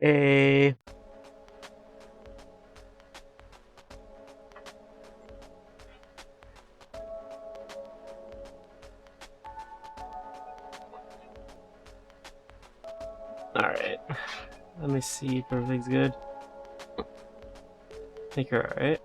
Hey. Alright. Let me see if everything's good. I think you're alright.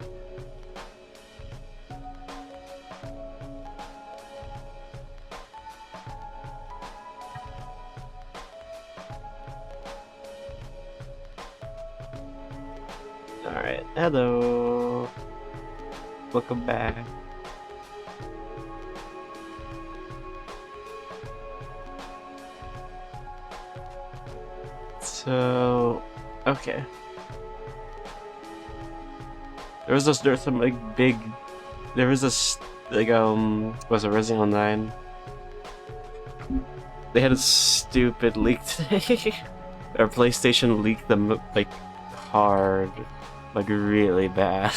Alright, hello. Welcome back. So, okay. There's some like big, there was this like was it Resident Evil 9? They had a stupid leak today. Or PlayStation leaked them like hard, like really bad.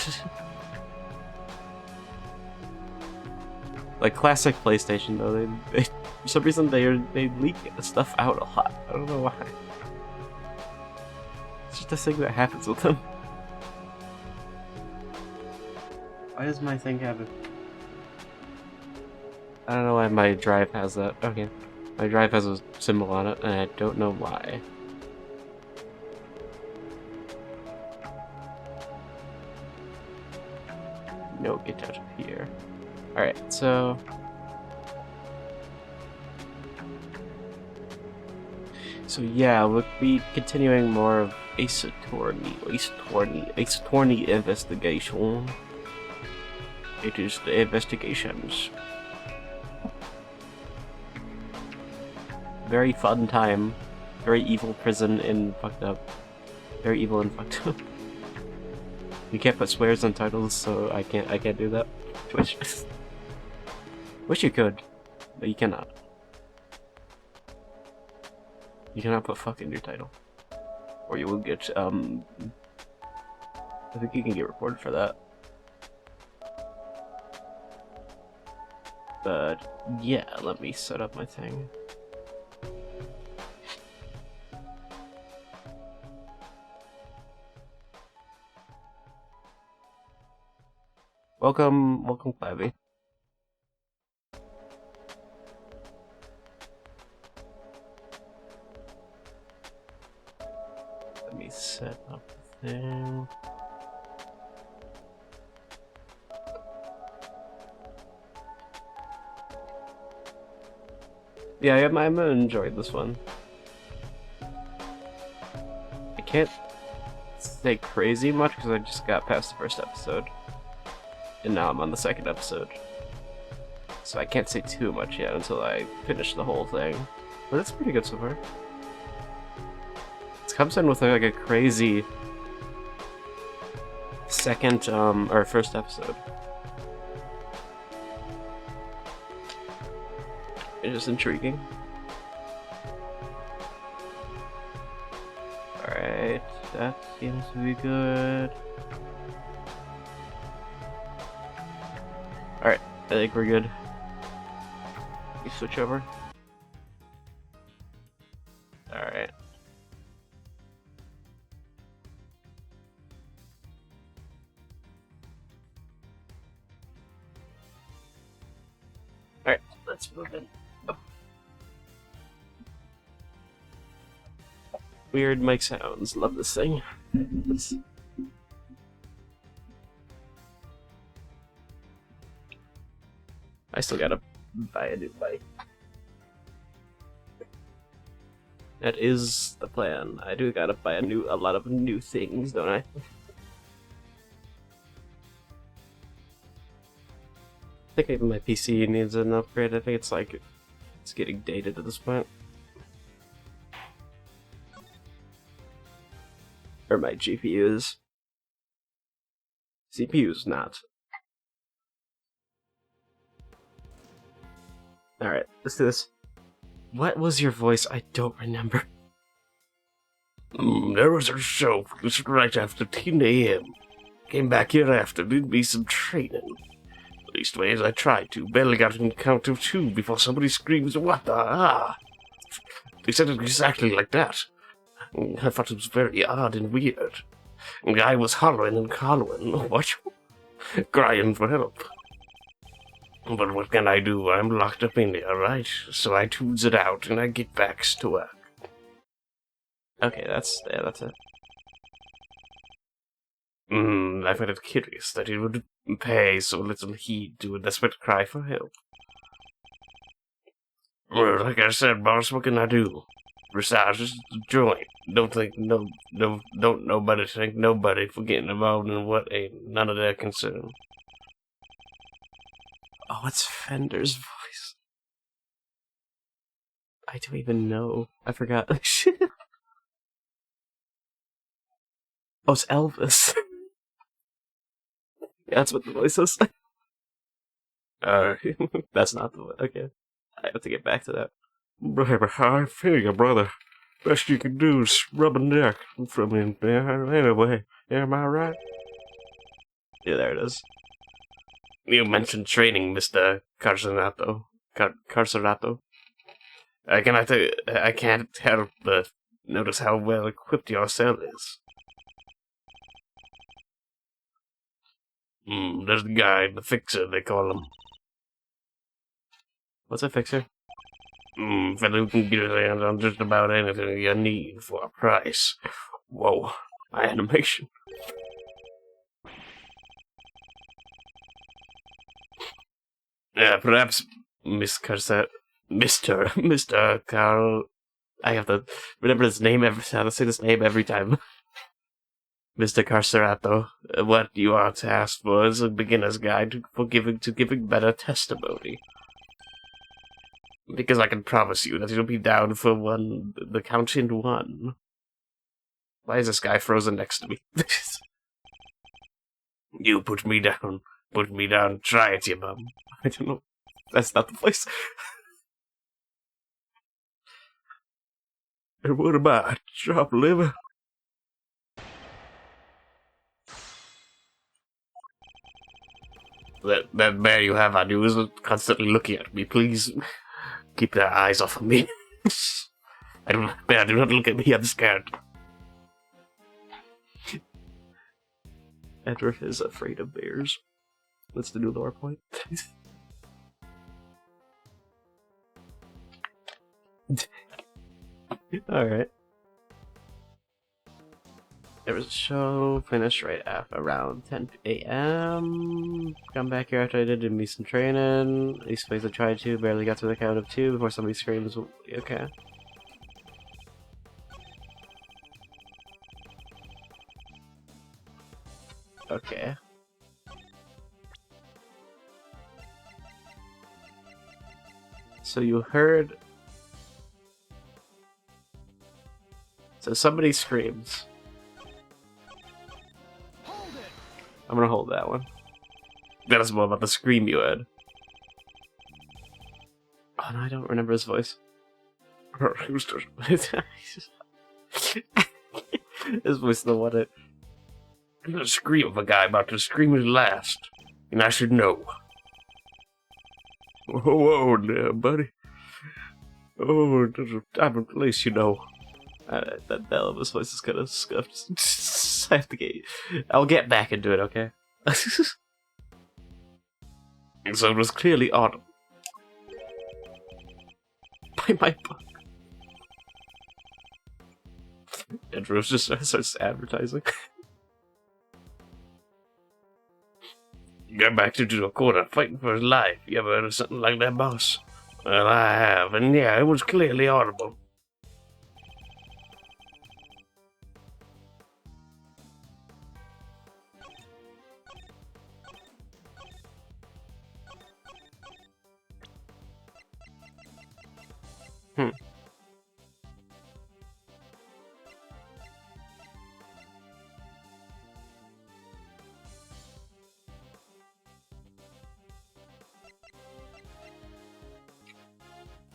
Like classic PlayStation though, they for some reason they leak stuff out a lot. I don't know why. It's just a thing that happens with them. Why does my thing have it? I don't know why my drive has that. Okay. My drive has a symbol on it, and I don't know why. No, get out of here. Alright, so... So yeah, we'll be continuing more of Ace Attorney investigation. It is the investigations. Very fun time. Very evil prison and fucked up. Very evil and fucked up. You can't put swears on titles, so I can't do that. Wish you could, but you cannot. You cannot put fuck in your title. Or you will get, I think you can get reported for that. But, yeah, let me set up my thing. Welcome, Clavy. Let me set up the thing. Yeah, I'm gonna enjoy this one. I can't say crazy much because I just got past the first episode. And now I'm on the second episode. So I can't say too much yet until I finish the whole thing. But it's pretty good so far. It comes in with like a crazy second, or first episode. It's just intriguing. Alright, that seems to be good. Alright, I think we're good. You switch over. Alright. Alright, let's move in. Oh. Weird mic sounds. Love this thing. I still gotta buy a new mic. That is the plan. I do gotta buy a lot of new things, don't I? I think even my PC needs an upgrade. I think it's getting dated at this point. Or my GPUs. CPU's not. Alright, let's do this. What was your voice? I don't remember. There was a show right after 10 a.m. Came back here after, did me some training. Leastways, I tried to. Barely got in count of 2 before somebody screams, "What the ah?" They said it exactly like that. I thought it was very odd and weird. The guy was hollering and hollering, what? Crying for help. But what can I do? I'm locked up in here, right? So I tunes it out and I get back to work. Okay, that's it. I find it curious that he would pay so little heed to a desperate cry for help. Well, like I said, boss, what can I do? Besides, it's a joint. Don't nobody think nobody for getting involved in what ain't none of their concern. Oh, it's Fender's voice. I don't even know. I forgot. Oh, it's Elvis. Yeah, that's what the voice is. That's not the voice. Okay. I have to get back to that. Baby, I feel you, brother. Best you can do is rub a neck from in there. Anyway, am I right? Yeah, there it is. You mentioned training, Mr. Carcerato. Carcerato. I can't help but notice how well equipped your cell is. There's the guy, the fixer, they call him. What's a fixer? Fellow who can get his hands on just about anything you need for a price. Whoa, my animation. Perhaps Mr. Carl. I have to remember his name I have to say this name every time. Mr. Carcerato, What you are to ask for is a beginner's guide to giving better testimony. Because I can promise you that you'll be down for the count in one. Why is this guy frozen next to me? You put me down, try it, you bum. I don't know. That's not the voice. And what about chopped liver? That man you have on you is constantly looking at me. Please keep their eyes off of me. Do not look at me. I'm scared. Edward is afraid of bears. That's the new lore point. Alright. There was a show, finished right after around 10 a.m. Come back here after I did me some training. These plays I tried to, barely got to the count of 2 before somebody screams. Okay. Okay. So you heard... So somebody screams. I'm gonna hold that one. That is more about the scream you heard. Oh no, I don't remember his voice. His voice the one it. The scream of a guy about to scream his last. And I should know. Whoa there, buddy. Oh, there's a time and place, you know. That Elvis voice is kind of scuffed. I have to get. I'll get back into it, okay? So it was clearly autumn. By my book. Andrew just starts advertising. Got back into a corner fighting for his life. You ever heard of something like that, boss? Well, I have, and yeah, it was clearly audible.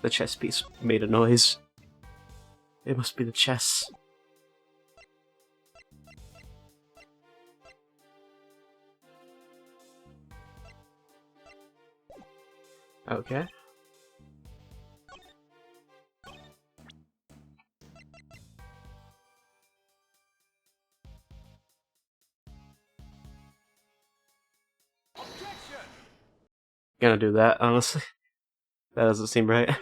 The chess piece made a noise. It must be the chess. Okay. gonna do that, honestly. That doesn't seem right.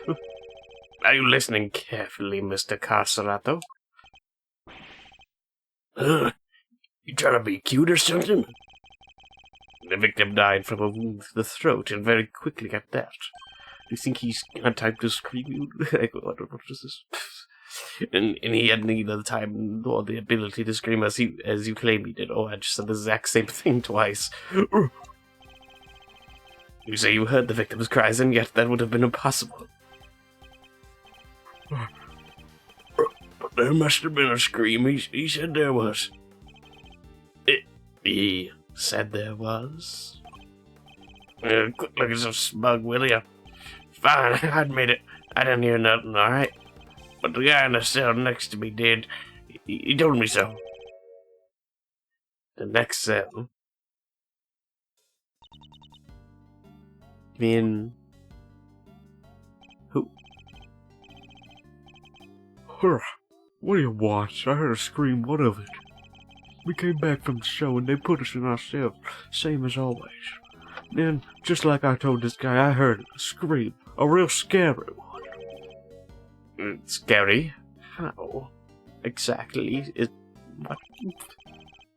Are you listening carefully, Mr. Carcerato? You trying to be cute or something? The victim died from a wound to the throat, and very quickly at that. Do you think he's had time to scream? What is this? And he had neither the time nor the ability to scream as you claim he did. Oh, I just said the exact same thing twice. You say you heard the victim's cries, and yet that would have been impossible. But there must have been a scream. He said there was. He said there was. Quit looking so smug, will ya? Fine, I admit it. I didn't hear nothing, alright? But the guy in the cell next to me did. He told me so. The next cell? You mean... who? What do you want? I heard a scream, what of it? We came back from the show and they put us in our cells, same as always. Then, just like I told this guy, I heard a scream, a real scary one. Scary? How? Exactly? What?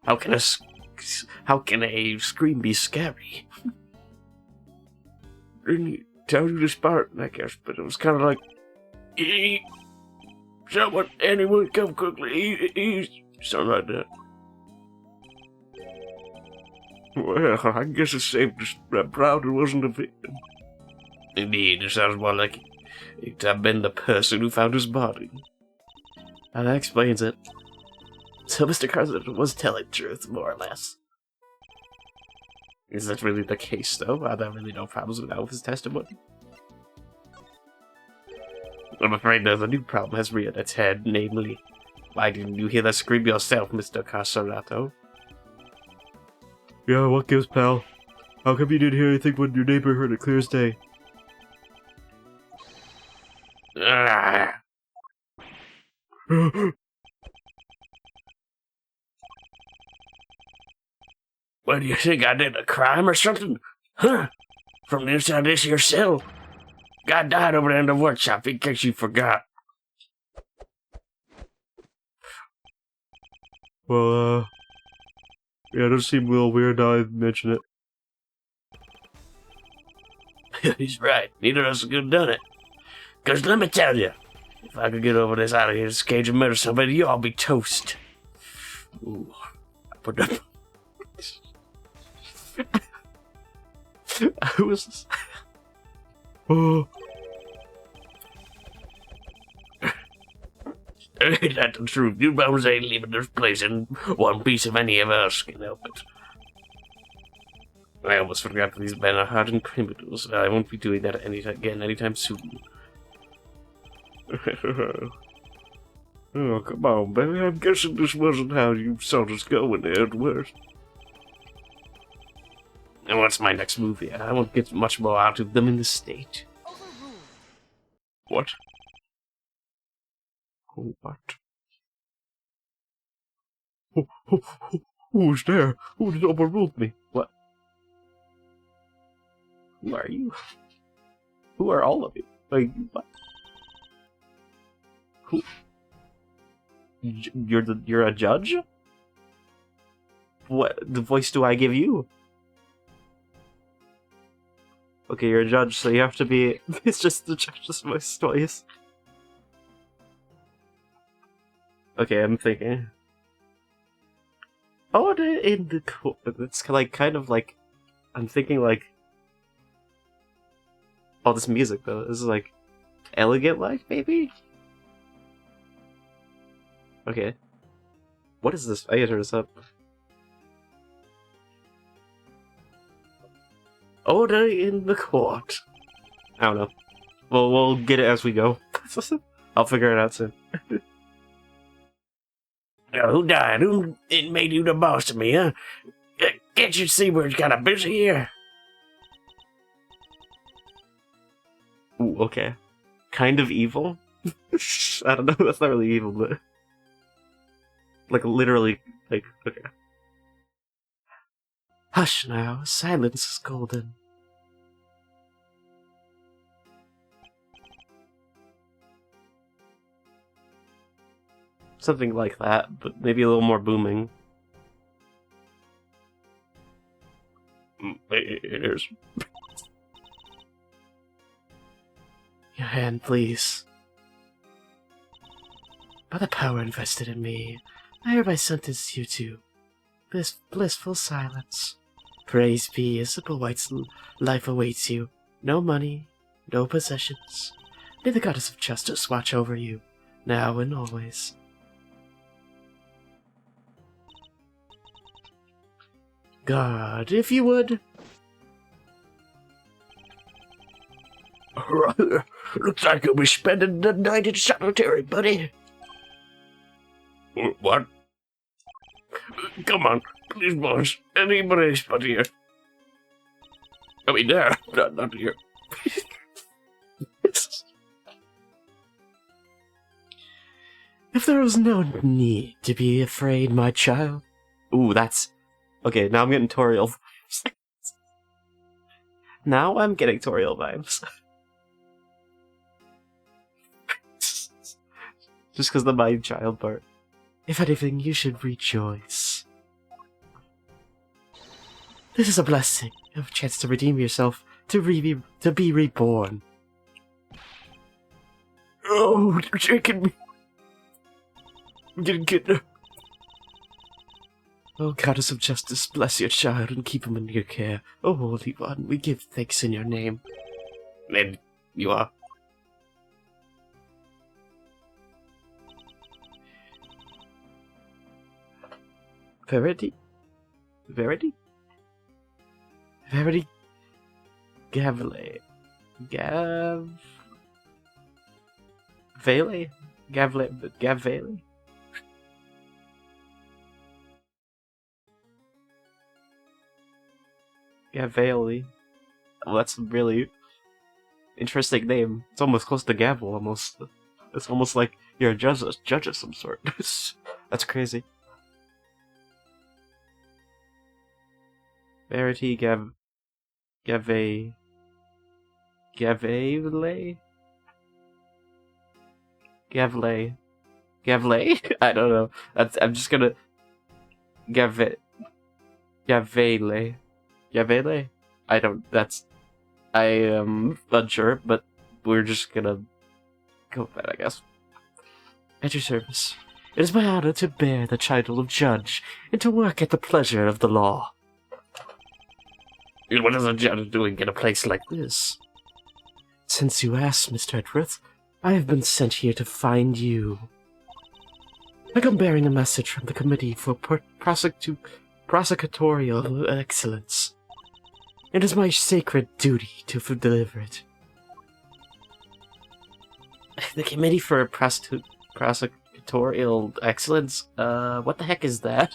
How can a scream be scary? Didn't he tell you this part? I guess, but it was kind of like, someone, anyone come quickly, something like that. Well, I guess it's safe to be proud it wasn't a victim. Indeed, it sounds more like it to have been the person who found his body. Now that explains it. So Mr. Carson was telling the truth, more or less. Is that really the case, though? Are there really no problems with his testimony? I'm afraid there's a new problem has reared its head, namely, why didn't you hear that scream yourself, Mr. Carcerato? Yeah, what gives, pal? How come you didn't hear anything when your neighbor heard it clear as day? What do you think, I did a crime or something? Huh? From the inside of this here cell? Guy died over there in the workshop, in case you forgot. Well, yeah, it does seem a little weird now I mention it. He's right. Neither of us could have done it. Because let me tell you, if I could get over this out of here, this cage and murder somebody, you all be toast. Ooh, I put up. Who was this? Oh, Ain't that the truth? You bones ain't leaving this place in one piece if any of us can help it. I almost forgot that these men are hardened criminals. I won't be doing that anytime soon. oh, come on, baby. I'm guessing this wasn't how you saw us going there at worst. And what's my next movie? I won't get much more out of them in the state. What? What? Who's there? Who just overruled me? What? Who are you? Who are all of you? Like, what? Who? You're a judge? What voice do I give you? Okay, you're a judge, so you have to be. It's just the judge's voice twice. Okay, I'm thinking. Oh, in the court. It's like kind of like. I'm thinking like. All this music though. This is like elegant, like maybe. Okay. What is this? I gotta turn this up. Order in the court. I don't know. Well, we'll get it as we go. I'll figure it out soon. Who died? Who it made you the boss of me, huh? Can't you see we're kind of busy here? Ooh, okay. Kind of evil? I don't know, that's not really evil, but... Like, literally, like, okay. Hush now, silence is golden. Something like that, but maybe a little more booming. Here's Your hand, please. By the power invested in me, I hereby sentence you to this blissful silence. Praise be, Isabel White's life awaits you. No money, no possessions. May the goddess of justice watch over you, now and always. God, if you would. looks like you'll be spending the night in solitary, buddy. What? Come on, please, boys. Anybody's but here. I mean, there, not here. If there was no need to be afraid, my child. Ooh, that's... Okay, now I'm getting Toriel vibes. Now I'm getting Toriel vibes. Just because the my child part. If anything, you should rejoice. This is a blessing, a chance to redeem yourself, to be reborn. Oh, you're shaking me. I'm getting kidnapped. Oh, goddess of justice, bless your child and keep him in your care. Oh, Holy One, we give thanks in your name. And you are. Verity? Verity? Verity? Gavle. Vele? Gavele? Gavale. Well, that's a really interesting name. It's almost close to Gavel, almost. It's almost like you're a judge of some sort. That's crazy. Verity Gavele? Gavle? I don't know. I'm just gonna... Gavele? I am unsure, but we're just gonna go with that, I guess. At your service. It is my honor to bear the title of judge and to work at the pleasure of the law. What is a judge doing in a place like this? Since you asked, Mr. Edworth, I have been sent here to find you. I come bearing a message from the Committee for Prosecutorial Excellence. It is my sacred duty to deliver it. The Committee for Prosecutorial Excellence? What the heck is that?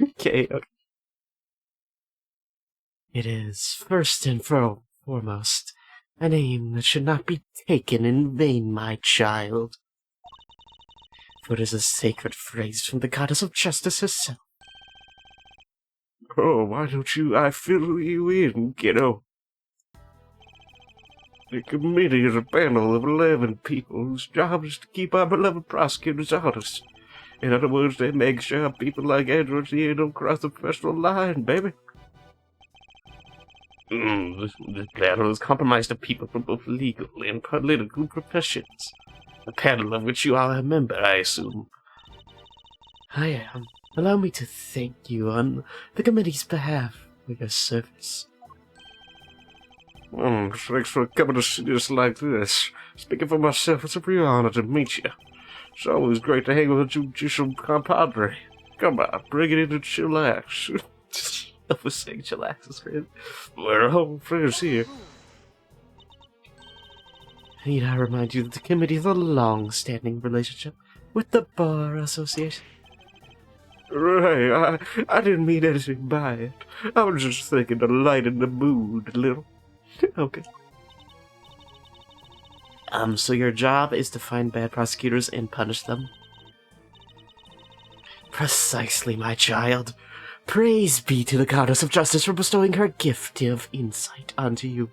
Okay. It is, first and foremost, a name that should not be taken in vain, my child. For it is a sacred phrase from the goddess of justice herself. Oh, why don't I fill you in, kiddo? The committee is a panel of 11 people whose job is to keep our beloved prosecutors honest. In other words, they make sure people like Edwards here don't cross the professional line, baby. This panel is comprised of people from both legal and political professions. A panel of which you are a member, I assume. I am. Allow me to thank you on the committee's behalf for your service. Thanks for coming to see us like this. Speaking for myself, it's a real honor to meet you. It's always great to hang with a judicial compadre. Come on, bring it in and chillax. I was saying chillax is crazy. We're home friends here. Need I remind you that the committee has a long-standing relationship with the Bar Association? Right, I didn't mean anything by it. I was just thinking to lighten the mood a little. Okay. So your job is to find bad prosecutors and punish them? Precisely, my child. Praise be to the goddess of justice for bestowing her gift of insight onto you.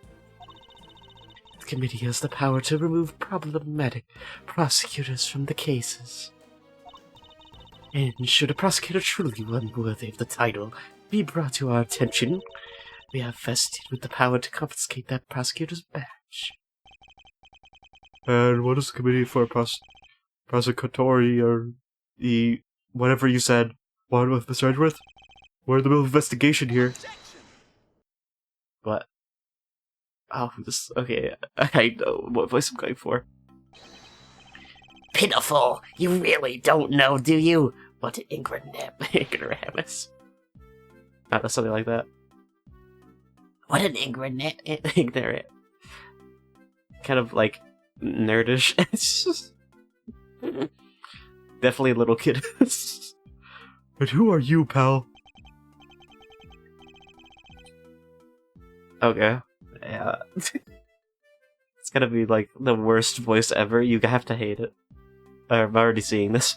The committee has the power to remove problematic prosecutors from the cases. And should a prosecutor truly unworthy of the title be brought to our attention, we have vested with the power to confiscate that prosecutor's badge. And what is the committee for prosecutory or the whatever you said? What with Mr. Edgeworth? We're in the middle of investigation here. What? Oh, this. Okay, I know what voice I'm going for. Pitiful! You really don't know, do you? What ignoramus. Something like that. What an ignorant. Ignorant. Kind of like nerdish. It's just definitely a little kid. And who are you, pal? Okay. Yeah. It's gonna be like the worst voice ever. You have to hate it. I'm already seeing this.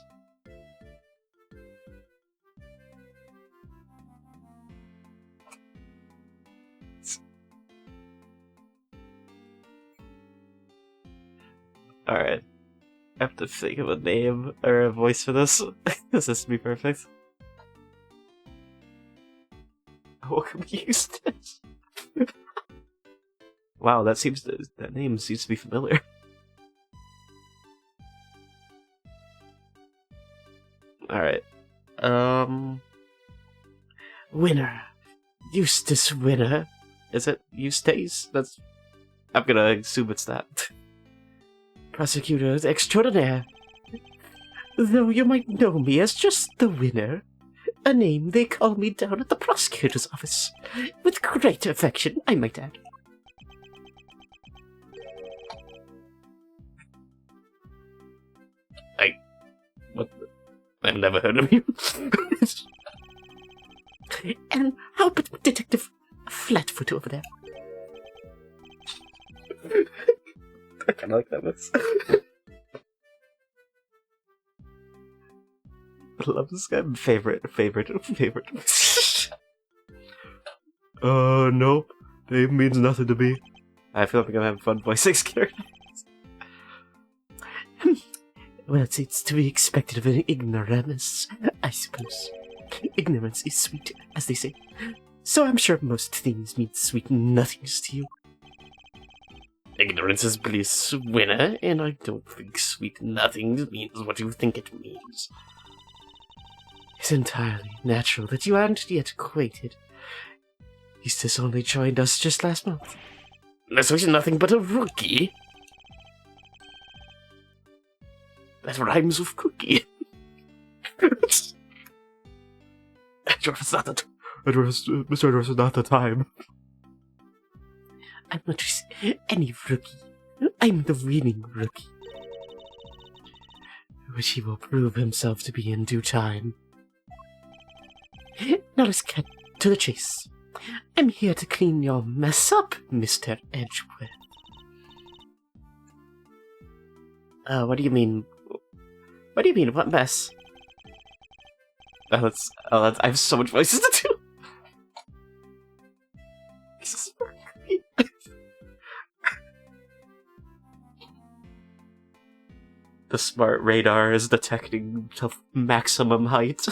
Alright. I have to think of a name or a voice for this. This has to be perfect. Welcome Eustace. Wow, that name seems to be familiar. Alright. Winner. Eustace Winner. Is it Eustace? I'm gonna assume it's that. Prosecutor extraordinaire. Though you might know me as just the Winner, a name they call me down at the prosecutor's office. With great affection, I might add. I've never heard of you. And how about Detective Flatfoot over there? I kind of like that voice. I love this guy. Favorite. Nope. Name means nothing to me. I feel like I'm gonna have fun voicing characters. Well, it's to be expected of an ignoramus, I suppose. Ignorance is sweet, as they say. So I'm sure most things mean sweet nothings to you. Ignorance is bliss, Winner, and I don't think sweet nothings means what you think it means. It's entirely natural that you aren't yet acquainted. Eustace only joined us just last month. So he's nothing but a rookie. That rhymes with cookie. Mr. Edgeworth is not the time. I'm not just any rookie. I'm the winning rookie. Which he will prove himself to be in due time. Now let's get to the chase. I'm here to clean your mess up, Mr. Edgeworth. What do you mean? What do you mean? What mess? I have so much voices to do. Jesus. The smart radar is detecting to maximum height.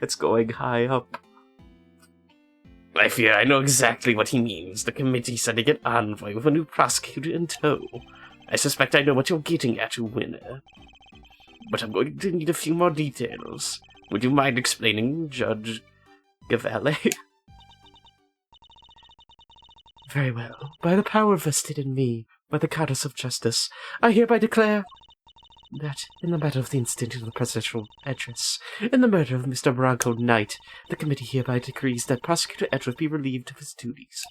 It's going high up. I fear I know exactly what he means. The committee sending an envoy with a new prosecutor in tow. I suspect I know what you're getting at, Winner. But I'm going to need a few more details. Would you mind explaining, Judge Gavalle? Very well. By the power vested in me by the goddess of justice, I hereby declare that, in the matter of the incident in the presidential address, in the murder of Mr. Bronco Knight, the committee hereby decrees that Prosecutor Edgeworth be relieved of his duties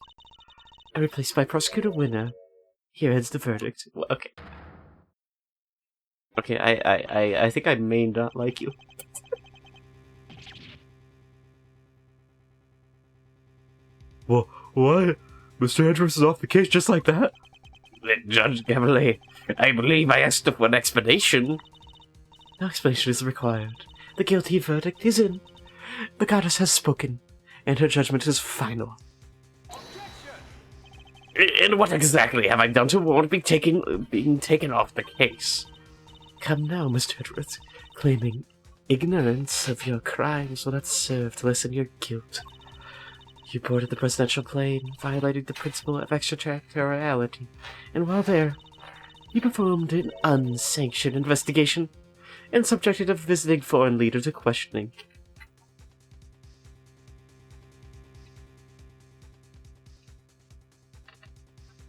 and replaced by Prosecutor Winner. Here ends the verdict. Well, okay. Okay, I think I may not like you. Well, what? Mr. Edgeworth is off the case just like that? Judge Gambit, I believe I asked for an explanation. No explanation is required. The guilty verdict is in. The goddess has spoken, and her judgment is final. And what exactly have I done to warrant being taken off the case? Come now, Mr. Edwards, claiming ignorance of your crimes will not serve to lessen your guilt. You boarded the presidential plane, violating the principle of extraterritoriality, and while there, you performed an unsanctioned investigation and subjected a visiting foreign leader to questioning.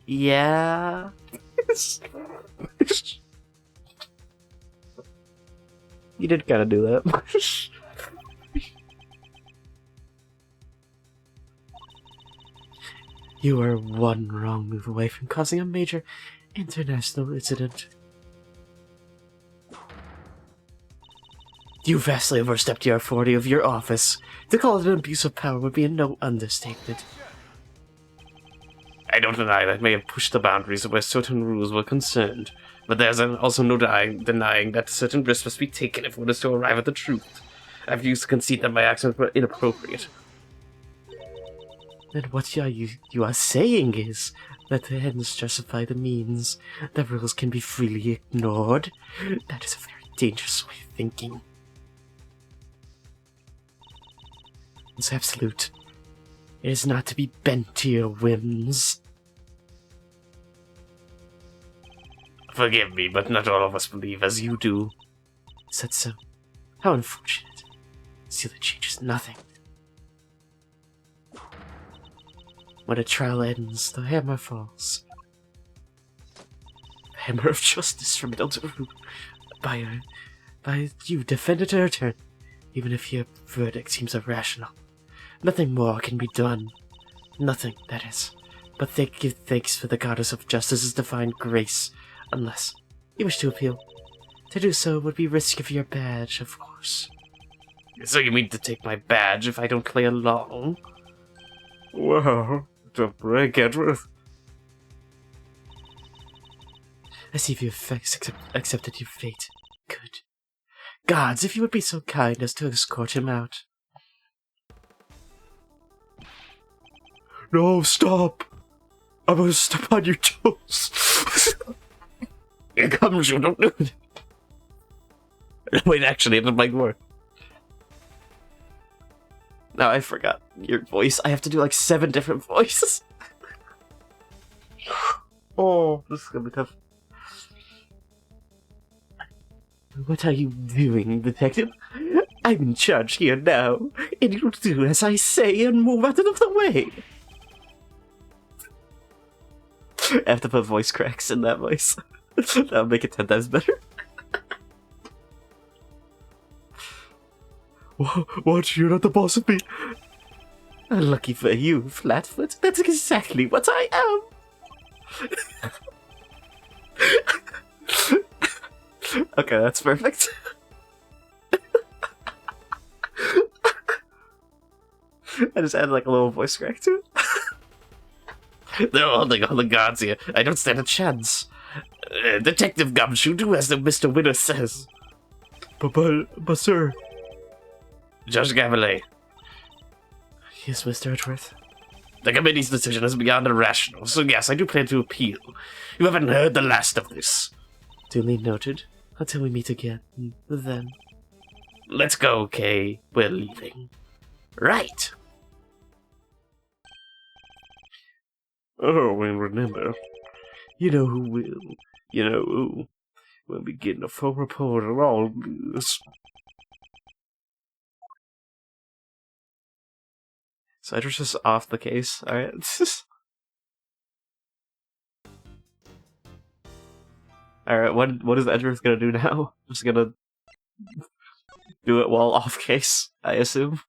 Yeah. You did kind of do that. You were one wrong move away from causing a major international incident. You vastly overstepped your authority of your office. To call it an abuse of power would be no understatement. I don't deny that I may have pushed the boundaries where certain rules were concerned, but there's also no denying that certain risks must be taken if one is to arrive at the truth. I've used to concede that my actions were inappropriate. Then what you are saying is that the ends justify the means. The rules can be freely ignored. That is a very dangerous way of thinking. It's absolute. It is not to be bent to your whims. Forgive me, but not all of us believe as you do. Is that so? How unfortunate. Still, it changes nothing. When a trial ends, the hammer falls. The hammer of justice from Deltarune. By you, defendant or return, even if your verdict seems irrational. Nothing more can be done. Nothing, that is. But give thanks for the goddess of justice's divine grace, unless you wish to appeal. To do so would be risk of your badge, of course. So you mean to take my badge if I don't play along? Well, don't break, Edward. I see you've accepted your fate. Good. Gods, if you would be so kind as to escort him out. No, stop! I'm gonna step on your toes. Here comes you, don't do it. Wait, actually, it might work. Now I forgot your voice. I have to do like 7 different voices. Oh, this is gonna be tough. What are you doing, detective? I'm in charge here now, and you'll do as I say and move out of the way. I have to put voice cracks in that voice. That'll make it 10 times better. What? You're not the boss of me? Lucky for you, Flatfoot. That's exactly what I am. Okay, that's perfect. I just added like a little voice crack to it. They're holding all the guards here. I don't stand a chance. Detective Gumshoe, do as the Mr. Winner says. But sir... Judge Gavlet. Yes, Mr. Edgeworth. The committee's decision is beyond irrational, so yes, I do plan to appeal. You haven't heard the last of this. Duly noted. Until we meet again, then. Let's go, Kay. We're leaving. Right. Oh, and remember, you know who will be getting a full report of all this. So Edward's just off the case, alright? Alright, what is Edward gonna do now? Just gonna do it while off case, I assume?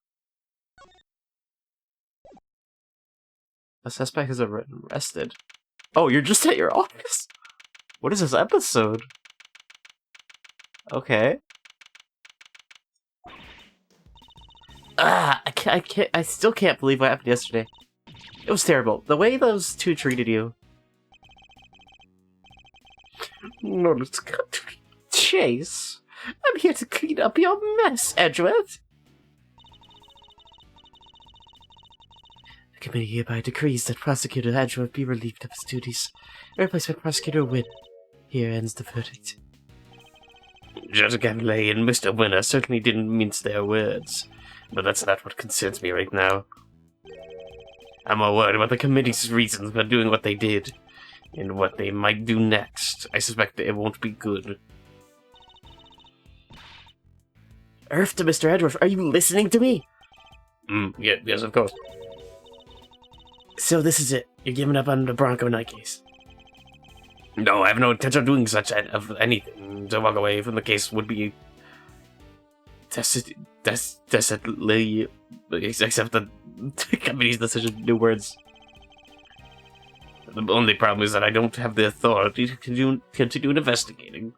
A suspect is arrested. Oh, you're just at your office? What is this episode? Okay. I still can't believe what happened yesterday. It was terrible. The way those two treated you. No, let's cut to Chase, I'm here to clean up your mess, Edgeworth. The committee hereby decrees that Prosecutor Edgeworth be relieved of his duties, and replaced by Prosecutor Wynne. Here ends the verdict. Judge Gambit and Mr. Winner certainly didn't mince their words, but that's not what concerns me right now. I'm more worried about the committee's reasons for doing what they did, and what they might do next. I suspect it won't be good. Earth to Mr. Edgeworth, are you listening to me? Yes, of course. So this is it. You're giving up on the Bronco Knight case. No, I have no intention of doing such of anything. To walk away from the case would be decidedly accept the committee's decision. New words. The only problem is that I don't have the authority to continue investigating.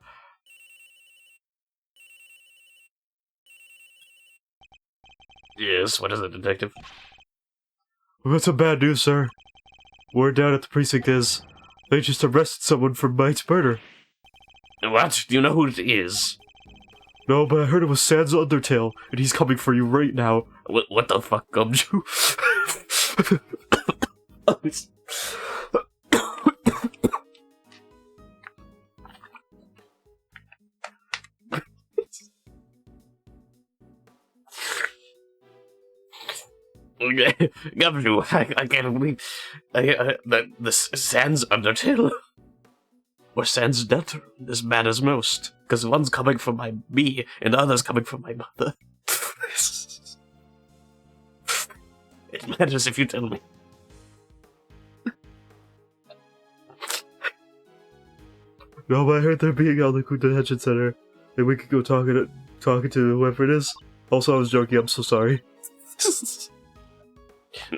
Yes, what is it, Detective? Well, that's some bad news, sir. Word down at the precinct is they just arrested someone for Mike's murder. What? Do you know who it is? No, but I heard it was Sans Undertale, and he's coming for you right now. What the fuck, Gumshoe? Gumshoe, I can't believe that this Sans Undertale or Sans Death this matters most, because one's coming from me and the other's coming from my mother. It matters if you tell me. No, but I heard they're being held at the detention center, and we could go talking to whoever it is. Also, I was joking. I'm so sorry.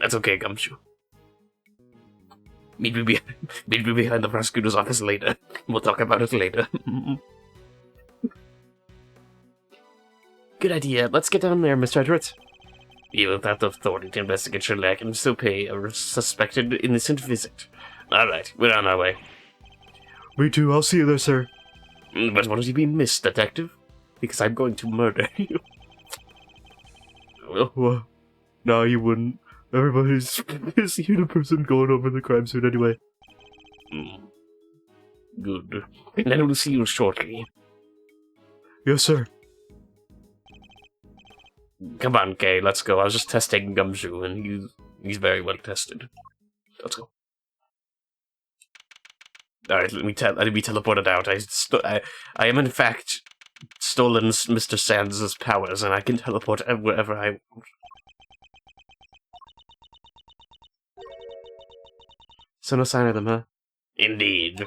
That's okay, Gumshoe. Meet me behind the prosecutor's office later. We'll talk about it later. Good idea. Let's get down there, Mr. Edwards. Even without the authority to investigate Shirley, I can still pay a suspected innocent visit. Alright, we're on our way. Me too. I'll see you there, sir. But what do you mean, Miss Detective? Because I'm going to murder you. Well, no, you wouldn't. Everybody's here the person going over the crime scene anyway. Good. Then we'll see you shortly. Yes, sir. Come on, Kay, let's go. I was just testing Gumshoe, and he's very well tested. Let's go. Alright, let me teleported out. I am in fact stolen Mr. Sands' powers, and I can teleport wherever I want. So no sign of them, huh? Indeed.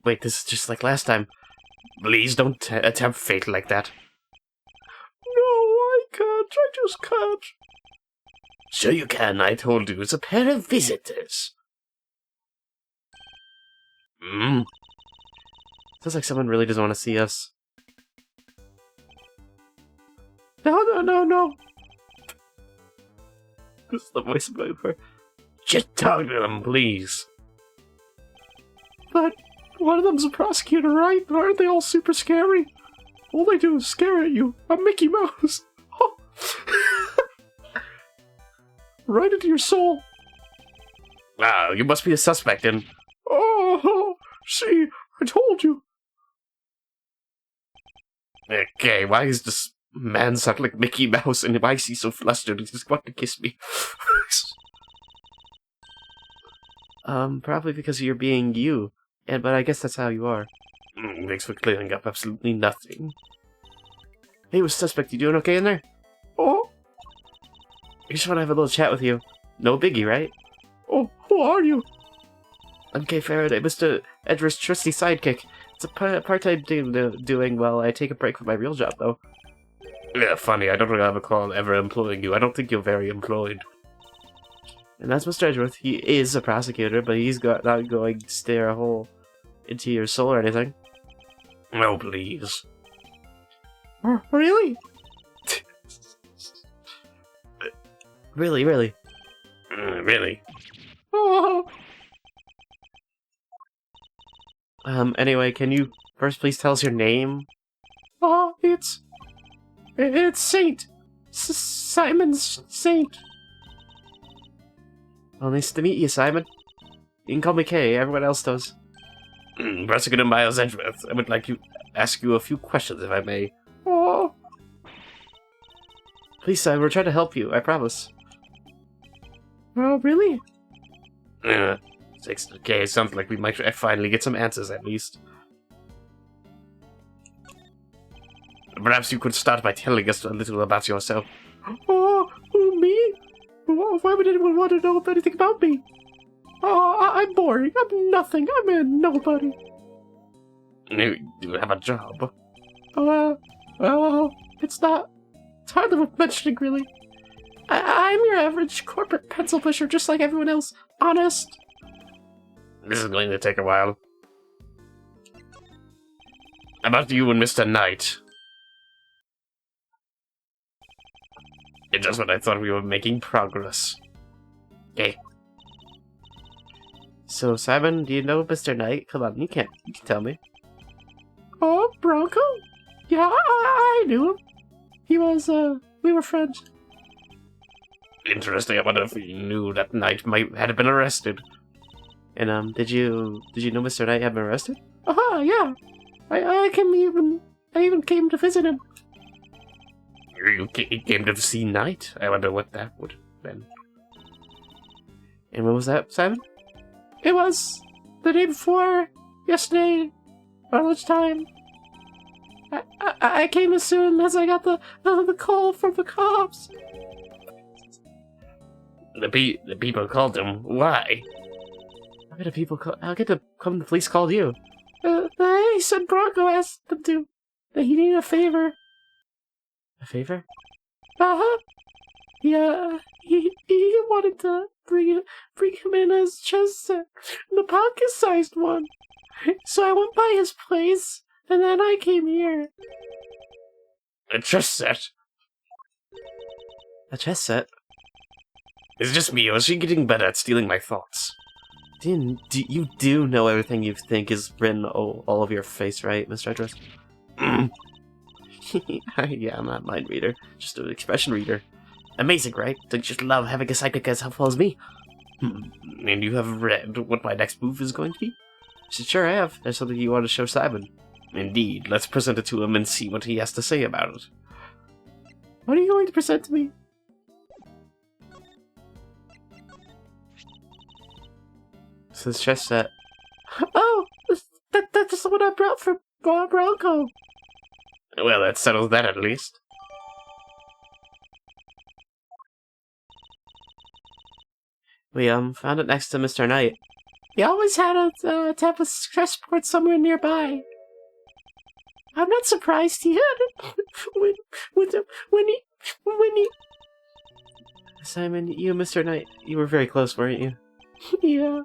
Wait, this is just like last time. Please don't attempt fate like that. No, I can't. I just can't. Sure you can, I told you. It's a pair of visitors. Sounds like someone really doesn't want to see us. No. This is the voice I'm going for. Just talk to them, please. But one of them's a prosecutor, right? Aren't they all super scary? All they do is scare at you. I'm Mickey Mouse. Right into your soul. Wow, you must be a suspect, and... Oh, see, I told you. Okay, why is this man sound like Mickey Mouse, and why is he so flustered? He just want to kiss me. Probably because you're being you. But I guess that's how you are. Thanks for clearing up absolutely nothing. Hey, what's suspect? You doing okay in there? Oh? I just want to have a little chat with you. No biggie, right? Oh, who are you? I'm Kay Faraday, Mr. Edward's trusty sidekick. It's a part-time thing doing while I take a break from my real job, though. Yeah, funny, I don't recall ever employing you. I don't think you're very employed. And that's Mr. Edgeworth. He is a prosecutor, but he's not going to stare a hole into your soul or anything. Oh, please. Really? Really? Really? Oh. Anyway, can you first please tell us your name? It's Saint. Simon Saint. Well, nice to meet you, Simon. You can call me Kay, everyone else does. Prosecutor Miles Edgeworth, I would like to ask you a few questions, if I may. Oh. Please, Simon, we're trying to help you, I promise. Oh, really? Okay, it sounds like we might finally get some answers, at least. Perhaps you could start by telling us a little about yourself. Oh, me? Why would anyone want to know anything about me? Oh, I'm boring. I'm nothing. I'm a nobody. You have a job. Well, it's hardly worth mentioning, really. I'm your average corporate pencil pusher, just like everyone else. Honest. This is going to take a while. About you and Mr. Knight. It's just when I thought we were making progress. Okay. So, Simon, do you know Mr. Knight? Come on, you can tell me. Oh, Bronco? Yeah, I knew him. He was, we were friends. Interesting. I wonder if you knew that Knight had been arrested. And, did you know Mr. Knight had been arrested? Yeah. I even came to visit him. You came to see Knight? I wonder what that would have been. And when was that, Simon? It was the day before yesterday, around lunchtime. I came as soon as I got the call from the cops. The people called him. Why? How get the police called you? They said Bronco asked them to. That he needed a favor. A favor? Yeah, he wanted to bring him in as chess set, the pocket-sized one. So I went by his place, and then I came here. A chess set? A chess set? Is it just me, or is she getting better at stealing my thoughts? You do know everything you think is written all over your face, right, Mr. Edgeworth? Yeah, I'm not a mind reader, just an expression reader. Amazing, right? Don't you just love having a sidekick as helpful as me? And you have read what my next move is going to be? Sure, I have. There's something you want to show Simon. Indeed. Let's present it to him and see what he has to say about it. What are you going to present to me? It's this chess set. Oh, that's the one I brought for Bronco. Well, that settles that at least. We found it next to Mr. Knight. He always had a type of chessboard somewhere nearby. I'm not surprised he had it when he. Simon, you and Mr. Knight, you were very close, weren't you? Yeah,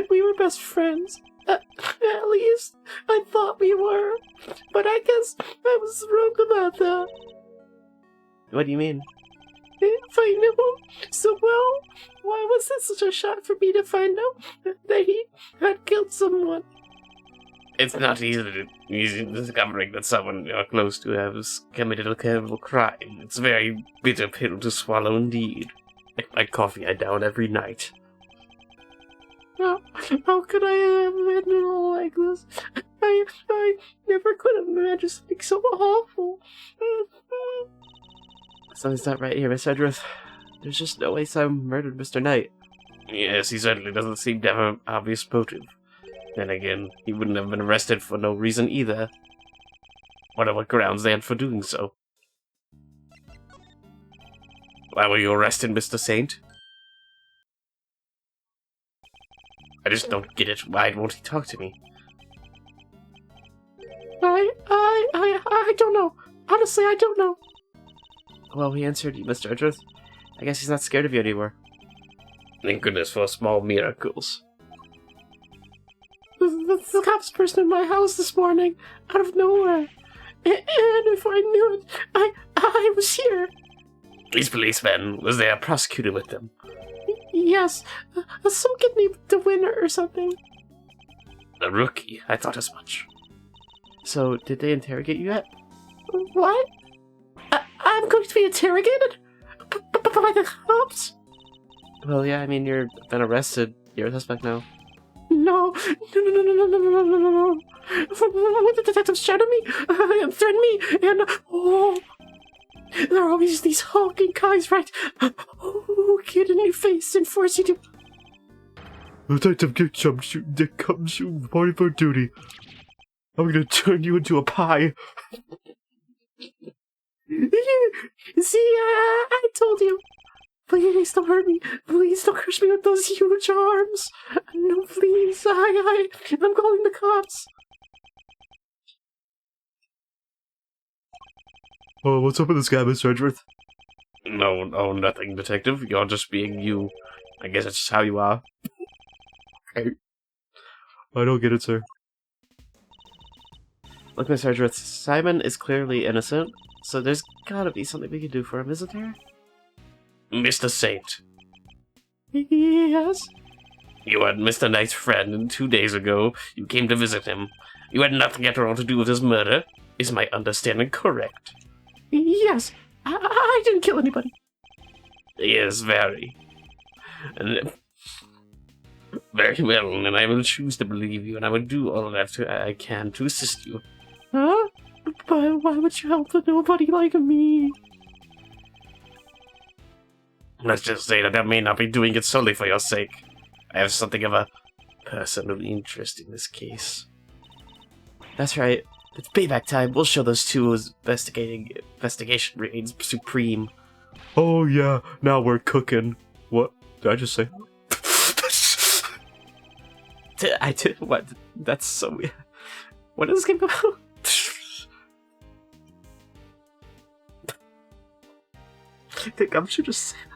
we were best friends. At least I thought we were, but I guess I was wrong about that. What do you mean? If I knew him so well, why was it such a shock for me to find out that he had killed someone? It's not easy discovering that someone you're close to has committed a terrible crime. It's a very bitter pill to swallow indeed. Like my coffee I down every night. How could I have been it all like this? I never could have imagined something so awful. Something's not right here, Miss Edgeworth. There's just no way Simon murdered Mr. Knight. Yes, he certainly doesn't seem to have an obvious motive. Then again, he wouldn't have been arrested for no reason either. Wonder what grounds they had for doing so. Why were you arrested, Mr. Saint? I just don't get it. Why won't he talk to me? I don't know. Honestly, I don't know. Well, he answered you, Mr. Edgeworth. I guess he's not scared of you anymore. Thank goodness for small miracles. The cops burst in my house this morning, out of nowhere. And if I knew it, I was here. These policemen, was there a prosecutor with them? Yes, some kid named the winner or something. A rookie? I thought as much. So, did they interrogate you yet? What? I'm going to be interrogated? By the cops? Well, yeah, I mean, you've been arrested. You're a suspect now. No! No. The detectives shouted at me, and threatened me, and, there are always these hulking guys, right? Get in your face and force you to... Detective, get some shoot. They come soon, reporting for duty. I'm gonna turn you into a pie. See, I told you. Please don't hurt me. Please don't crush me with those huge arms. No, please. I'm calling the cops. Oh, what's up with this guy, Mr. Edgeworth? No, nothing, Detective. You're just being you. I guess it's just how you are. I don't get it, sir. Look, Mr. Edgeworth, Simon is clearly innocent, so there's gotta be something we can do for him, isn't there? Mr. Saint, Yes? you had Mr. Knight's friend, and 2 days ago you came to visit him. You had nothing at all to do with his murder. Is my understanding correct? Yes. I didn't kill anybody. Yes, very. And very well, and I will choose to believe you, and I will do all that I can to assist you. Huh? But why would you help a nobody like me? Let's just say that I may not be doing it solely for your sake. I have something of a personal interest in this case. That's right. It's payback time. We'll show those two investigation reigns supreme. Oh yeah, now we're cooking. What did I just say? I did what? That's so weird. What is this game about? I think I should just say that.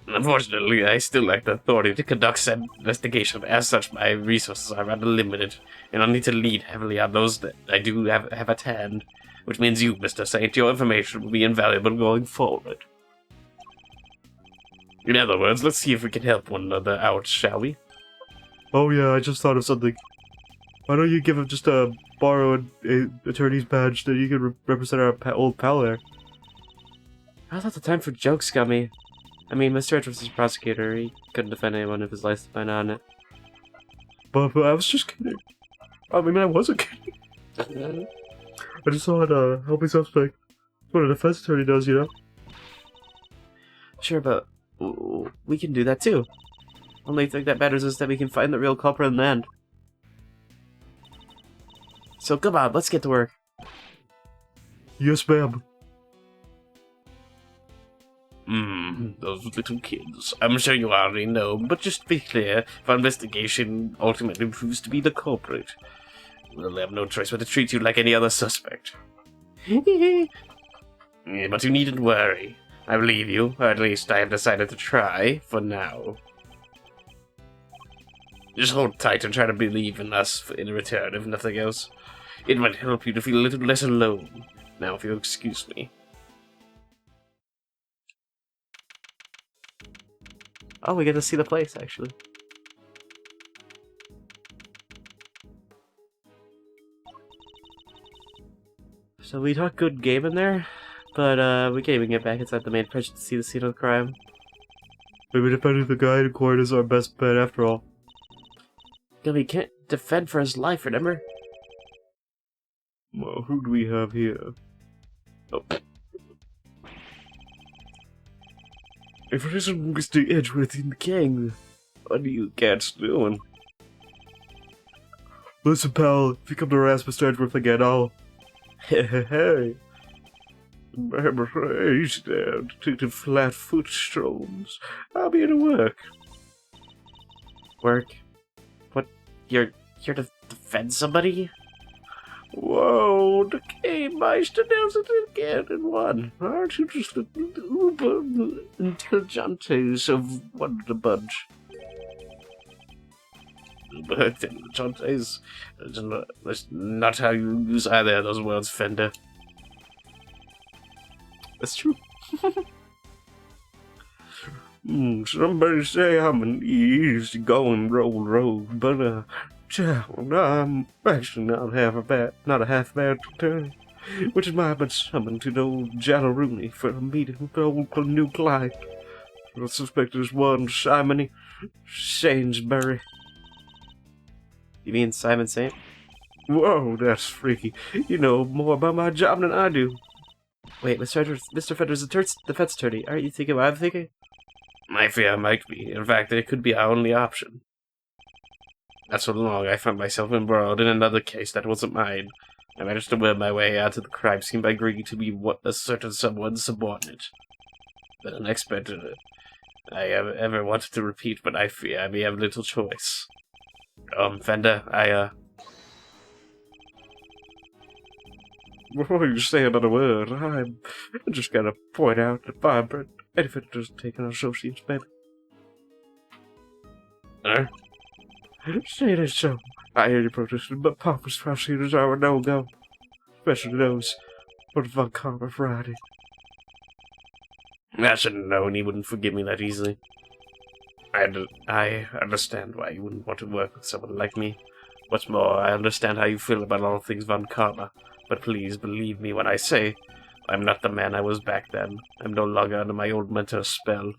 Unfortunately, I still lack the authority to conduct said investigation. As such, my resources are rather limited, and I'll need to lean heavily on those that I do have at hand, which means you, Mr. Saint, your information will be invaluable going forward. In other words, let's see if we can help one another out, shall we? Oh yeah, I just thought of something. Why don't you give him just a borrowed attorney's badge that you can represent our old pal there? Now's not the time for jokes, Gummy. I mean, Mr. Edgeworth is a prosecutor. He couldn't defend anyone if his life's depended on it. But I was just kidding. I mean, I wasn't kidding. I just thought, helping suspect. That's what a defense attorney does, you know? Sure, but we can do that too. Only thing that matters is that we can find the real culprit in the end. So come on, let's get to work. Yes, ma'am. Those little kids. I'm sure you already know, but just to be clear, if our investigation ultimately proves to be the culprit, we'll have no choice but to treat you like any other suspect. Yeah, but you needn't worry. I believe you, or at least I have decided to try, for now. Just hold tight and try to believe in us in return, if nothing else. It might help you to feel a little less alone. Now, if you'll excuse me. Oh, we get to see the place, actually. So we talked good game in there, but we can't even get back inside the main bridge to see the scene of the crime. Maybe defending the guy in court is our best bet after all. Gummy can't defend for his life, remember? Well, who do we have here? Oh. If it isn't Mr. Edgeworth in the gang, What are you cats doing? listen, pal, if you come to harass Mr. Edgeworth again, I'll... Hey. I'm afraid to flat-foot strolls. I'll be at work. Work? What? You're here to defend somebody? Whoa, the K-Meister does it again in one. Aren't you just the uber intelligentes of one the bunch? Uber intelligentes? That's not how you use either of those words, Fender. That's true. Somebody say I'm an easy-going road, but I'm actually not a half bad attorney. which is why I've been summoned to the old Jallaroonie for a meeting with the old new client. I suspect there's one Simony Sainsbury. You mean Simon Saint? Whoa, that's freaky. You know more about my job than I do. Wait, Mr. Fender's a defense attorney. Aren't you thinking what I'm thinking? My fear might be. In fact, it could be our only option. Not so long, I found myself embroiled in another case that wasn't mine. I managed to worm my way out of the crime scene by agreeing to be a certain someone's subordinate. But an expert I have ever wanted to repeat, but I fear I may have little choice. Fender, Before you say another word, I just gotta point out that Firebird Edifant doesn't take an associate's baby. Say it is so. I hear you protesting, but Papa's prosecutors are a no-go. Especially those for the Von Karma Friday. I should have known he wouldn't forgive me that easily. I understand why you wouldn't want to work with someone like me. What's more, I understand how you feel about all things Von Karma. But please believe me when I say I'm not the man I was back then. I'm no longer under my old mentor's spell.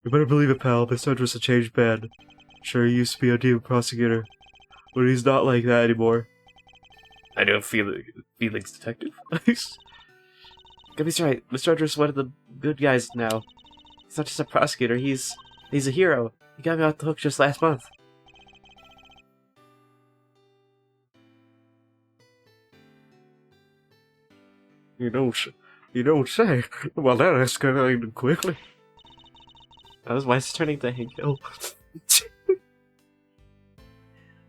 You better believe it, pal. This was a changed man. Sure, he used to be a demon prosecutor, but he's not like that anymore. I do have feelings, detective. Gambit's right. Mr. Edwards is one of the good guys now. He's not just a prosecutor, he's a hero. He got me off the hook just last month. You don't say. Well, that escalated quickly. That was why it's turning to Hank Hill.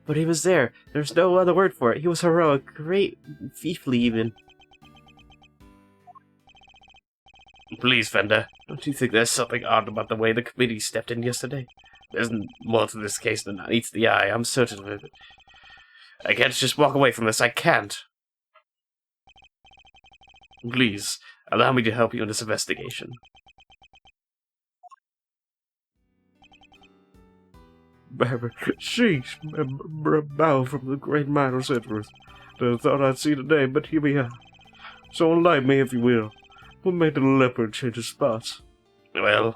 But he was there. There's no other word for it. He was heroic, great, fiefly even. Please, Fender, don't you think there's something odd about the way the committee stepped in yesterday? There's more to this case than meets the eye, I'm certain of it. I can't just walk away from this, I can't. Please, allow me to help you in this investigation. Sheesh, bow from the great Minos Edwards. Never thought I'd see the day, but here we are. So enlighten me, if you will. What made the leopard change his spots? Well,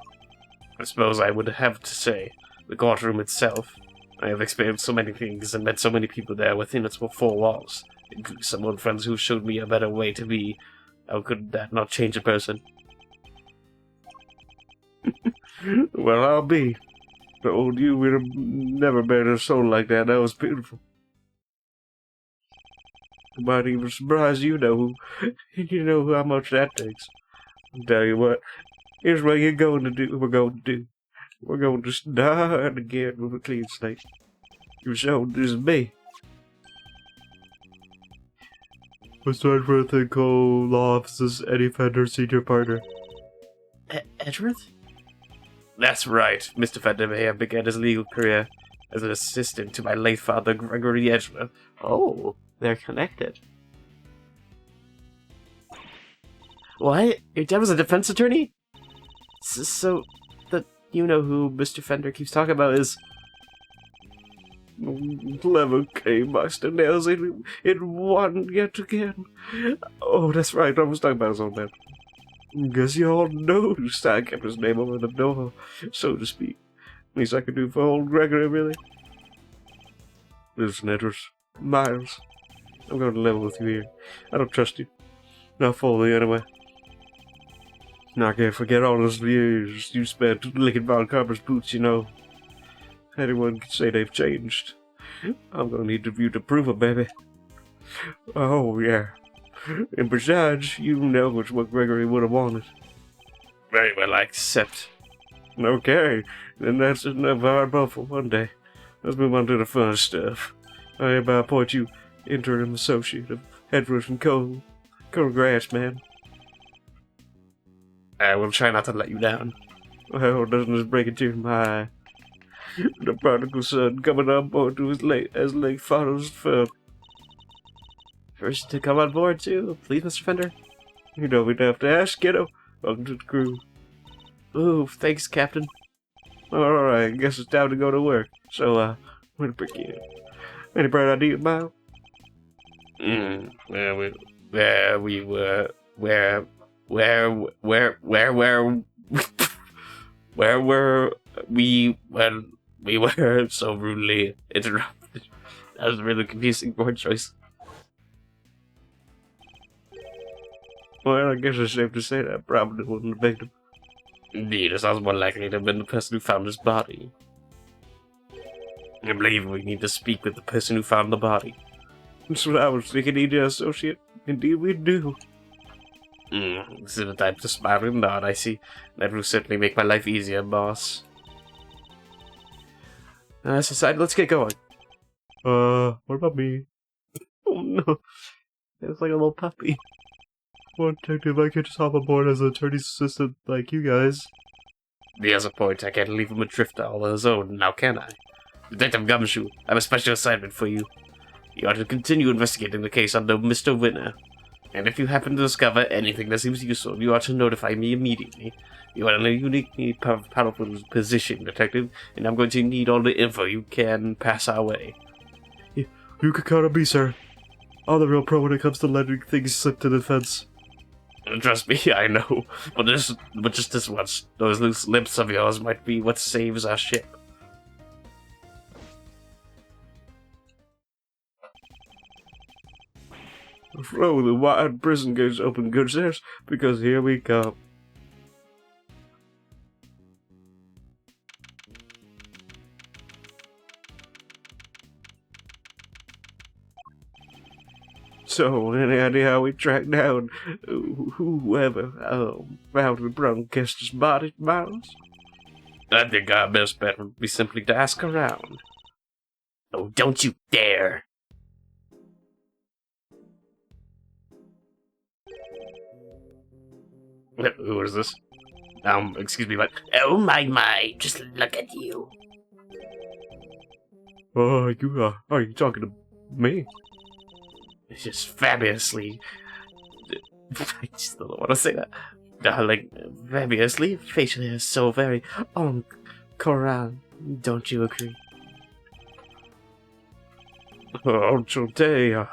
I suppose I would have to say, the courtroom itself. I have experienced so many things and met so many people there within its four walls, including some old friends who showed me a better way to be. How could that not change a person? Well, I'll be. The old you would have never bared a soul like that. That was beautiful. It might even surprise you know how much that takes. I'll tell you what. Here's what we're going to do. We're going to start again with a clean slate. Your shoulders is me. Let's start for a thing called Law Office's Eddie Fender Senior Partner. Edgeworth? That's right. Mr. Fender may have began his legal career as an assistant to my late father, Gregory Edgeworth. Oh, they're connected. What? Your dad was a defense attorney? So, you know who Mr. Fender keeps talking about is... Clever K-Master nails it won yet again. Oh, that's right, I was talking about his own man. Guess you all noticed I kept his name over the door, so to speak. Least I could do for old Gregory, really. Listen, Edwards, Miles, I'm going to level with you here. I don't trust you. Not fully, anyway. I can't forget all those years you spent licking Von Karma's boots, you know. Anyone can say they've changed. I'm gonna need you to prove it, baby. Oh, yeah. And besides, you know it's what Gregory would have wanted. Very well, I accept. Okay, then that's enough hardball for one day. Let's move on to the fun stuff. I hereby appoint you interim associate of Edwards and Cole. Congrats, man. I will try not to let you down. Well, doesn't this break a tear in my eye? The prodigal son coming on board to his late father's firm. First to come on board, too. Please, Mr. Fender. You don't even have to ask, kiddo. Welcome to the crew. Ooh, thanks, Captain. Alright, guess it's time to go to work. So, when to begin? Any bright idea, Mile? Well, where we were, where were we when we were so rudely interrupted? That was a really confusing word choice. Well, I guess it's safe to say that I probably wasn't the victim. Indeed, it sounds more likely to have been the person who found his body. I believe we need to speak with the person who found the body. That's what I was thinking, EJ Associate. Indeed we do. This is the type to smile and nod, I see. That will certainly make my life easier, boss. Society, let's get going. What about me? Oh no. It's like a little puppy. Well, Detective, I can't just hop aboard as an attorney's assistant like you guys. He has a point. I can't leave him adrift all on his own, now can I? Detective Gumshoe, I have a special assignment for you. You are to continue investigating the case under Mr. Winner. And if you happen to discover anything that seems useful, you are to notify me immediately. You are in a uniquely powerful position, Detective, and I'm going to need all the info you can pass our way. You can count on me, sir. I'm the real pro when it comes to letting things slip to the fence. Trust me, I know. But just this once, those loose lips of yours might be what saves our ship. Throw the wide prison gates open, good sirs, because here we come. So, any idea how we tracked down whoever found the broadcaster's body, Miles? I think our best bet would be simply to ask around. Oh, don't you dare! Who is this? Excuse me, but... Oh my, just look at you. Oh, are you talking to me? It's just fabulously... I just don't want to say that. Like, fabulously, facially is so very... Koran, don't you agree? Oh, today,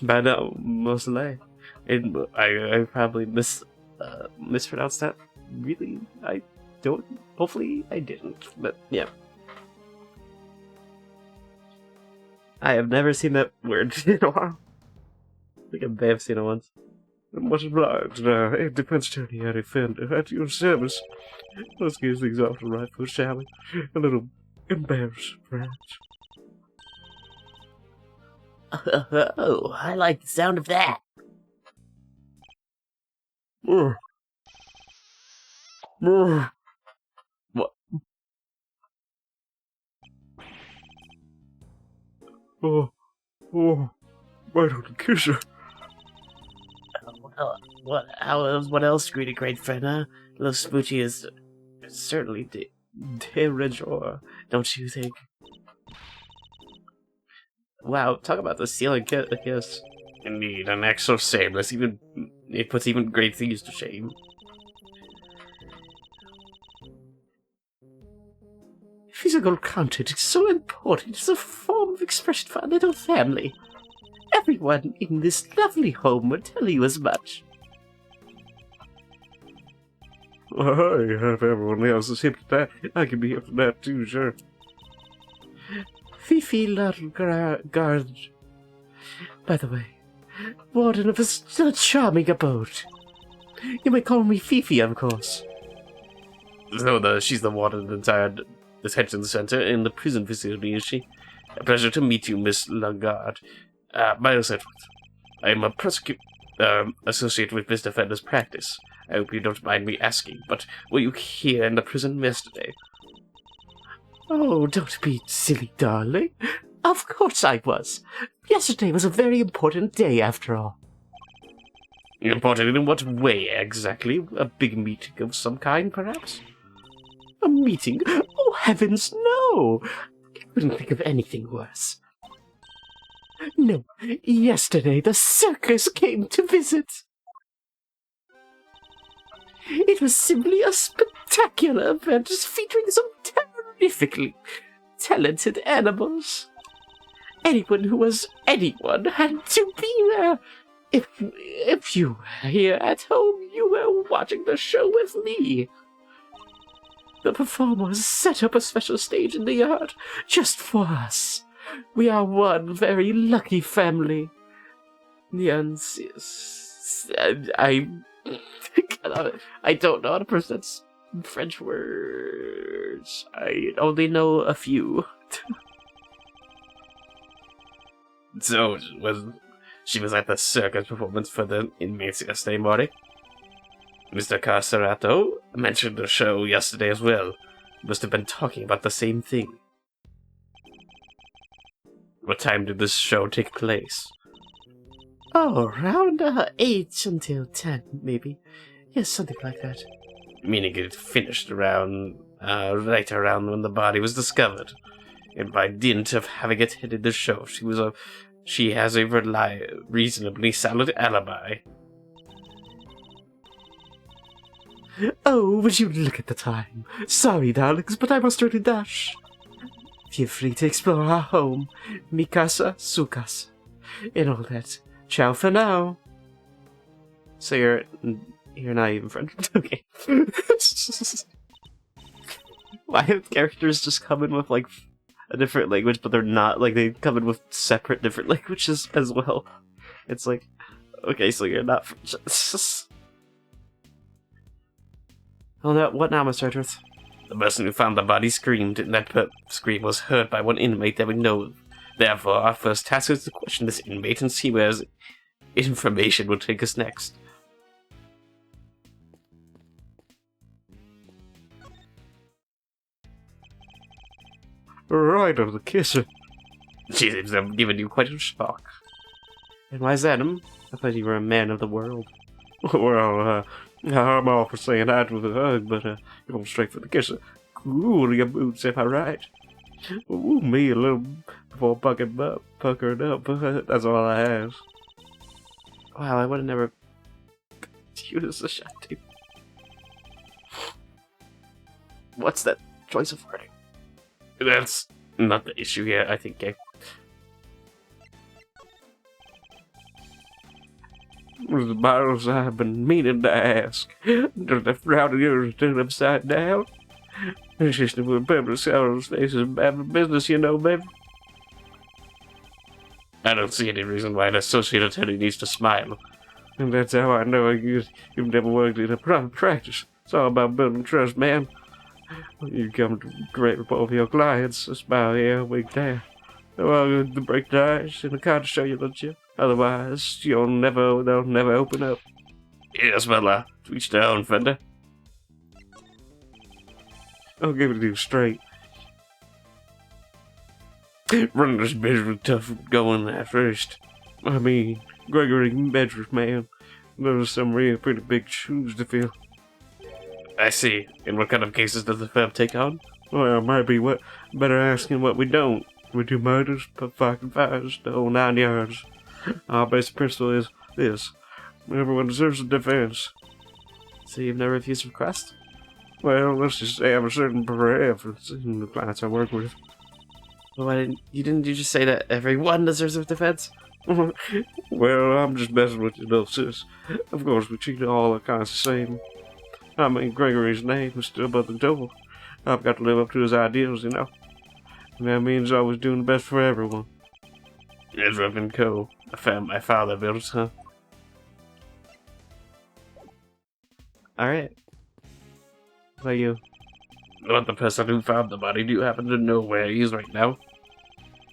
Madame Mosley. I probably mispronounced that. Really? I don't. Hopefully I didn't. But yeah. I have never seen that word in a while. I think I may have seen it once. much obliged. A defense attorney and defender at your service. Let's get things off the right foot, shall we? A little embarrassed, perhaps. Oh, I like the sound of that. What? Oh, why don't you kiss her? What else, greedy great friend, huh? Little Spoochie is certainly de rigueur, don't you think? Wow, talk about the ceiling kiss. Indeed, an act so shameless, it puts even great things to shame. Physical contact is so important. It's a form of expression for a little family. Everyone in this lovely home will tell you as much. I have everyone else's hip to that. I can be hip to that too, sure. Fifi little guard. By the way, warden of a charming abode. You may call me Fifi, of course. So she's the warden of the entire detention center in the prison facility, is she? A pleasure to meet you, Miss Lagarde. My associate. I am a prosecutor, associate with Miss Defender's practice. I hope you don't mind me asking, but were you here in the prison yesterday? Oh, don't be silly, darling. Of course I was. Yesterday was a very important day, after all. Important in what way, exactly? A big meeting of some kind, perhaps? A meeting? Oh, heavens, no! I couldn't think of anything worse. No, yesterday the circus came to visit. It was simply a spectacular event featuring some terrifically talented animals. anyone who was anyone had to be there. If you were here at home, you were watching the show with me. The performers set up a special stage in the yard just for us. We are one very lucky family. I don't know how to pronounce French words. I only know a few. So, she was at the circus performance for the inmates yesterday morning. Mr. Carcerato mentioned the show yesterday as well. Must have been talking about the same thing. What time did this show take place? Oh, around 8 until 10, maybe. Yes, something like that. Meaning it finished around, right around when the body was discovered. And by dint of having attended the show, she has a reasonably solid alibi. Oh, would you look at the time? Sorry, darlings, but I must really dash. Feel free to explore our home, mi casa, su casa, and all that. Ciao for now. So you're not even French? Okay. Why have characters just come in with, like, a different language, but they're not, like, they come in with separate different languages as well? It's like, okay, so you're not French. Oh no, what now, Mr. Edgeworth? The person who found the body screamed, and that scream was heard by one inmate that we know of. Therefore, our first task is to question this inmate and see where his information will take us next. Right of the kisser. She seems to have given you quite a shock. And why is that, I thought you were a man of the world. Well, I'm all for saying that with a hug, but you're going straight for the kisser. Cool your boots, am I right? Ooh, me a little before puckered up, but that's all I have. Wow, I would have never used a shot tape. What's that choice of wording? That's not the issue here, I think, Gay. The bottles I've been meaning to ask. Does the frown of yours turn upside down? It's just when people sell those faces bad for business, you know, baby. I don't see any reason why an associate attorney needs to smile. And that's how I know you've never worked in a private practice. It's all about building trust, man. You come to great rapport with your clients, a smile here, a wink there. Well, to break the ice and the card to show you, don't you? Otherwise, they'll never open up. Yes, well, to each their own, Fender. I'll give it to you straight. Running this business tough going at first. I mean, Gregory Medrick, man. Those are some real pretty big shoes to fill. I see. And what kind of cases does the firm take on? Well, maybe what better asking what we don't. We do murders, fucking fires, the whole 9 yards. Our basic principle is this. Everyone deserves a defense. So you've never refused a request? Well, let's just say I have a certain preference in the clients I work with. Well, didn't you just say that everyone deserves a defense? Well, I'm just messing with you, though, sis. Of course, we treat all our clients the same. I mean, Gregory's name is still above the door. I've got to live up to his ideals, you know. And that means always doing the best for everyone. Ezra & Co., a firm my father built, huh? Alright. What about you? Not the person who found the body. Do you happen to know where he is right now?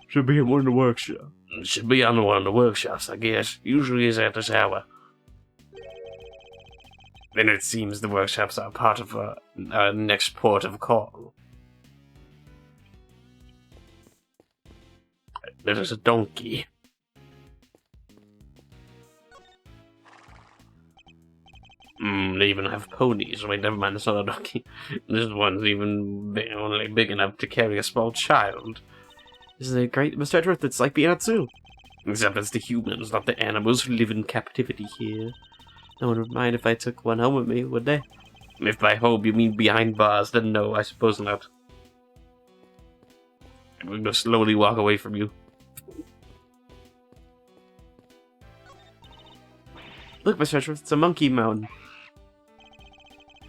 Should be in one of the workshops. Should be on one of the workshops, I guess. Usually is at this hour. Then it seems the workshops are part of our next port of call. There is a donkey. They even have ponies. Wait, never mind, it's not a donkey. This one's even only big enough to carry a small child. This is a great Mr. Edgeworth. It's like being at zoo. Except it's the humans, not the animals who live in captivity here. No one would mind if I took one home with me, would they? If by home you mean behind bars, then no, I suppose not. I'm going to slowly walk away from you. Look, Mr. Edgeworth, it's a monkey mountain.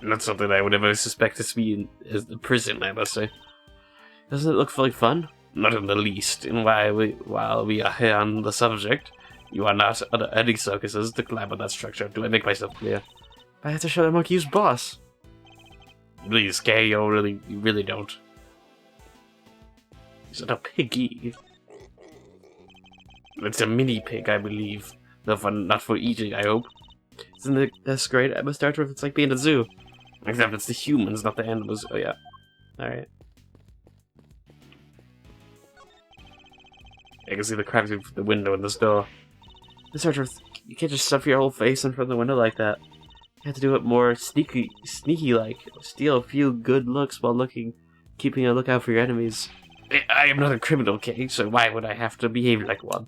Not something I would ever suspect to be in as the prison, I must say. Doesn't it look like fun? Not in the least. And while we are here on the subject, you are not under any circuses to climb on that structure. Do I make myself clear? I have to show that monkey who's boss. Please, Kay, you really don't. He's not a piggy. It's a mini pig, I believe. Not for eating, I hope. Isn't that's great, Mr. Edgeworth? It's like being at a zoo. Except it's the humans, not the animals. Oh, yeah. Alright. I can see the cracks of the window in this door. Mr. Edgeworth, you can't just stuff your whole face in front of the window like that. You have to do it more sneaky-like. Steal a few good looks while keeping a lookout for your enemies. I am not a criminal, Kay, so why would I have to behave like one?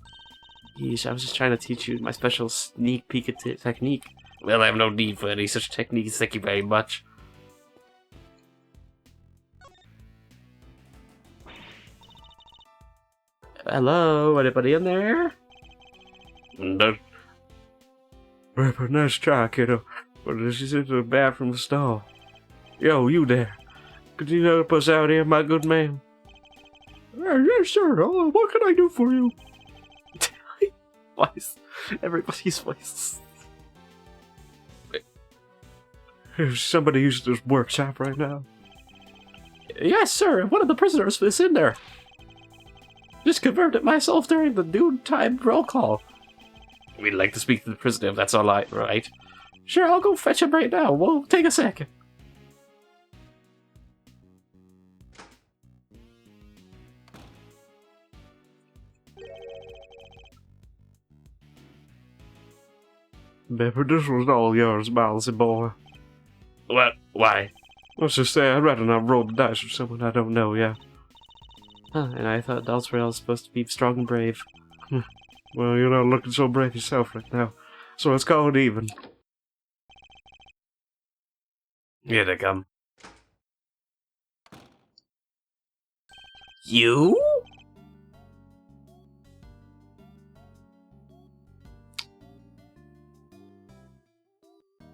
Yeesh, I was just trying to teach you my special sneak peek technique. Well, I have no need for any such techniques, thank you very much. Hello, anybody in there? No. Ripper, nice try, kiddo. But she's into the bathroom stall. Yo, you there. Could you help us out here, my good man? Yes, sir. What can I do for you? Voice. Everybody's voice. Is somebody using this workshop right now? Yes, sir. One of the prisoners was in there. Just confirmed it myself during the noon time roll call. We'd like to speak to the prisoner if that's all right. Sure, I'll go fetch him right now. We'll take a second. Pepper, this was all yours, Milesy boy. What? Why? Let's just say I'd rather not roll the dice with someone I don't know, yeah. Huh, and I thought adults were all supposed to be strong and brave. Well, you're not looking so brave yourself right now, so let's call it even. Here they come. You?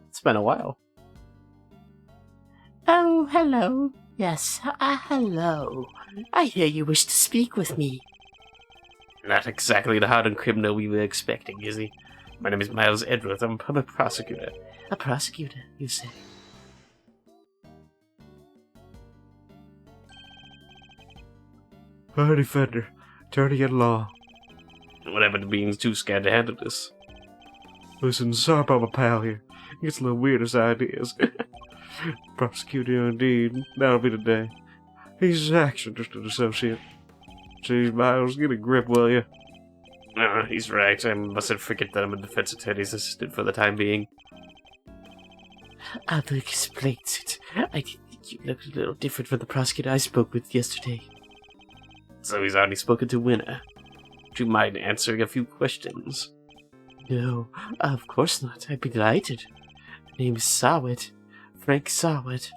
It's been a while. Oh, hello. Yes, hello. I hear you wish to speak with me. Not exactly the hardened criminal we were expecting, is he? My name is Miles Edgeworth. I'm a public prosecutor. A prosecutor, you say? A defender, attorney at law. What happened to being too scared to handle this? Listen, sorry about my pal here. He gets a little weird as ideas. Prosecutor indeed. That'll be the day. He's actually just an associate. Jeez, Miles, get a grip, will you? He's right. I mustn't forget that I'm a defense attorney's assistant for the time being. I'll explain it. I did think you looked a little different from the prosecutor I spoke with yesterday. So he's already spoken to Winner. Would you mind answering a few questions? No, of course not. I'd be delighted. My name is Sawit. Frank Sawit.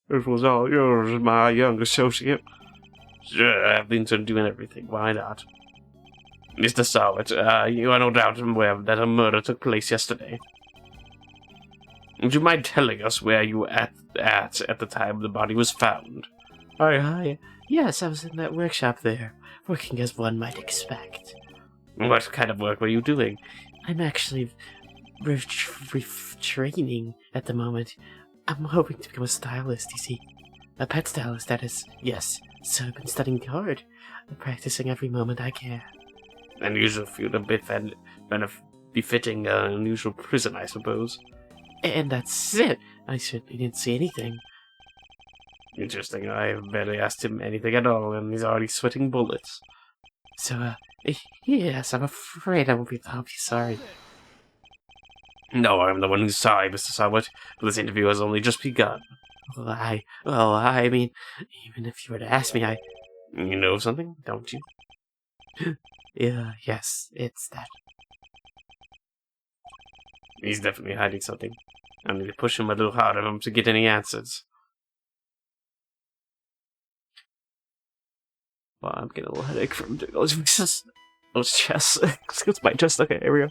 This was all yours, my young associate. Sure, I've been doing everything. Why not? Mr. Sawit, you are no doubt aware that a murder took place yesterday. Would you mind telling us where you were at the time the body was found? Hi. Yes, I was in that workshop there, working as one might expect. What kind of work were you doing? I'm actually training at the moment. I'm hoping to become a stylist, you see. A pet stylist, that is. Yes, so I've been studying hard. I'm practicing every moment I can. Unusual field, a bit befitting an unusual prison, I suppose. And that's it. I certainly didn't see anything. Interesting. I barely asked him anything at all, and he's already sweating bullets. So, yes, I'm afraid I won't be able to help you. Sorry. No, I'm the one who's sorry, Mr. Sawit, but this interview has only just begun. Well, I mean, even if you were to ask me, You know something, don't you? Yes, it's that. He's definitely hiding something. I need to push him a little harder to get any answers. Well, I'm getting a little headache from doing all these voices. Oh, it's chest. It's my chest. Okay, here we go.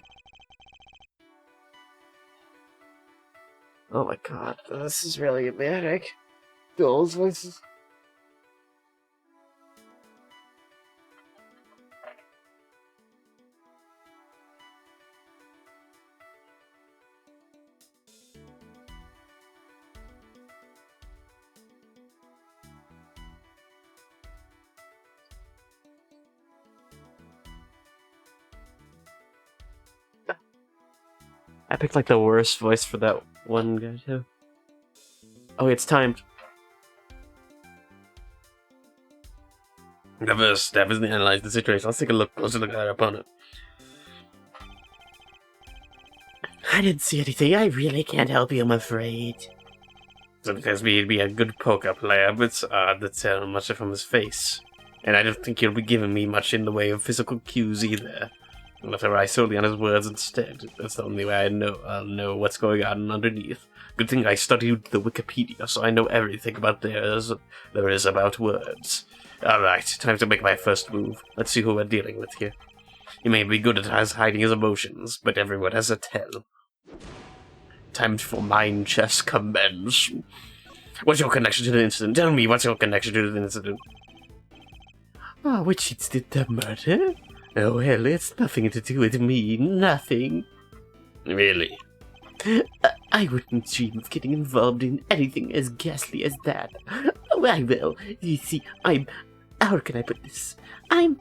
Oh my god, this is really manic. Those voices. I picked like the worst voice for that one guy too. Oh, it's timed. The first step is to analyze the situation. Let's take a closer look at our opponent. I didn't see anything. I really can't help you, I'm afraid. Sometimes he'd be a good poker player, but it's hard to tell much from his face. And I don't think he'll be giving me much in the way of physical cues either. I'll have to rely solely on his words instead. That's the only way I'll know what's going on underneath. Good thing I studied the Wikipedia, so I know everything about there is about words. Alright, time to make my first move. Let's see who we're dealing with here. He may be good at hiding his emotions, but everyone has a tell. Time for mind chess commence. What's your connection to the incident? Tell me, what's your connection to the incident? Which incident? The murder? Oh, well, it's nothing to do with me. Nothing. Really? I wouldn't dream of getting involved in anything as ghastly as that. Oh, I will. You see, how can I put this? I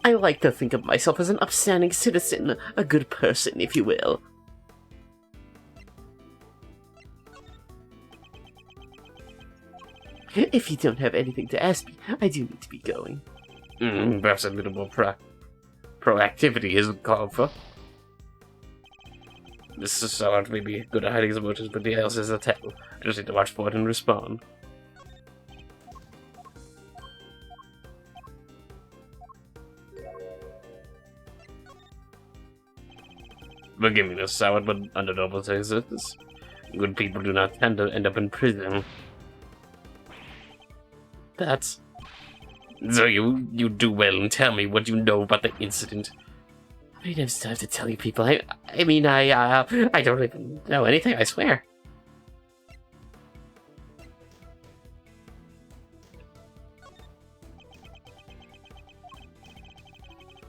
like to think of myself as an upstanding citizen, a good person, if you will. If you don't have anything to ask me, I do need to be going. Perhaps a little more proactivity is called for. This is someone maybe good at hiding his emotions, but the else is a tell. I just need to watch for it and respond. Forgive me, no sour, but under normal circumstances, good people do not tend to end up in prison. That's... So you do well and tell me what you know about the incident. I don't still have to tell you people. I don't even know anything, I swear.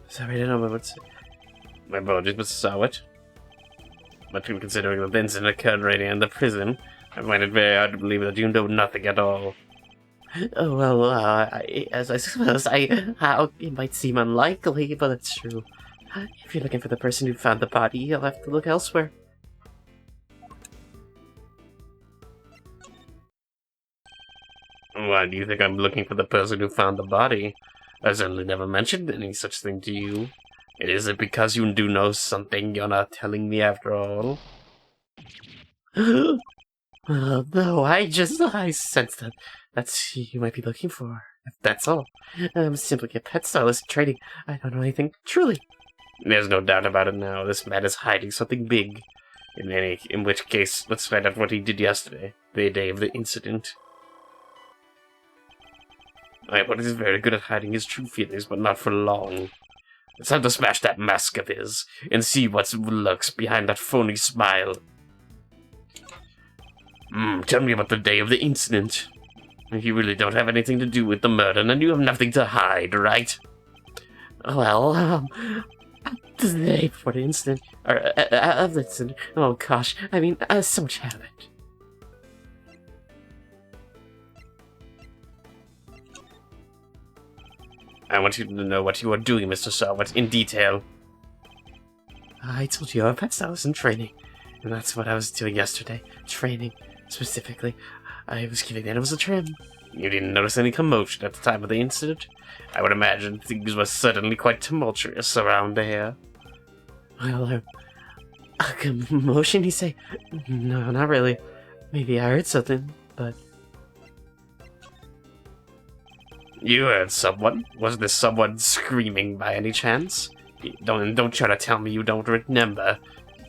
Sorry, I don't know what to say. My apologies, Mr. Sawat. But considering that the incident occurred right in the prison, I find it very hard to believe that you know nothing at all. Oh, well, as I suppose, it might seem unlikely, but it's true. If you're looking for the person who found the body, you'll have to look elsewhere. Why do you think I'm looking for the person who found the body? I certainly never mentioned any such thing to you. Is it because you do know something you're not telling me after all? No, I sense that's who you might be looking for. That's all. I'm simply a pet stylist in training. I don't know anything, truly. There's no doubt about it now. This man is hiding something big. In which case, let's find out what he did yesterday, the day of the incident. But he's very good at hiding his true feelings, but not for long. It's time to smash that mask of his, and see what lurks behind that phony smile. Tell me about the day of the incident. If you really don't have anything to do with the murder, then you have nothing to hide, right? Well, the day before the incident, or of the incident, oh gosh, I mean, so much happened. I want you to know what you are doing, Mr. Sawat, in detail. I told you I'm a pet stylist in training, and that's what I was doing yesterday. Training, specifically. I was giving the animals a trim. You didn't notice any commotion at the time of the incident? I would imagine things were certainly quite tumultuous around here. Well, a commotion, you say? No, not really. Maybe I heard something, but... You heard someone? Was this someone screaming by any chance? Don't try to tell me you don't remember.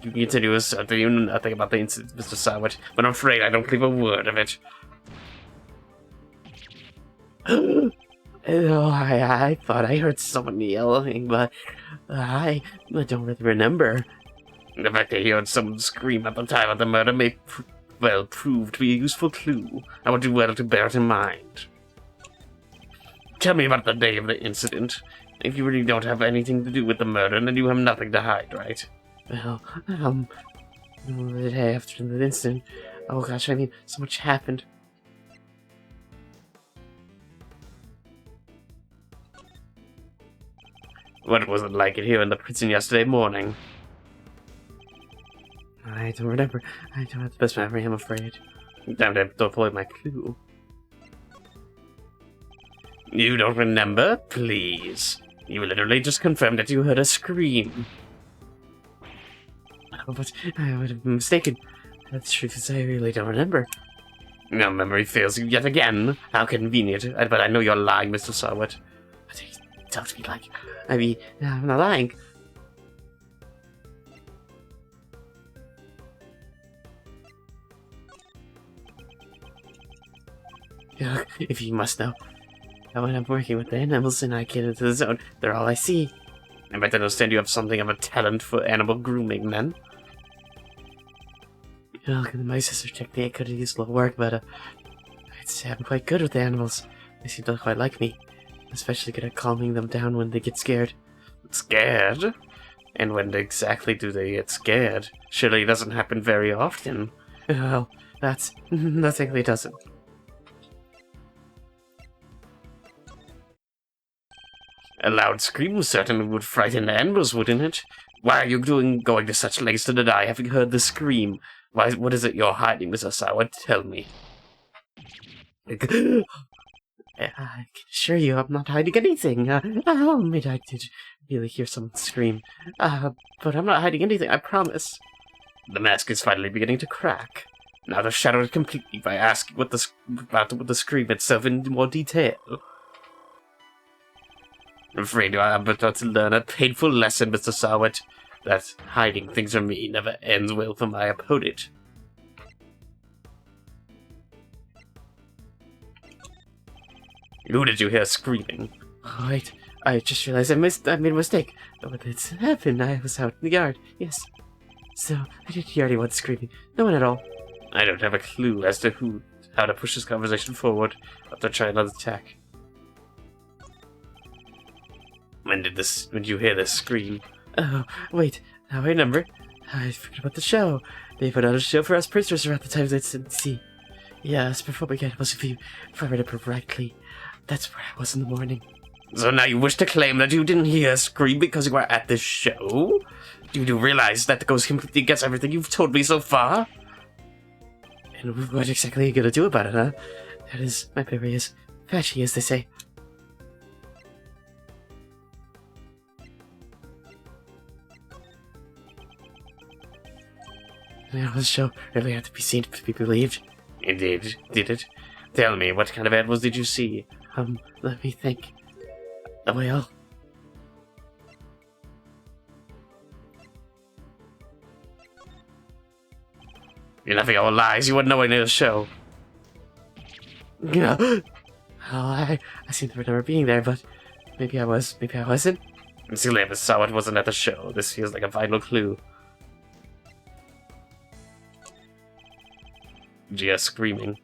You continue to assert that you know nothing about the incident, Mr. Sawat, but I'm afraid I don't believe a word of it. Oh, I thought I heard someone yelling, but I don't really remember. The fact that you heard someone scream at the time of the murder may prove to be a useful clue. I want you well to bear it in mind. Tell me about the day of the incident. If you really don't have anything to do with the murder, then you have nothing to hide, right? Well, the day after the incident, oh gosh, I mean, so much happened. What was it like here in the prison yesterday morning? I don't remember. I don't have the best memory, I'm afraid. Damn it, don't follow my clue. You don't remember? Please. You literally just confirmed that you heard a scream. Oh, but I would have been mistaken. The truth is, I really don't remember. Your memory fails you yet again. How convenient. But I know you're lying, Mr. Sarwat. Don't be like... I mean, I'm not lying. Look, if you must know, when I'm working with the animals and I get into the zone, they're all I see. I might understand you have something of a talent for animal grooming, then. Look, my sister technique could use a little work, but I'd say I'm quite good with the animals. They seem to quite like me, especially good at calming them down when they get scared. Scared? And when exactly do they get scared? Surely it doesn't happen very often. Well, that technically doesn't. A loud scream certainly would frighten the animals, wouldn't it? Why are you going to such lengths to deny having heard the scream? What is it you're hiding, Mr. Sauer? Tell me. I can assure you I'm not hiding anything. I'll admit I did really hear someone scream. But I'm not hiding anything, I promise. The mask is finally beginning to crack. Now to shadow it completely by asking about the scream itself in more detail. I'm afraid I am about to learn a painful lesson, Mr. Sarwat, that hiding things from me never ends well for my opponent. Who did you hear screaming? Oh, wait, I just realized I made a mistake. But it's happened. I was out in the yard, yes. So, I didn't hear anyone screaming. No one at all. I don't have a clue as to how to push this conversation forward after trying another attack. When did you hear this scream? Oh, wait, now I remember. I forgot about the show. They put on a show for us prisoners around the time they'd see. Yes, performing animals, if I remember correctly. That's where I was in the morning. So now you wish to claim that you didn't hear a scream because you were at this show? Do you realize that goes completely against everything you've told me so far? And what exactly are you gonna do about it, huh? That is, my memory is patchy, as they say. Now, this show really had to be seen to be believed. Indeed, did it? Tell me, what kind of animals did you see? Let me think. Well... You're nothing all lies, you wouldn't know any of the show. Yeah. Well, I seem to remember being there, but maybe I was, maybe I wasn't. Silly, I saw it wasn't at the show. This feels like a vital clue. Gia screaming.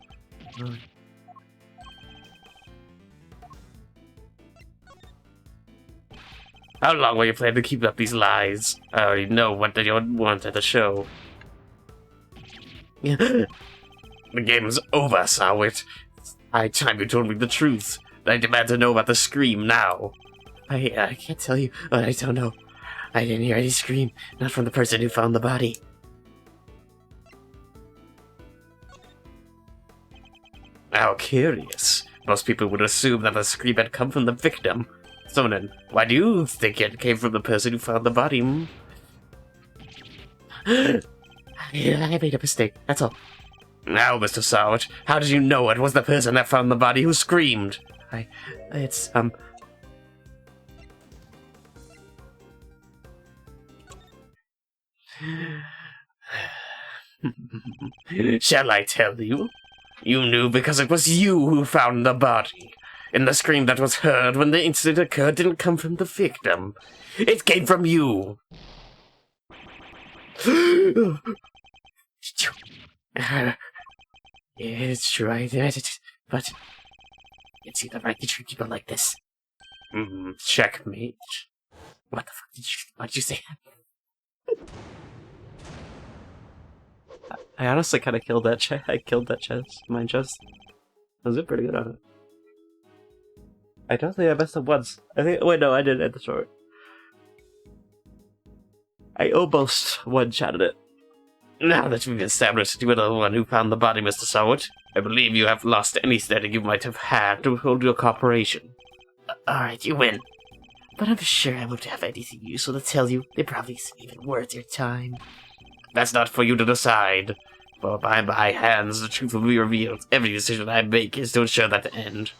How long will you plan to keep up these lies? I already know what they want at the show. The game's over, Sawit. It's high time you told me the truth. I demand to know about the scream now. I can't tell you what I don't know. I didn't hear any scream, not from the person who found the body. How curious. Most people would assume that the scream had come from the victim. So then, why do you think it came from the person who found the body? I made a mistake, that's all. Now, Mr. Sawit, how did you know it was the person that found the body who screamed? It's, Shall I tell you? You knew because it was you who found the body. And the scream that was heard when the incident occurred didn't come from the victim. It came from you. It's true, I admit it, but it's not right to treat people like this. Checkmate. What the fuck what'd you say? I honestly kind of killed that chest. I killed that chest. Mine chest. I was pretty good on it. I don't think I messed up once. I think. Wait, no, I did at the start. I almost one-shotted it. Now that we've established you were the one who found the body, Mr. Sowett, I believe you have lost any standing you might have had to hold your cooperation. Alright, you win. But I'm sure I won't have anything useful to tell you. They probably isn't even worth your time. That's not for you to decide. For by my hands, the truth will be revealed. Every decision I make is to ensure that end.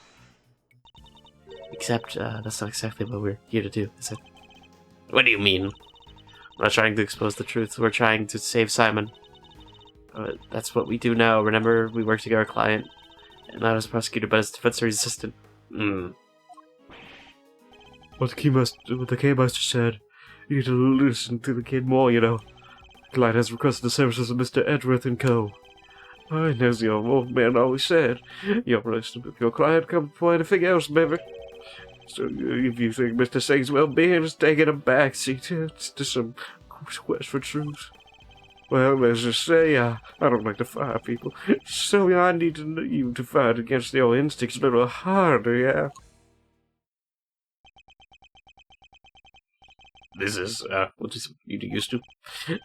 Except, that's not exactly what we're here to do, is it? What do you mean? We're not trying to expose the truth. We're trying to save Simon. That's what we do now. Remember, we worked to get our client. And I was a prosecutor, but as defense assistant. What the K-Master said, you need to listen to the kid more, you know. The client has requested the services of Mr. Edgeworth and Co. And as the old man always said, your relationship with your client comes before anything else, baby. So if you think Mr. Singh's well-being is taking a backseat to some quest for truth, well, let's just say, I don't like to fire people, so I need you to fight against your instincts a little harder, yeah? This is, what is you used to?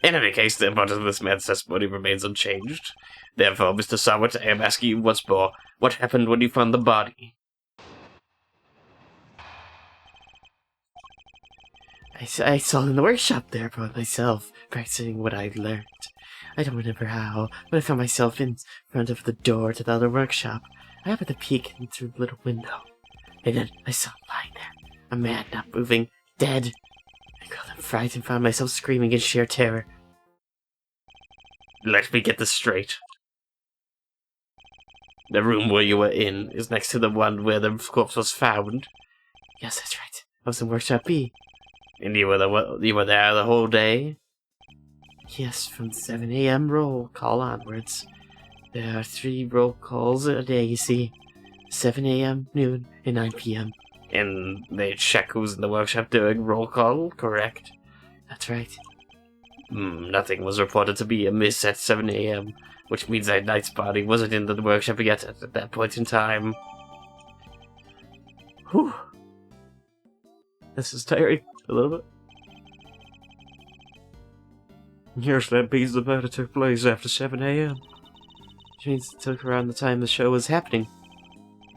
In any case, the importance of this man's testimony remains unchanged. Therefore, Mr. Sowett, I am asking you once more, what happened when you found the body? I saw in the workshop there by myself, practicing what I learned. I don't remember how, but I found myself in front of the door to the other workshop. I happened to peek in through the little window, and then I saw him lying there, a man not moving, dead. I got frightened and found myself screaming in sheer terror. Let me get this straight. The room where you were in is next to the one where the corpse was found. Yes, that's right. I was in workshop B. And you were there the whole day? Yes, from 7 a.m. roll call onwards. There are 3 roll calls a day, you see. 7 a.m., noon, and 9 p.m. And they check who's in the workshop doing roll call, correct? That's right. Nothing was reported to be amiss at 7 a.m., which means that Knight's body wasn't in the workshop yet at that point in time. Whew. This is tiring a little bit. Yes, that means the murder took place after 7 a.m. Which means it took around the time the show was happening.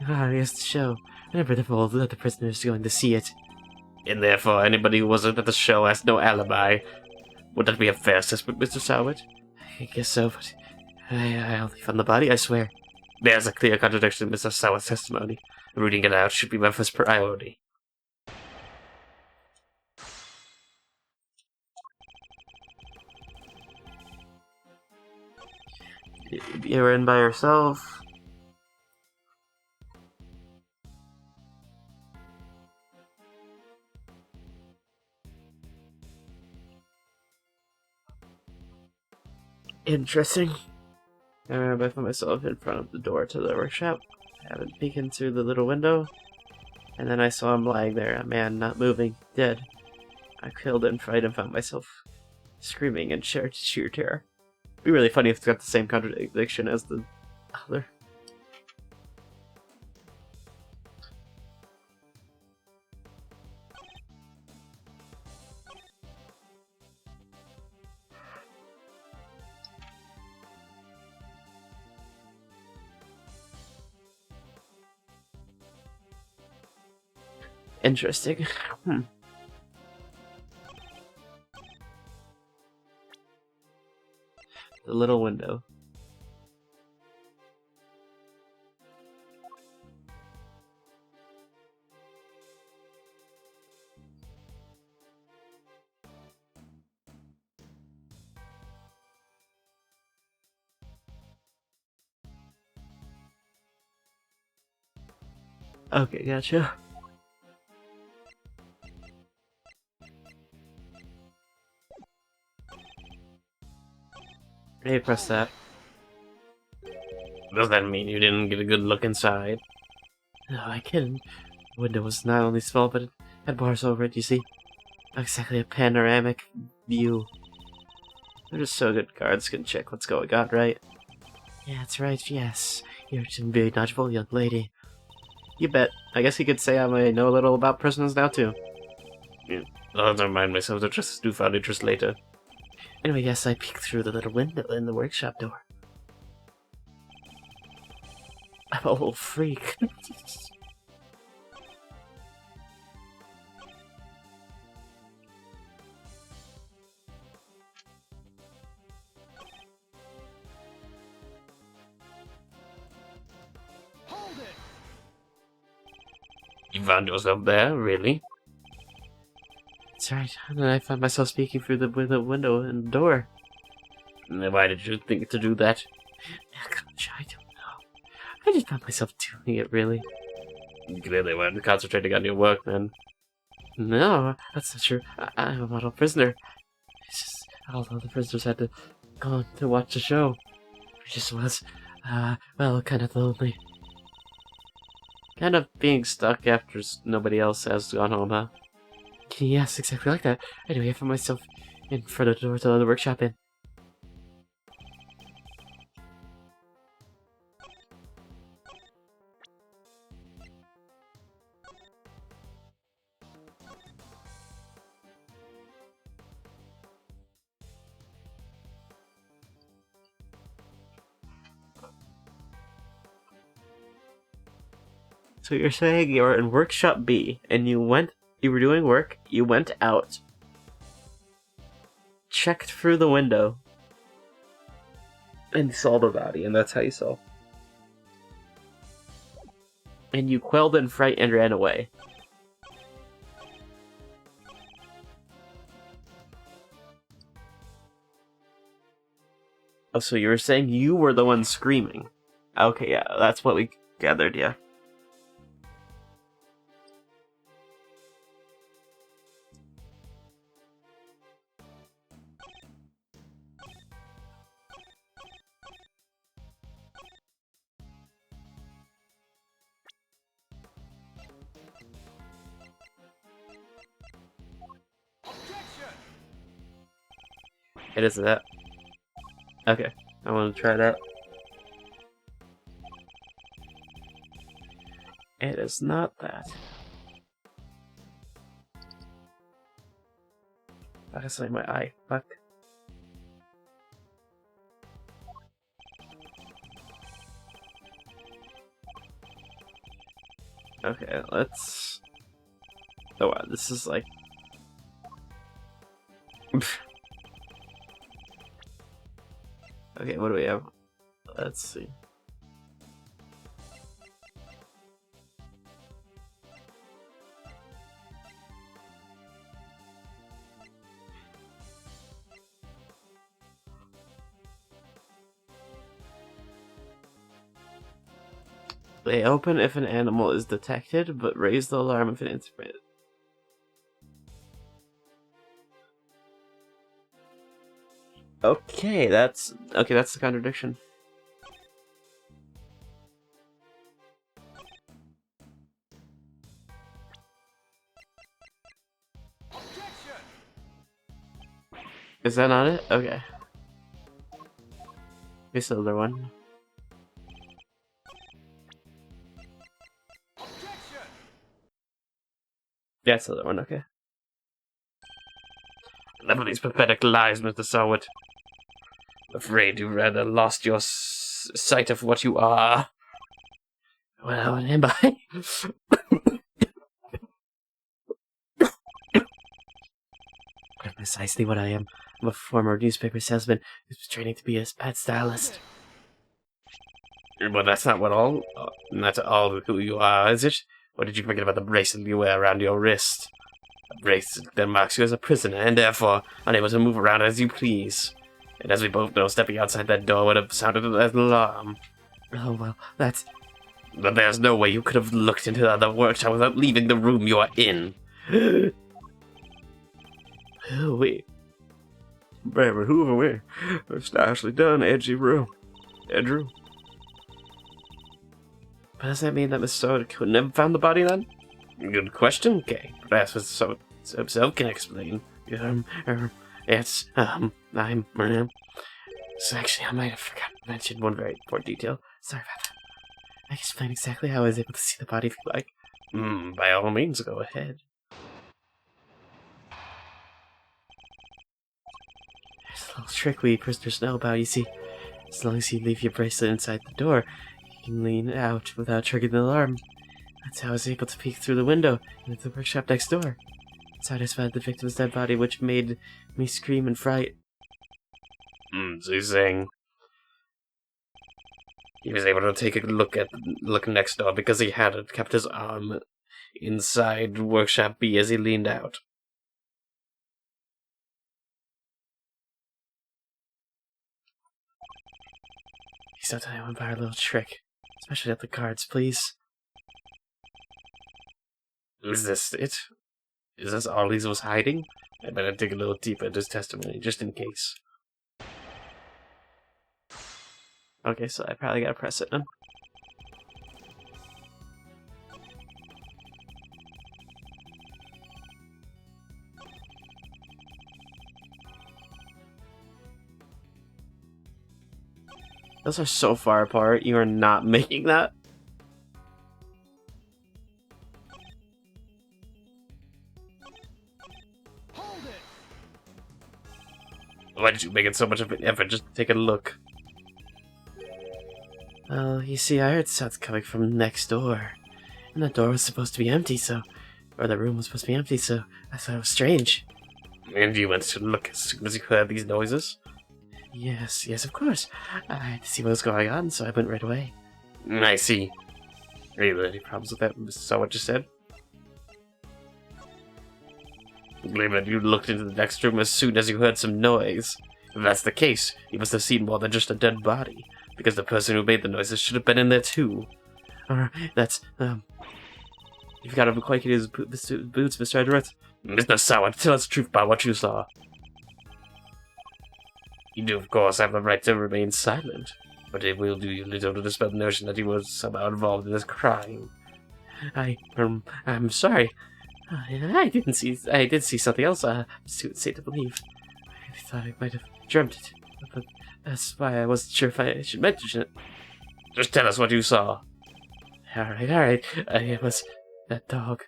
Ah, yes, the show. I never told the prisoners going to see it. And therefore, anybody who wasn't at the show has no alibi. Would that be a fair assessment, Mr. Sowett? I guess so, but I only found the body, I swear. There's a clear contradiction in Mr. Sowett's testimony. Rooting it out should be my first priority. You were in by yourself. Interesting. I remember I found myself in front of the door to the workshop, having peeking through the little window, and then I saw him lying there, a man not moving, dead. I killed in fright and found myself screaming in sheer terror. It'd be really funny if it's got the same contradiction as the other. Interesting. The little window. Okay, gotcha. Hey, press that. Does that mean you didn't get a good look inside? No, I couldn't. The window was not only small, but it had bars over it, you see. Not exactly a panoramic view. They're just so good guards can check what's going on, right? Yeah, that's right, yes. You're a very knowledgeable young lady. You bet. I guess you could say I know a little about prisoners now, too. I'll remind myself to just newfound interest later. Anyway, yes, I peeked through the little window in the workshop door. I'm a little freak. You found yourself there, really? That's right, and then I found myself speaking through the window and the door. And why did you think to do that? Gosh, I don't know. I just found myself doing it, really. You clearly weren't concentrating on your work, then. No, that's not true. I'm a model prisoner. It's just all the other prisoners had to go on to watch the show. I just was, well, kind of lonely. Kind of being stuck after nobody else has gone home, huh? Yes, exactly like that. Anyway, I found myself in front of the door to the workshop in. So you're saying you're in workshop B, and you were doing work, you went out, checked through the window, and saw the body, and that's how you saw. And you quelled in fright and ran away. Oh, so you were saying you were the one screaming. Okay, yeah, that's what we gathered, yeah. It is that. Okay, I want to try that. It is not that. That's like my eye. Fuck. Okay, let's... Oh wow, this is like... Okay, what do we have? Let's see. They open if an animal is detected, but raise the alarm if an incident. Okay, that's the contradiction. Is that not it? Okay. Here's the other one. Yeah, it's the other one, okay. Enough of these pathetic lies, Mr. Sowett. Afraid you rather lost your sight of what you are. Well, what am I? Precisely what I am. I'm a former newspaper salesman who's training to be a pet stylist. But that's not that's all who you are, is it? Or did you forget about the bracelet you wear around your wrist? A bracelet that marks you as a prisoner, and therefore unable to move around as you please. And as we both know, stepping outside that door would have sounded an alarm. Oh, well, that's But there's no way you could have looked into the other workshop without leaving the room you are in. Wait. Baby, who are we? It's nicely done, edgy room. Edge. But does that mean that Miss Soda couldn't have found the body then? Good question, Kay. Perhaps so can explain. It's, so actually, I might have forgotten to mention one very important detail. Sorry about that. I can explain exactly how I was able to see the body if you like. By all means, go ahead. There's a little trick we prisoners know about, you see. As long as you leave your bracelet inside the door, you can lean out without triggering the alarm. That's how I was able to peek through the window into the workshop next door. That's how I spotted the victim's dead body, which made me scream in fright. So you're saying he was able to take a look next door because he had kept his arm inside Workshop B as he leaned out. Please don't tell anyone about our little trick. Especially at the guards, please. Is this it? Is this all he was hiding? I better dig a little deeper into his testimony, just in case. Okay, so I probably gotta press it then. Those are so far apart, you are not making that. Why did you make it so much of an effort just to take a look? Well, you see, I heard sounds coming from next door. And the door was supposed to be empty, or the room was supposed to be empty, so I thought it was strange. And you went to look as soon as you heard these noises? Yes, of course. I had to see what was going on, so I went right away. I see. Are you any problems with that? Saw what you said? I believe that you looked into the next room as soon as you heard some noise. If that's the case, you must have seen more than just a dead body, because the person who made the noises should have been in there too. That's, you've got to quite his boots, Mr. Edwards. Mr. Sour, tell us the truth about what you saw. You do, of course, have the right to remain silent, but it will do you little to dispel the notion that you were somehow involved in this crime. I'm sorry. I did see something else. It's too insane to believe. I thought I might have dreamt it, but that's why I wasn't sure if I should mention it. Just tell us what you saw. Alright. It was that dog.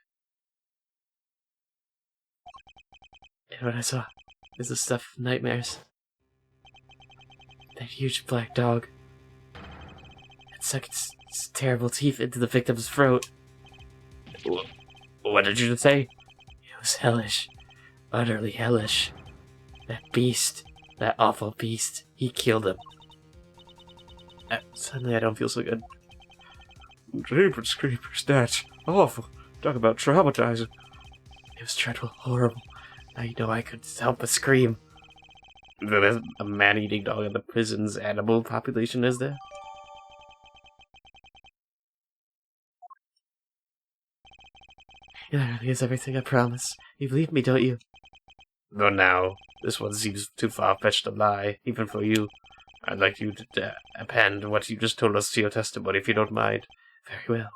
And what I saw is the stuff of nightmares. That huge black dog. It sunk its terrible teeth into the victim's throat. What did you say? It was hellish. Utterly hellish. That beast. That awful beast. He killed him. Suddenly I don't feel so good. Jeepers creepers, that's awful. Talk about traumatizing. It was dreadful, horrible. I know I couldn't help but scream. There's a man-eating dog in the prison's animal population, is there? That really is everything, I promise. You believe me, don't you? Though now, this one seems too far-fetched to lie, even for you. I'd like you to append what you just told us to your testimony, if you don't mind. Very well.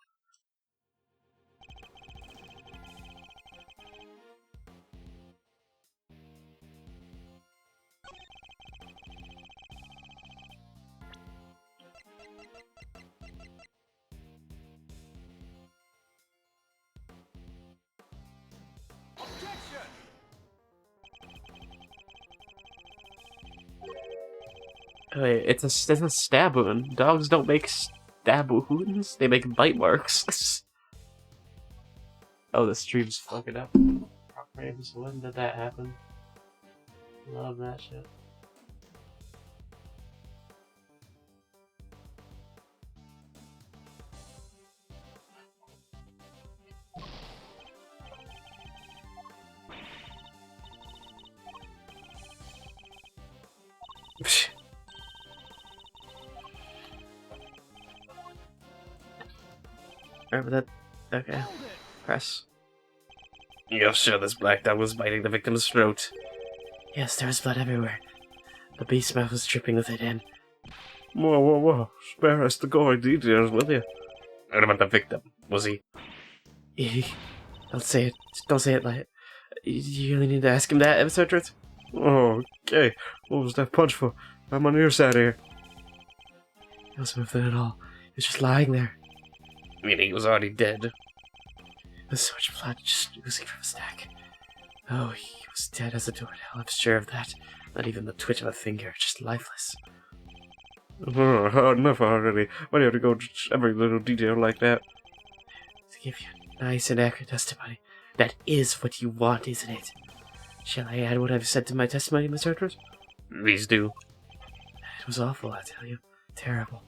Wait, it's a stab wound. Dogs don't make stab wounds, they make bite marks. Oh, the stream's fucking up. Frames, when did that happen? Love that shit. Remember that? Okay. Press. You're sure this black dog was biting the victim's throat? Yes, there was blood everywhere. The beast's mouth was dripping with it in. Whoa. Spare us the gory details, will you? What about the victim? Was he? Don't say it. Don't say it like it. You really need to ask him that, episode truth? Oh, okay. What was that punch for? I'm on your side here. He wasn't moving at all. He was just lying there. Meaning he was already dead. With so much blood just oozing from his neck. Oh, he was dead as a door to hell, I'm sure of that. Not even the twitch of a finger, just lifeless. Oh, enough already. Why do you have to go to every little detail like that? To give you a nice and accurate testimony. That is what you want, isn't it? Shall I add what I've said to my testimony, Mr. Edwards? Please do. It was awful, I tell you. Terrible.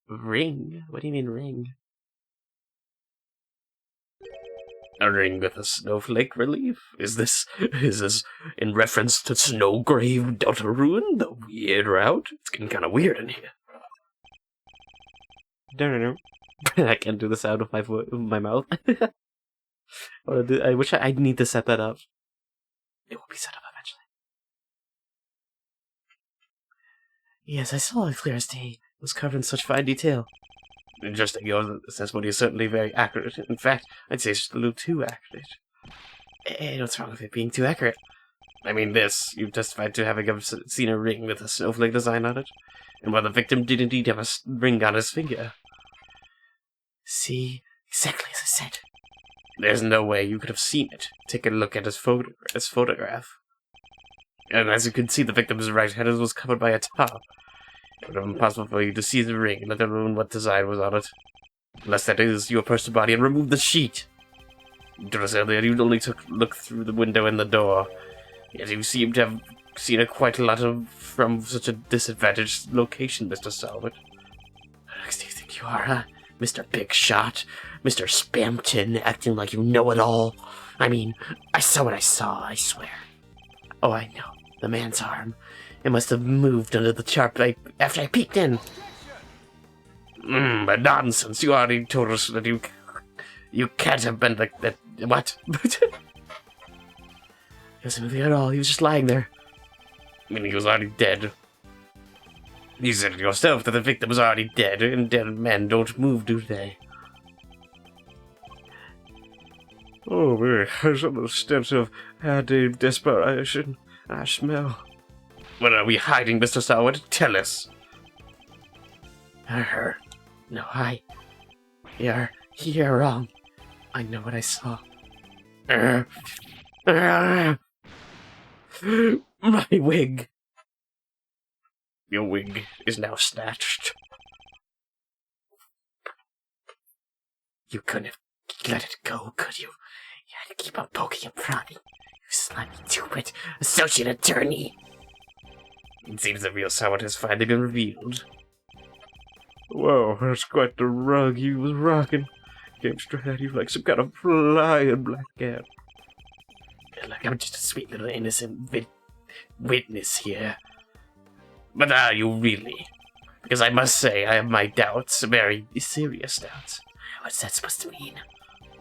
Ring? What do you mean ring? A ring with a snowflake relief? Is this in reference to Snowgrave Deltarune, the weird route? It's getting kind of weird in here. I can't do the sound with my mouth. I wish I need to set that up. It will be set up eventually. Yes, I saw it clear as day. It was covered in such fine detail. Interesting, your testimony is certainly very accurate. In fact, I'd say it's just a little too accurate. Hey, what's wrong with it being too accurate? I mean this, you testified to having seen a ring with a snowflake design on it, and while the victim did indeed have a ring on his finger. See, exactly as I said. There's no way you could have seen it. Take a look at his photograph. And as you can see, the victim's right hand was covered by a top. It would have been impossible for you to see the ring, let alone what design was on it. Unless that is, you approached the body and removed the sheet. You told us earlier you only look through the window and the door. Yet you seem to have seen it quite a lot from such a disadvantaged location, Mr. Salbert. Who do you think you are, huh? Mr. Big Shot? Mr. Spamton, acting like you know it all? I mean, I saw what I saw, I swear. Oh, I know. The man's arm. It must have moved under the tarp after I peeked in. But nonsense. You already told us that you can't have been like that. What? He wasn't moving at all. He was just lying there. I mean, he was already dead. You said it yourself that the victim was already dead, and dead men don't move, do they? Oh, man, there's some of the steps of deep desperation I smell. What are we hiding, Mr. Saward? Tell us. No, you're wrong. I know what I saw. My wig. Your wig is now snatched. You couldn't have let it go, could you? You had to keep on poking and prodding. You slimy stupid associate attorney. It seems the real Saward has finally been revealed. Whoa, that's quite the rug he was rocking. Came straight at you like some kind of flying black cat. Like I'm just a sweet little innocent witness here. But are you really? Because I must say, I have my doubts, very serious doubts. What's that supposed to mean?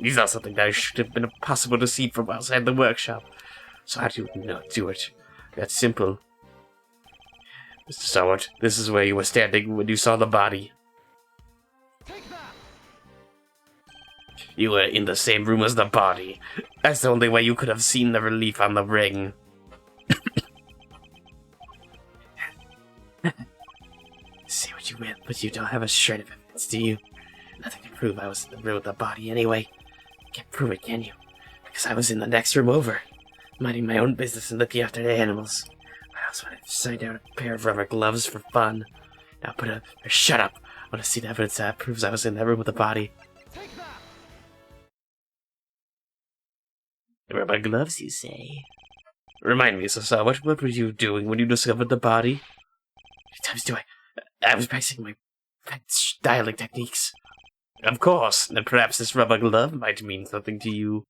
These are something that should have been impossible to see from outside the workshop. So how do you not do it? That's simple. Mr. Saward, this is where you were standing when you saw the body. You were in the same room as the body. That's the only way you could have seen the relief on the ring. See what you meant, but you don't have a shred of evidence, do you? Nothing to prove I was in the room with the body anyway. Can't prove it, can you? Because I was in the next room over, minding my own business and looking after the animals. I also wanted to sign down a pair of rubber gloves for fun. Now shut up. I want to see the evidence that proves I was in that room with the body. Rubber gloves, you say? Remind me, Sasawat, what were you doing when you discovered the body? How many times do I was practicing my styling techniques. Of course, then perhaps this rubber glove might mean something to you.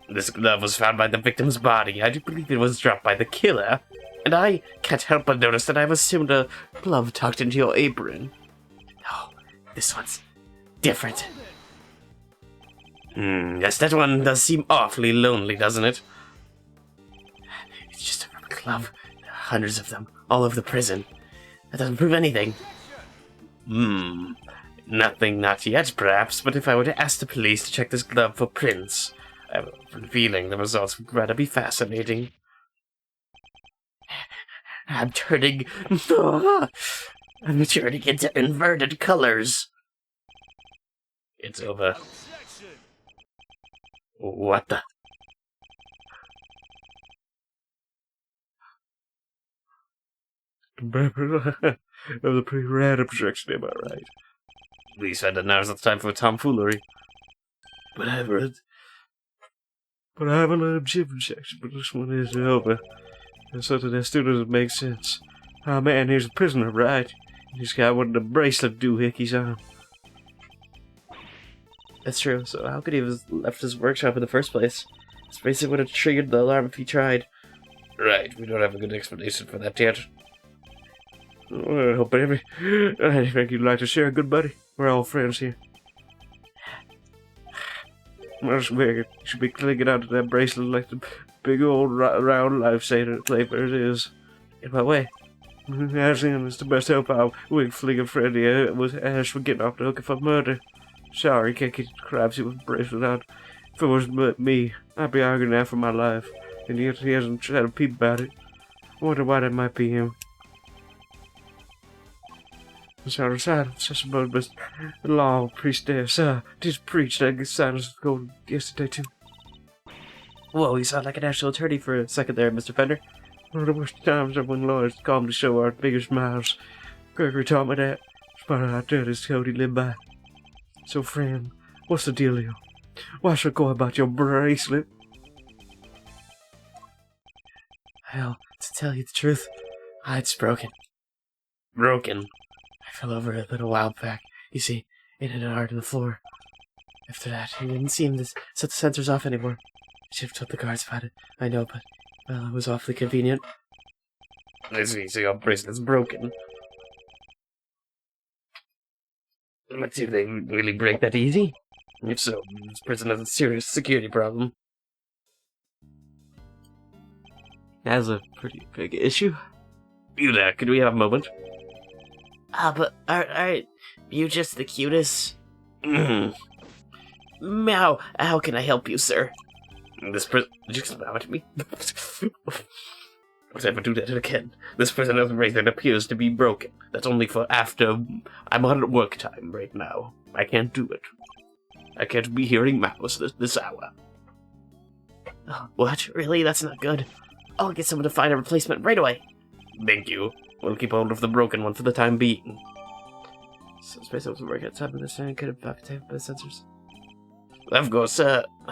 This glove was found by the victim's body. I do believe it was dropped by the killer. And I can't help but notice that I've assumed a glove tucked into your apron. No, this one's different. Yes, that one does seem awfully lonely, doesn't it? It's just a rubber glove. There are hundreds of them, all over the prison. That doesn't prove anything. Nothing, not yet, perhaps, but if I were to ask the police to check this glove for prints, I have a feeling the results would rather be fascinating. I'm turning into inverted colors. It's over. What the? That was a pretty rad objection, am I right? We said that now's not the time for tomfoolery. But I have a objection, but this one is over. There's something that still doesn't make sense. Our man here's a prisoner, right? He's got one of the bracelet doohickeys on. That's true, so how could he have left his workshop in the first place? This bracelet would have triggered the alarm if he tried. Right, we don't have a good explanation for that yet. Well, I hope anything you'd like to share, good buddy. We're all friends here. I swear, you should be clinging onto that bracelet like the big old round life-saver it is. In what way? As in, it's the best help our wig-flinging friend here was Ash for getting off the hook for murder. Sorry, can't get the crabs with a bracelet on. If it was me, I'd be arguing that for my life. And yet he hasn't had a peep about it. I wonder why that might be him. So the silence, I suppose, but the law priestess, just preached that silence go yesterday too. Whoa, you sound like an actual attorney for a second there, Mr. Fender. One of the worst times are when lawyers come to show our biggest smiles. Gregory taught me that. It's part of our dirty code he lived by. So, friend, what's the dealio? Why should I go about your bracelet? Well, to tell you the truth, it's broken. Broken. I fell over a little while back. You see, it hit hard on the floor. After that, he didn't seem to set the sensors off anymore. I should have told the guards about it. I know, but, well, it was awfully convenient. I see, so your bracelet's broken. But do they really break that easy? If so, this prison has a serious security problem. That's a pretty big issue. You there, could we have a moment? But aren't you just the cutest? Mm. Meow, how can I help you, sir? This prison... Did you smile at me? Don't ever do that again. This prisoner's bracelet appears to be broken. That's only for after... I'm on work time right now. I can't do it. I can't be hearing mouse this hour. Oh, what? Really? That's not good. I'll get someone to find a replacement right away. Thank you. We'll keep hold of the broken one for the time being. So space doesn't work outside of the stand could have been activated by the sensors. Of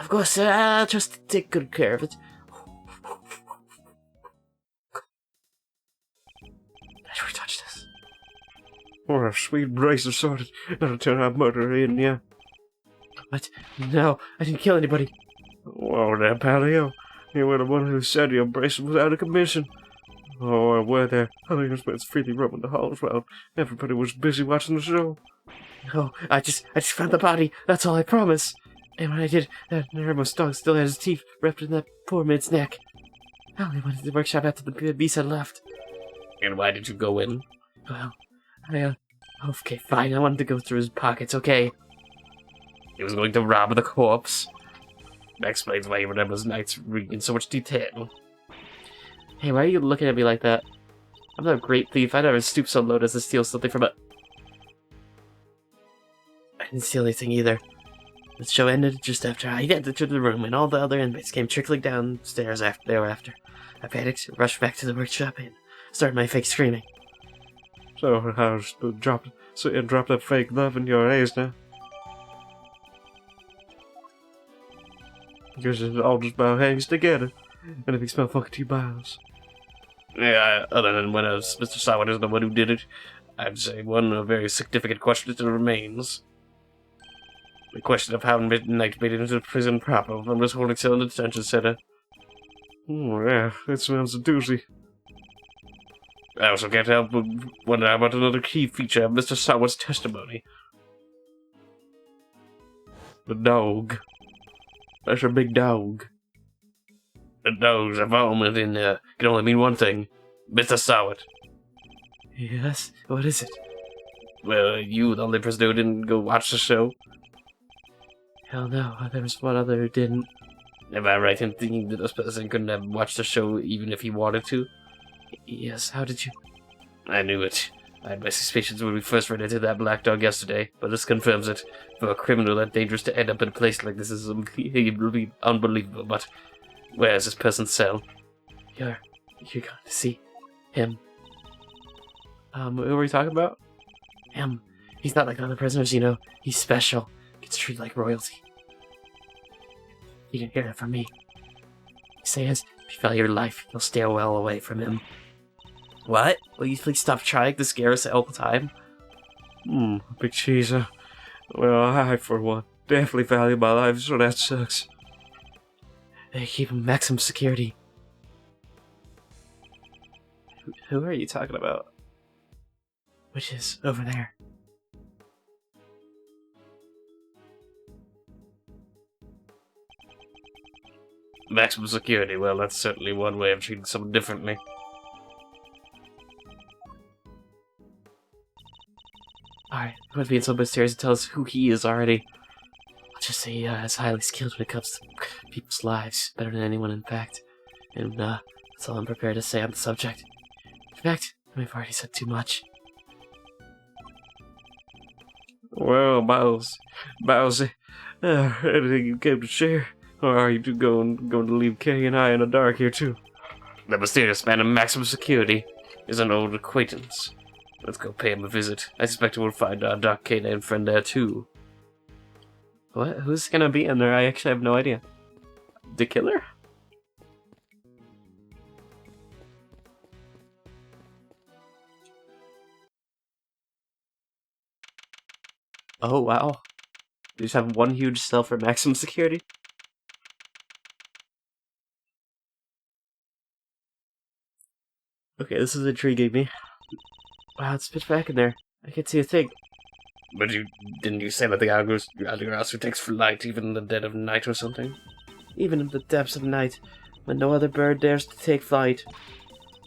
course, I'll just take good care of it. Should we touch this? Or a sweet bracelet sorted. That'll turn our murderer in, yeah. What? No, I didn't kill anybody. Whoa there, Palio. You were the one who said your bracelet was out of commission. Oh, were there? Halligan's went freely roaming the halls while everybody was busy watching the show. No, I just found the body. That's all I promise. And when I did, that Neremos dog still had his teeth wrapped in that poor man's neck. I only went to the workshop after the beast had left. And why did you go in? Well, okay, fine. I wanted to go through his pockets, okay? He was going to rob the corpse. That explains why he remembers nights in so much detail. Hey, why are you looking at me like that? I'm not a great thief. I never stoop so low as to steal something from a... I didn't steal anything either. The show ended just after I entered the room, and all the other inmates came trickling downstairs thereafter. I panicked, rushed back to the workshop, and started my fake screaming. So, how's dropped that fake love in your eyes now? Because it all just about hangs together. And if you smell funky tea biles. Yeah, other than when Mr. Sawat is the one who did it, I'd say one very significant question still remains. The question of how Midnight made it into the prison proper from his holding cell in the detention center. Oh, yeah, that sounds a doozy. I also can't help but wonder about another key feature of Mr. Sawat's testimony. The dog. That's a big dog. The dog's involvement in can only mean one thing. Mr. Sawat. Yes? What is it? Well, you the only person who didn't go watch the show. Hell no, there was one other who didn't. Am I right in thinking that this person couldn't have watched the show even if he wanted to? Yes, how did you... I knew it. I had my suspicions when we first ran into that black dog yesterday, but this confirms it. For a criminal that dangerous to end up in a place like this is unbelievable, but where is this person's cell? You're going to see him. Who were we talking about? Him. He's not like other prisoners, you know. He's special. Gets treated like royalty. You can hear it from me. He says, if you value your life, you'll stay well away from him. What? Will you please stop trying to scare us all the time? Big cheese. Well, I, for one, definitely value my life, so that sucks. They keep him maximum security. Who are you talking about? Which is over there. Maximum security, well, that's certainly one way of treating someone differently. Alright, I'm gonna be in somebody's stairs and tell us who he is already. I'll just say he is highly skilled when it comes to people's lives, better than anyone, in fact. And that's all I'm prepared to say on the subject. In fact, I've already said too much. Well, Bowsy, anything you came to share? Or are you going to leave Kay and I in the dark here too? The mysterious man in maximum security is an old acquaintance. Let's go pay him a visit. I suspect we'll find our dark canine friend there too. What? Who's gonna be in there? I actually have no idea. The killer? Oh, wow. You just have one huge cell for maximum security? Okay, this is intriguing me. Wow, it's pitch black in there. I can't see a thing. But didn't you say that the Algorasu takes flight even in the dead of night or something? Even in the depths of night, when no other bird dares to take flight.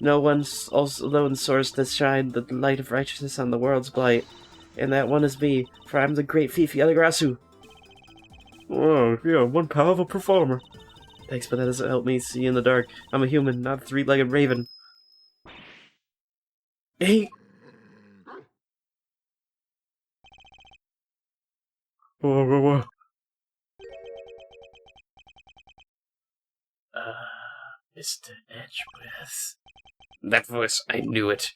No one's alone source that shine the light of righteousness on the world's blight. And that one is me, for I'm the great Fifi Algorasu. Oh, yeah, one powerful performer. Thanks, but that doesn't help me see in the dark. I'm a human, not a three-legged raven. Hey! Whoa. Mr. Edgeworth. That voice, I knew it.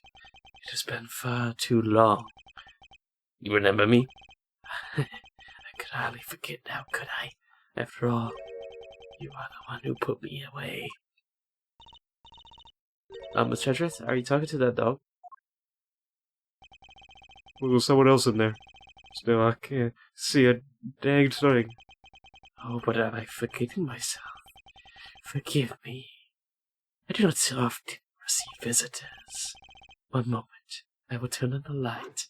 It has been far too long. You remember me? I could hardly forget now, could I? After all, you are the one who put me away. Mr. Edgeworth, are you talking to that dog? Well, there's someone else in there. Still, I can't see a dang thing. Oh, but am I forgetting myself? Forgive me. I do not so often receive visitors. One moment, I will turn on the light.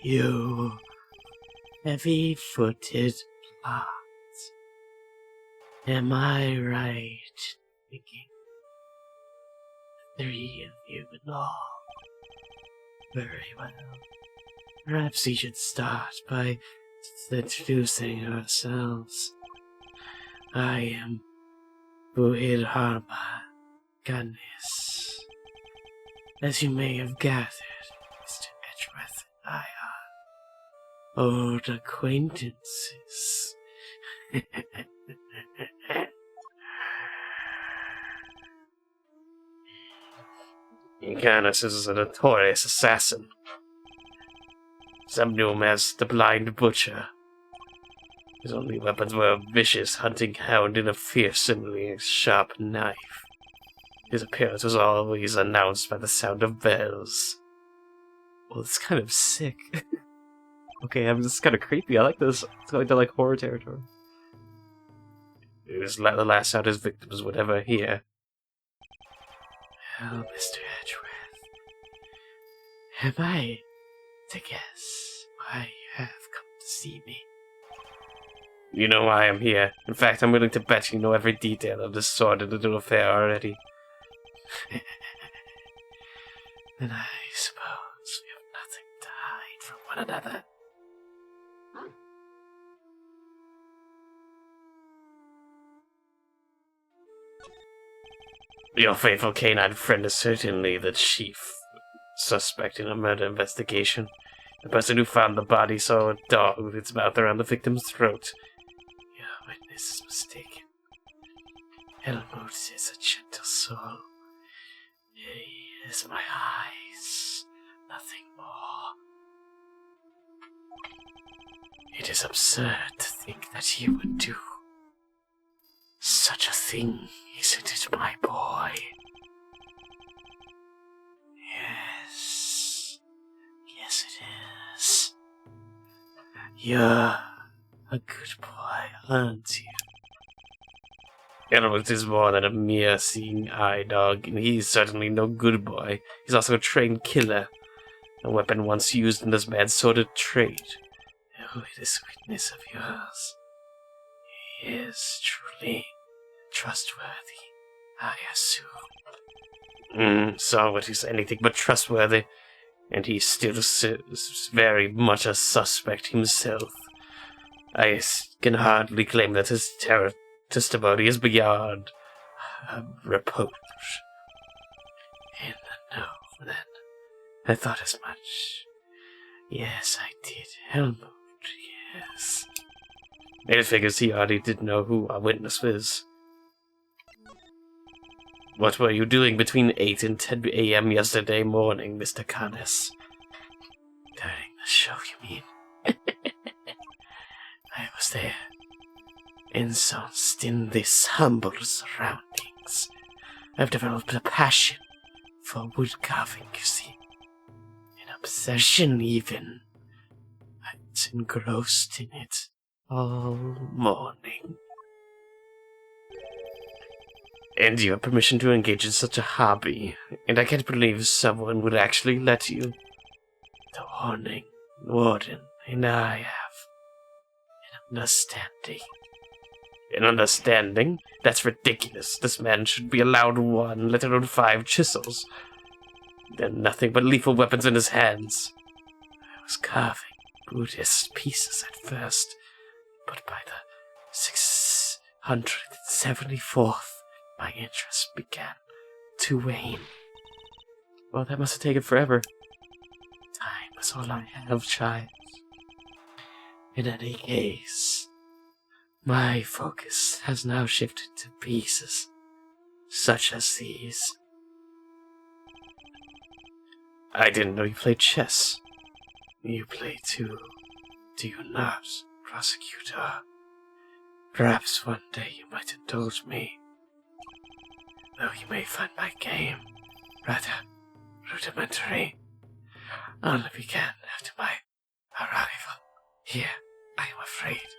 You heavy-footed plot. Am I right thinking 3 of you belong? Very well. Perhaps we should start by introducing ourselves. I am Buhid Harba Ganis. As you may have gathered, Mr. Edgeworth and I are old acquaintances. Canis is a notorious assassin. Some knew him as the Blind Butcher. His only weapons were a vicious hunting hound and a fearsomely sharp knife. His appearance was always announced by the sound of bells. Well, it's kind of sick. Okay, this is kind of creepy. I like this. It's going to like horror territory. It was the last sound his victims would ever hear. Well, Mr. Edgeworth, am I to guess why you have come to see me? You know why I'm here. In fact, I'm willing to bet you know every detail of this sordid little affair already. Then I suppose we have nothing to hide from one another. Your faithful canine friend is certainly the chief suspect in a murder investigation. The person who found the body saw a dog with its mouth around the victim's throat. Your witness is mistaken. Helmut is a gentle soul. He is my eyes, nothing more. It is absurd to think that you would do such a thing, isn't it, my boy? Yes. Yes, it is. You're a good boy, aren't you? Helmut is more than a mere seeing eye dog, and he's certainly no good boy. He's also a trained killer, a weapon once used in this man's sordid trade. Oh, this witness of yours, he is truly trustworthy, I assume. Saw what he's anything but trustworthy, and he's still very much a suspect himself. I can hardly claim that his testimony is beyond reproach. In the know, then. I thought as much. Yes, I did. Helmut, yes. It figures he already did know who our witness is. What were you doing between 8 and 10 a.m. yesterday morning, Mr. Canis? During the show, you mean? I was there, ensconced in this humble surroundings. I've developed a passion for wood carving, you see. An obsession, even. I was engrossed in it all morning. And you have permission to engage in such a hobby, and I can't believe someone would actually let you. The warden, and I have an understanding. An understanding? That's ridiculous. This man should be allowed 1, let alone 5 chisels. And nothing but lethal weapons in his hands. I was carving Buddhist pieces at first, but by the 674th, my interest began to wane. Well, that must have taken forever. Time is all I have, child. In any case, my focus has now shifted to pieces such as these. I didn't know you played chess. You play too, do you not, Prosecutor? Perhaps one day you might indulge me. Though you may find my game rather rudimentary. Only began after my arrival here, I am afraid.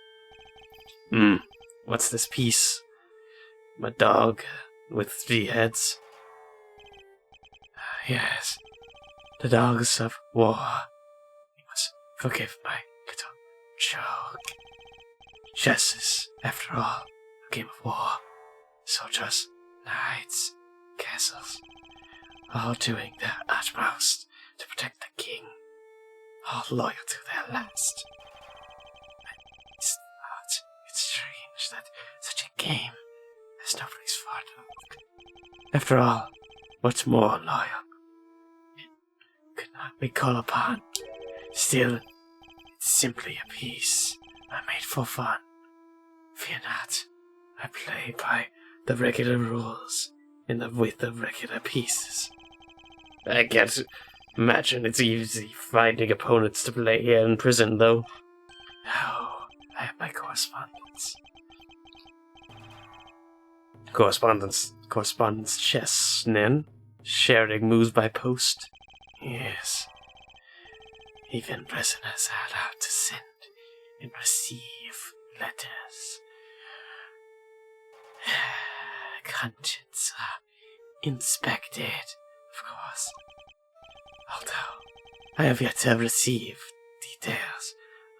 What's this piece? A dog with 3 heads? Yes, the dogs of war. You must forgive my little joke. Chess is, after all, a game of war. Soldiers, knights, castles, all doing their utmost to protect the king, all loyal to their last. It's strange that such a game has nobody's far to look. After all, what's more loyal? It could not be called upon. Still, it's simply a piece I made for fun. Fear not, I play by the regular rules with the regular pieces. I can't Imagine it's easy finding opponents to play here in prison, though. Oh, I have my correspondence. Correspondence chess, Nen. Sharing moves by post. Yes. Even prisoners are allowed to send and receive letters. Contents are inspected, of course. Although, I have yet to receive details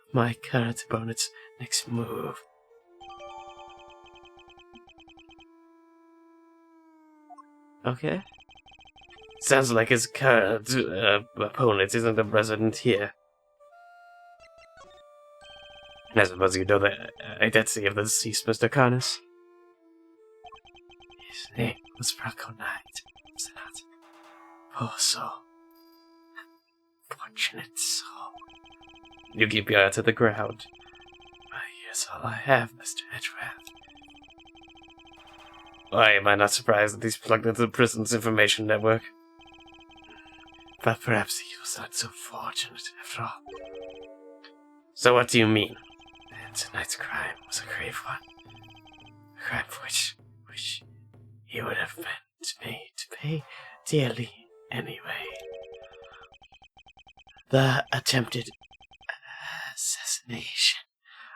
of my current opponent's next move. Okay. Sounds like his current opponent isn't the resident here. I suppose you know the identity of the deceased, Mr. Carnes? His name was Bronco Knight, was it not? Poor soul. Fortunate soul. You keep your eye to the ground. Here's all I have, Mr. Edgeworth. Why am I not surprised that he's plugged into the prison's information network? But perhaps he was not so fortunate after all. So what do you mean? Tonight's crime was a grave one. A crime for which he would have been made to pay dearly anyway. The attempted assassination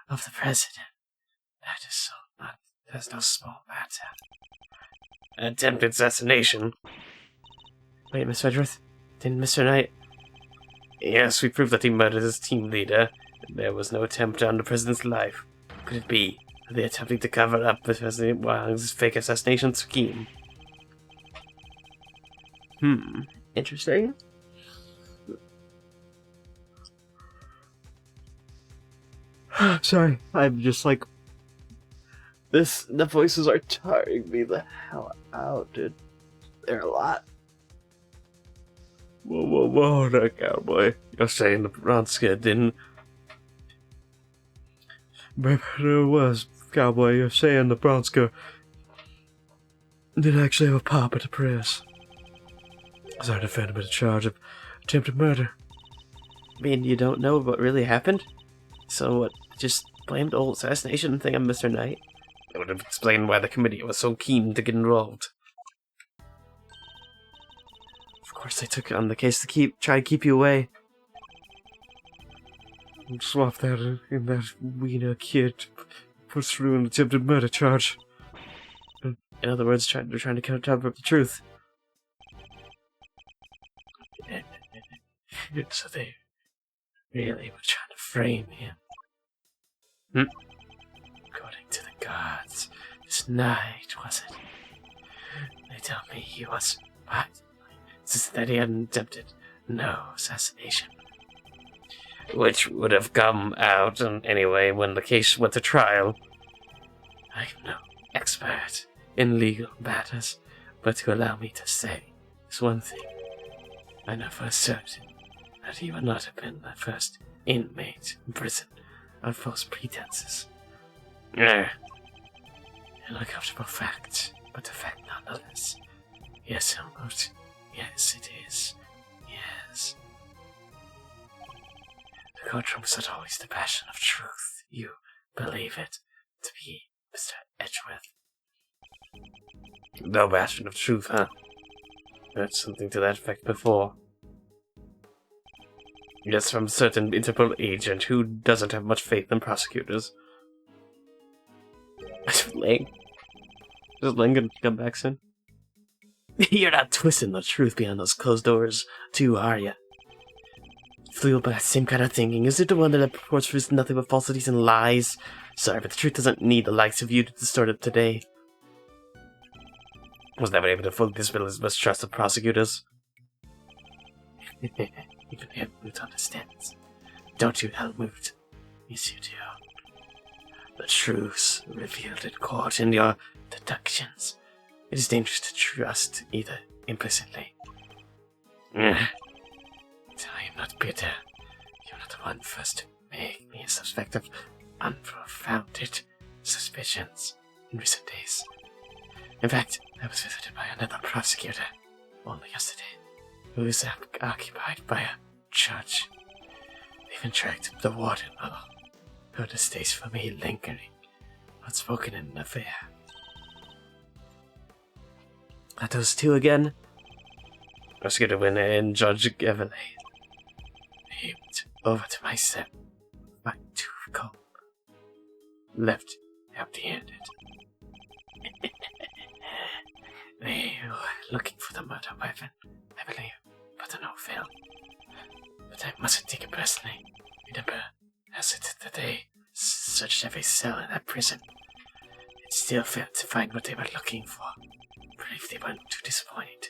of the president. That's no small matter. Attempted assassination? Wait, Mr. Edgeworth? Didn't Mr. Knight... Yes, we proved that he murdered his team leader. There was no attempt on the president's life. Could it be that they attempting to cover up President Wang's fake assassination scheme? Interesting. Sorry, I'm just like... The voices are tiring me the hell out, dude. They're a lot. Whoa, there, cowboy. You're saying the Bronska didn't... Maybe there was, cowboy. You're saying the Bronska didn't actually have a pop at the press. So I defend him with a charge of attempted murder. I mean, you don't know what really happened? So what, just blamed the whole assassination thing on Mr. Knight? That would have explained why the committee was so keen to get involved. Of course they took it on the case to try to keep you away. Swap that in that wiener kid put through an attempted murder charge. In other words, they're trying to cover up the truth. So they really were trying to frame him. According to the guards, this night, was it? They tell me he was what? That he hadn't attempted no assassination. Which would have come out anyway when the case went to trial. I am no expert in legal matters, but to allow me to say is one thing. I know for certain that he would not have been the first inmate in prison on false pretenses. An uncomfortable fact, but a fact nonetheless. Yes, Helmut. Yes, it is. Yes. The courtroom is not always the passion of truth. You believe it to be, Mr. Edgeworth. No passion of truth, huh? Heard something to that effect before. Yes, from a certain Interpol agent who doesn't have much faith in prosecutors. Lang? Is Lang gonna come back soon? You're not twisting the truth behind those closed doors, too, are you? Fueled by that same kind of thinking, is it the one that purports for nothing but falsities and lies? Sorry, but the truth doesn't need the likes of you to distort it today. Was never able to fully dispel his mistrust of prosecutors. Even Helmut understands. Don't you, Helmut? Yes, you do. The truths revealed in court and your deductions. It is dangerous to trust either implicitly. I am not bitter. You're not the one first to make me a suspect of unfounded suspicions in recent days. In fact, I was visited by another prosecutor only yesterday. who is occupied by a judge. Even tracked the warden, who stays for me lingering, outspoken in an affair. Are those two again? Prosecutor Winner and Judge Gambit. Aimed over to my cell. My tooth comb. Left empty-handed. They were looking for the murder weapon, I believe, but no fail. But I mustn't take it personally. Remember, as it that they searched every cell in that prison. It still failed to find what they were looking for. Believe they weren't too disappointed.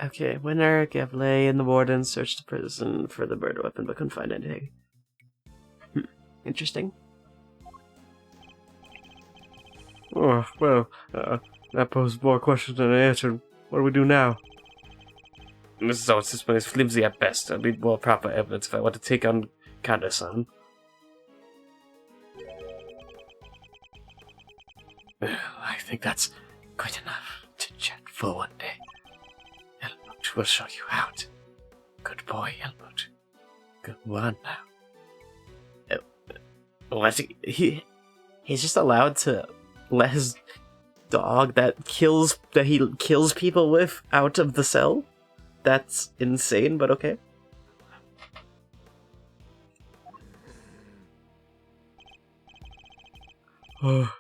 Okay, Winner, Gavlet, and the warden searched the prison for the murder weapon but couldn't find anything. Interesting. Oh, well, that posed more questions than it answered. What do we do now? Mrs. Otis is flimsy at best. I need more proper evidence if I want to take on Candace-san. I think that's quite enough to chat for one day. Helmut will show you out. Good boy, Helmut. Good one now. What? He's just allowed to let his dog that he kills people with out of the cell? That's insane, but okay. Oh,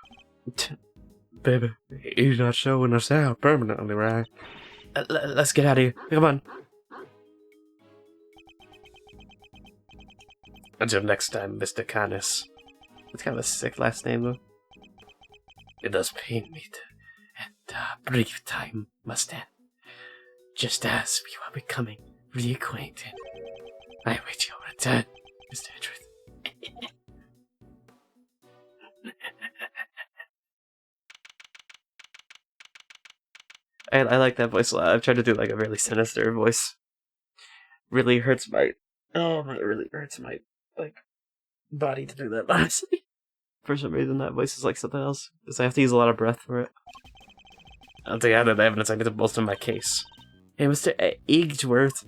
baby, he's not showing us out permanently, right? Let's get out of here. Come on. Until next time, Mr. Canis. It's kind of a sick last name, though. It does pain me to And a brief time must end, just as we are becoming reacquainted. I await your return, Mr. Edgeworth. I like that voice a lot. I've tried to do like a really sinister voice. Really hurts my... Oh, it really hurts my, like, body to do that, honestly. For some reason, that voice is like something else. Because I have to use a lot of breath for it. I'll take out the evidence I need to bolster my case. Hey, Mr. Eggeworth.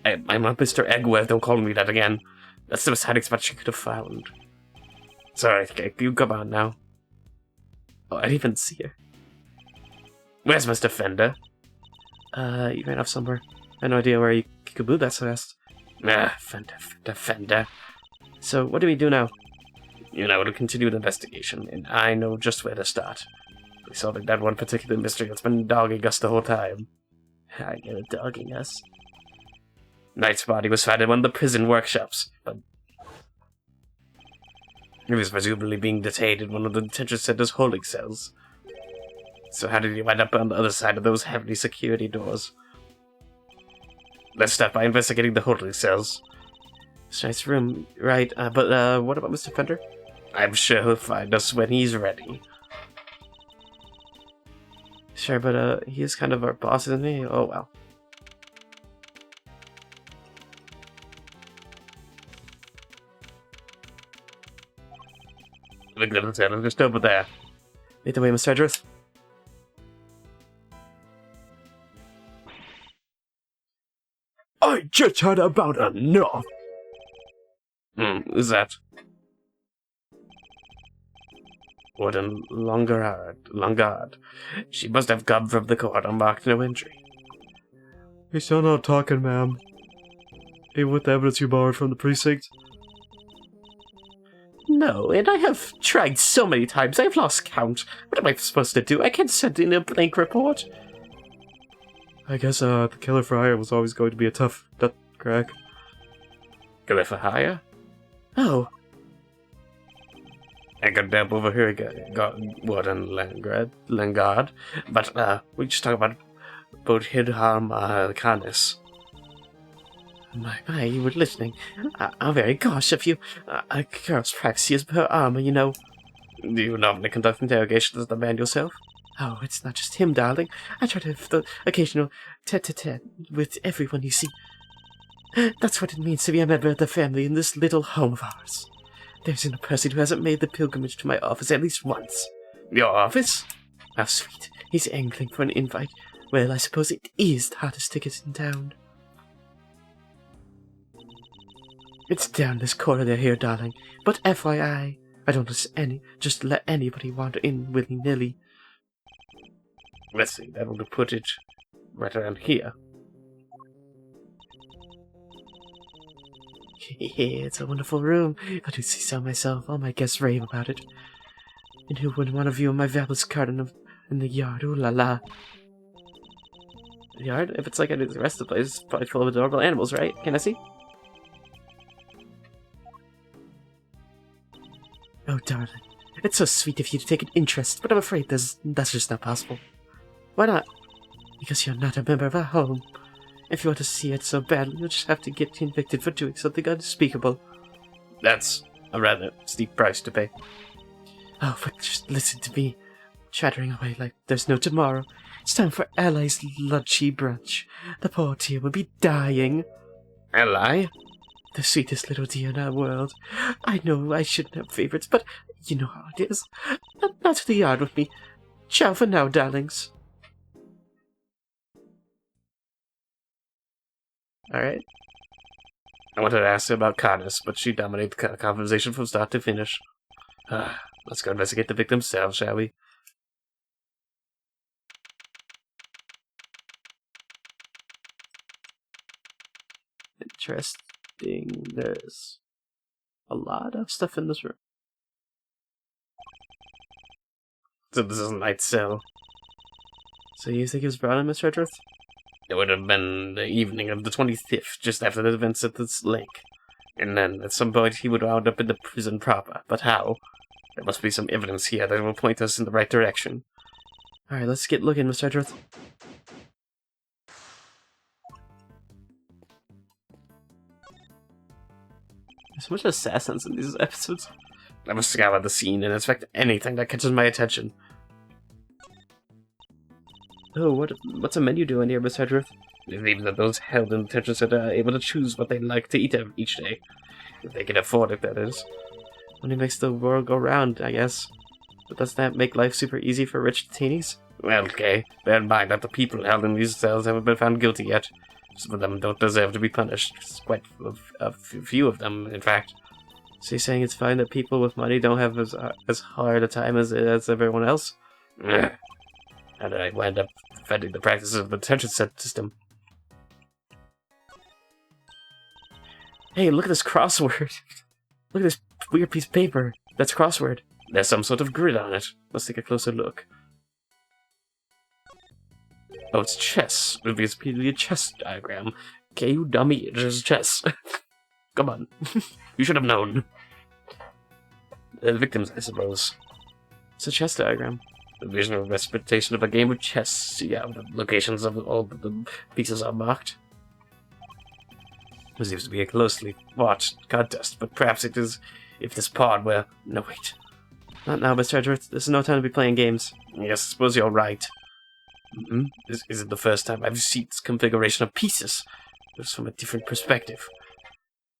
I'm not Mr. Eggworth, don't call me that again. That's the most hiding spot she could have found. Sorry, okay, you come on now. Oh, I didn't even see her. Where's Mr. Fender? You ran off somewhere. I have no idea where you could move that fast. Fender. So, what do we do now? You know, to continue the investigation, and I know just where to start. We're solving that one particular mystery that's been dogging us the whole time. I get it, dogging us. Knight's body was found in one of the prison workshops, but he was presumably being detained in one of the detention center's holding cells. So how did he wind up on the other side of those heavy security doors? Let's start by investigating the holding cells. It's a nice room, right, but what about Mr. Fender? I'm sure he'll find us when he's ready. Sure, but he is kind of our boss, isn't he? Oh, well. Just over there. Lead the way, Mr. Edgeworth. I just had about enough! Who's that? Warden Longard. She must have come from the court and marked no entry. He's still not talking, ma'am. Even with the evidence you borrowed from the precinct? No, and I have tried so many times, I've lost count. What am I supposed to do? I can't send in a blank report. I guess, the killer for hire was always going to be a tough nut crack. Killer for hire? Oh. I could delve over here, Warden Langard. But, we just talk about both Hidharm, Canis. My, you were listening. I'm very gosh of you. A girl's privacy is her armor, you know. Do you normally conduct interrogations of the man yourself? Oh, it's not just him, darling. I try to have the occasional tete-a-tete with everyone, you see. That's what it means to be a member of the family in this little home of ours. There isn't a person who hasn't made the pilgrimage to my office at least once. Your office? How sweet. He's angling for an invite. Well, I suppose it is the hottest ticket in town. It's down this corridor here, darling. But FYI, I don't just let anybody wander in willy-nilly. Let's see, that would put it right around here. It's a wonderful room. I do see so myself. All my guests rave about it. And who wouldn't want to view my fabulous garden in the yard? Ooh la la. The yard? If it's like I do the rest of the place, it's probably full of adorable animals, right? Can I see? Oh, darling. It's so sweet of you to take an interest, but I'm afraid that's just not possible. Why not? Because you're not a member of our home. If you want to see it so badly, you'll just have to get convicted for doing something unspeakable. That's a rather steep price to pay. Oh, but just listen to me, chattering away like there's no tomorrow. It's time for Ally's lunchy brunch. The poor dear will be dying. Ally? The sweetest little dear in our world. I know I shouldn't have favorites, but you know how it is. Not to the yard with me. Ciao for now, darlings. Alright. I wanted to ask her about Cardis, but she dominated the conversation from start to finish. Let's go investigate the victim's cell, shall we? Interesting. There's a lot of stuff in this room. So this is a night cell. So you think he was brought in, Miss Redruth? It would have been the evening of the 25th, just after the events at this lake. And then, at some point, he would wound up in the prison proper. But how? There must be some evidence here that will point us in the right direction. Alright, let's get looking, Miss Redruth. There's so much assassins in these episodes. I must scour the scene and inspect anything that catches my attention. Oh, what's a menu doing here, Miss Redruth? It believes that those held in detention center are able to choose what they like to eat each day. If they can afford it, that is. Money makes the world go round, I guess. But does that make life super easy for rich detainees? Well, okay. Bear in mind that the people held in these cells haven't been found guilty yet. Some of them don't deserve to be punished. It's quite a few of them, in fact. So you're saying it's fine that people with money don't have as hard a time as everyone else? And I wind up defending the practices of the detention system. Hey, look at this crossword. Look at this weird piece of paper. That's a crossword. There's some sort of grid on it. Let's take a closer look. Oh, it's chess. It appears to be a chess diagram. Okay, you dummy, it is chess. Come on. You should have known. The victims, I suppose. It's a chess diagram. The visual representation of a game of chess. See how the locations of all the pieces are marked. It seems to be a closely watched contest, but perhaps it is if this pod were... No, wait. Not now, Mr. Edgeworth. This is no time to be playing games. Yes, I suppose you're right. Is it the first time I've seen this configuration of pieces? It was from a different perspective.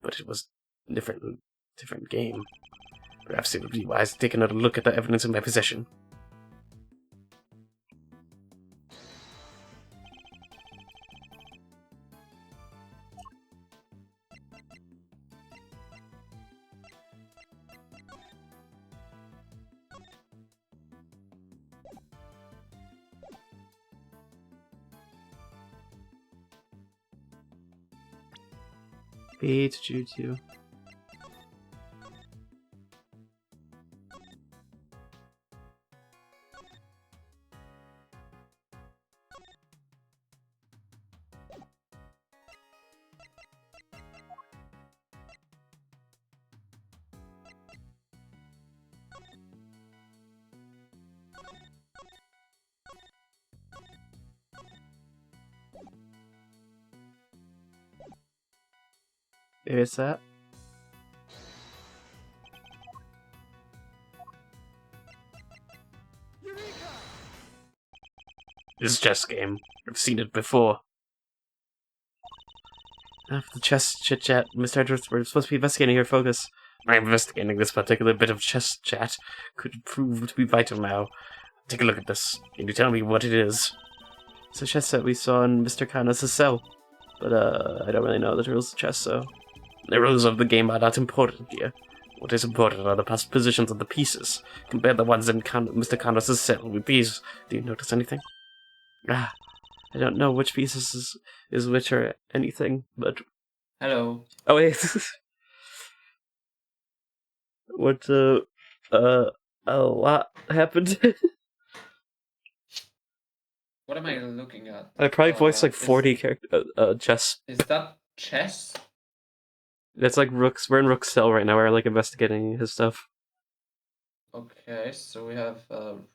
But it was a different game. Perhaps it would be wise to take another look at the evidence in my possession. B to Juju. There's that. This chess game. I've seen it before. After the chess chit-chat, Mr. Edgeworth, we're supposed to be investigating your focus. I'm investigating this particular bit of chess chat. Could prove to be vital now. Take a look at this. Can you tell me what it is? It's a chest that we saw in Mr. Kanos' cell. But, I don't really know the rules of chess, so... The rules of the game are not important here. What is important are the past positions of the pieces. Compare the ones in Mr. Kanos' cell with these. Do you notice anything? Ah, I don't know which pieces is which or anything, but... Hello. Oh, wait. What, a lot happened. What am I looking at? I probably voiced like Is- 40 chess. Is that chess? That's like Rook's. We're in Rook's cell right now. We're like investigating his stuff. Okay, so we have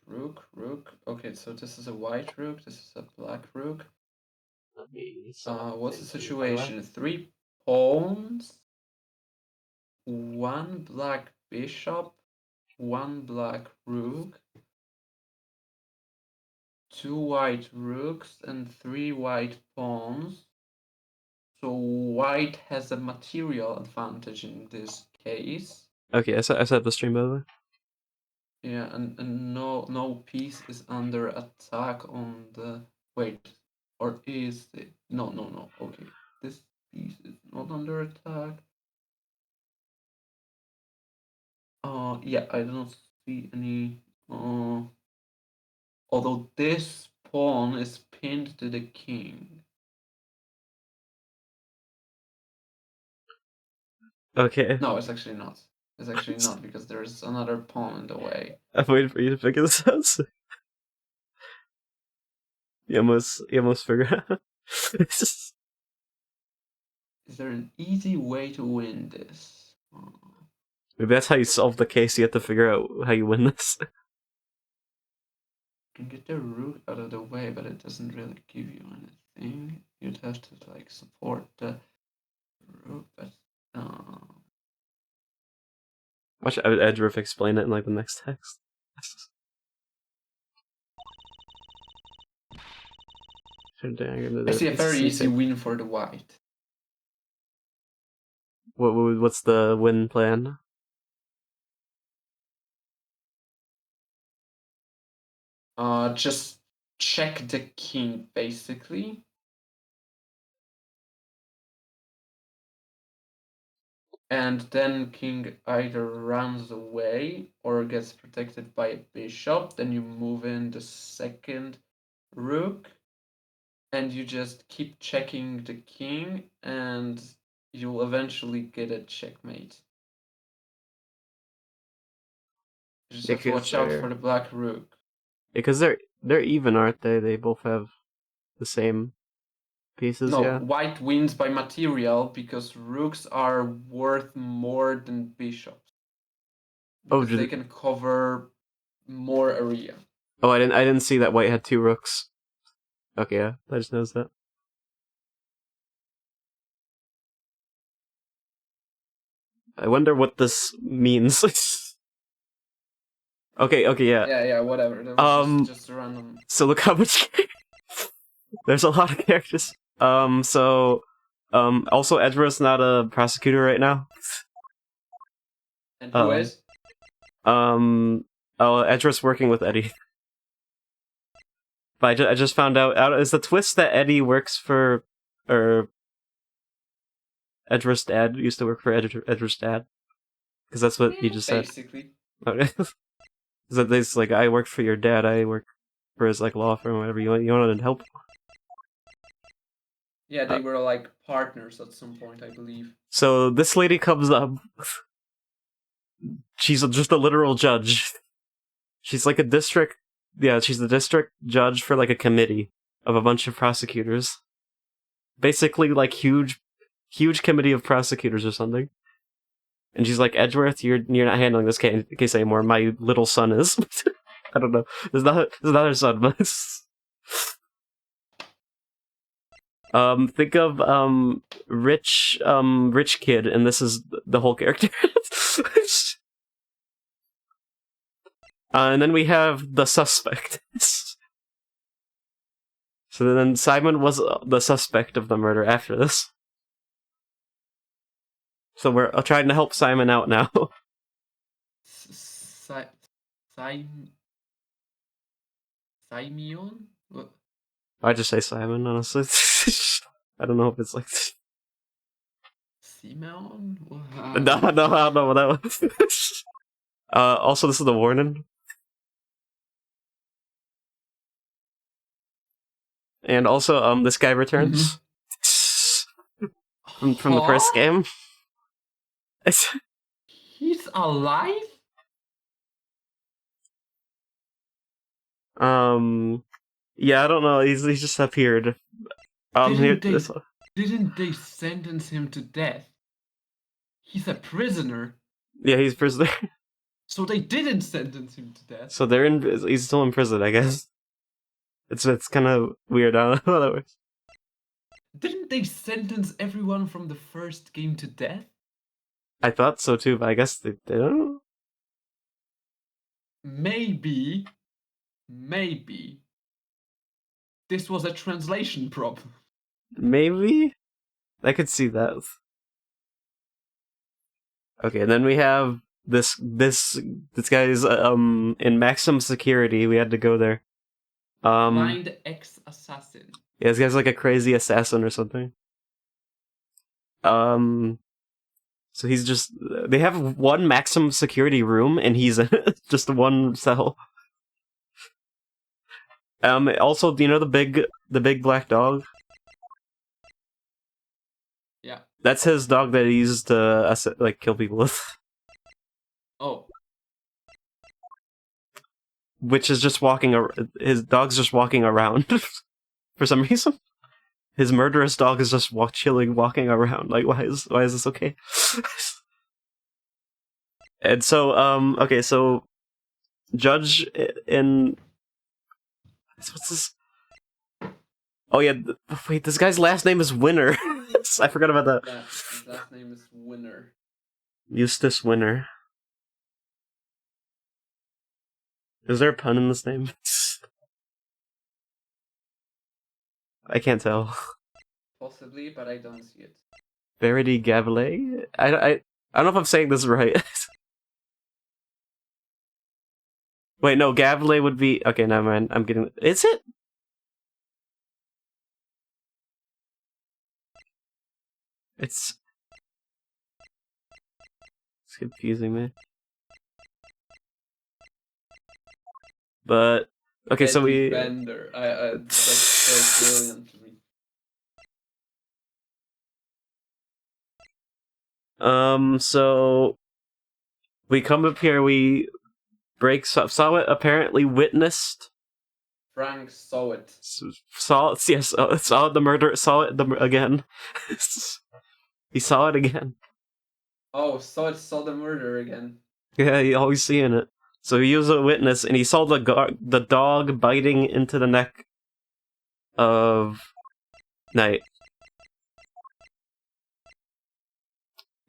rook. Okay, so this is a white rook. This is a black rook. What's the situation? 3 pawns, 1 black bishop, 1 black rook, 2 white rooks, and 3 white pawns. So white has a material advantage in this case. Okay, I said the stream by the way. Yeah, and no piece is under attack on the or is it? No. Okay, this piece is not under attack. Yeah, I don't see any. Although this pawn is pinned to the king. Okay. No, it's actually not. It's actually not because there's another pawn in the way. I'm waiting for you to figure this out. You almost figure out. Is there an easy way to win this? Maybe that's how you solve the case. You have to figure out how you win this. You can get the rook out of the way, but it doesn't really give you anything. You'd have to like support the rook, but Watch Edgeworth explain it in like the next text. I see a very easy win for the white. What's the win plan? Just check the king basically. And then king either runs away or gets protected by a bishop. Then you move in the second rook. And you just keep checking the king, and you'll eventually get a checkmate. You just have to watch out for the black rook. Because they're even, aren't they? They both have the same pieces, No, yeah? white wins by material because rooks are worth more than bishops. Because they can cover more area. Oh, I didn't see that white had 2 rooks. Okay, yeah, I just noticed that. I wonder what this means. Okay, yeah. Yeah, whatever. That was just random. So look how much. There's a lot of characters. Also Edgeworth's not a prosecutor right now. And who is? Edgeworth's working with Eddie. But I just found out is the twist that Eddie works for, or Edgeworth's dad used to work for Edgeworth's dad, because that's what he just said. Basically. Okay. That there's like, I work for your dad. I work for his like law firm, or whatever. You wanted help? Yeah, they were like partners at some point, I believe. So this lady comes up. She's just a literal judge. She's like a district. Yeah, she's the district judge for like a committee of a bunch of prosecutors. Basically, like huge committee of prosecutors or something. And she's like, Edgeworth, you're not handling this case anymore. My little son is. I don't know. There's not her son, but think of rich kid, and this is the whole character. And then we have the suspect. So then Simon was the suspect of the murder after this. So we're trying to help Simon out now. Simon. Simeon? What? I just say Simon, honestly. I don't know if it's like. Simeon? No, I don't know what that was. Also, this is the warning. And also, this guy returns from the first Huh? game. It's, He's alive? yeah, I don't know. He's just appeared. Here, Didn't they sentence him to death? He's a prisoner. yeah, he's prisoner. So they didn't sentence him to death. So he's still in prison, I guess. It's kind of weird. I don't know how that works. Didn't they sentence everyone from the first game to death? I thought so too, but I guess they don't know. Maybe this was a translation problem. Maybe I could see that. Okay, and then we have this guy's in maximum security. We had to go there. Blind ex-assassin. Yeah, this guy's like a crazy assassin or something. So he's just they have one maximum security room, and he's just one cell. Also, do you know the big black dog? Yeah. That's his dog that he used to like kill people with. Oh. Which is just his dog's just walking around for some reason. His murderous dog is just walking around. Like, why is this okay? And so, okay, so Judge in what's this? Oh yeah, wait, this guy's last name is Winner. I forgot about that. Yeah, his last name is Winner. Eustace Winner. Is there a pun in this name? I can't tell. Possibly, but I don't see it. Verity Gavelet? I don't know if I'm saying this right. Wait, no, Gavelet would be... Okay, never mind. I'm getting... Is it? It's confusing me. But... Okay, so we... Bender. That's so brilliant to me. So... We come up here, we... Saw it, apparently witnessed... Frank saw it. Saw the murder, again. He saw it again. Oh, saw the murder again. Yeah, he always seeing it. So he was a witness, and he saw the dog biting into the neck of Knight.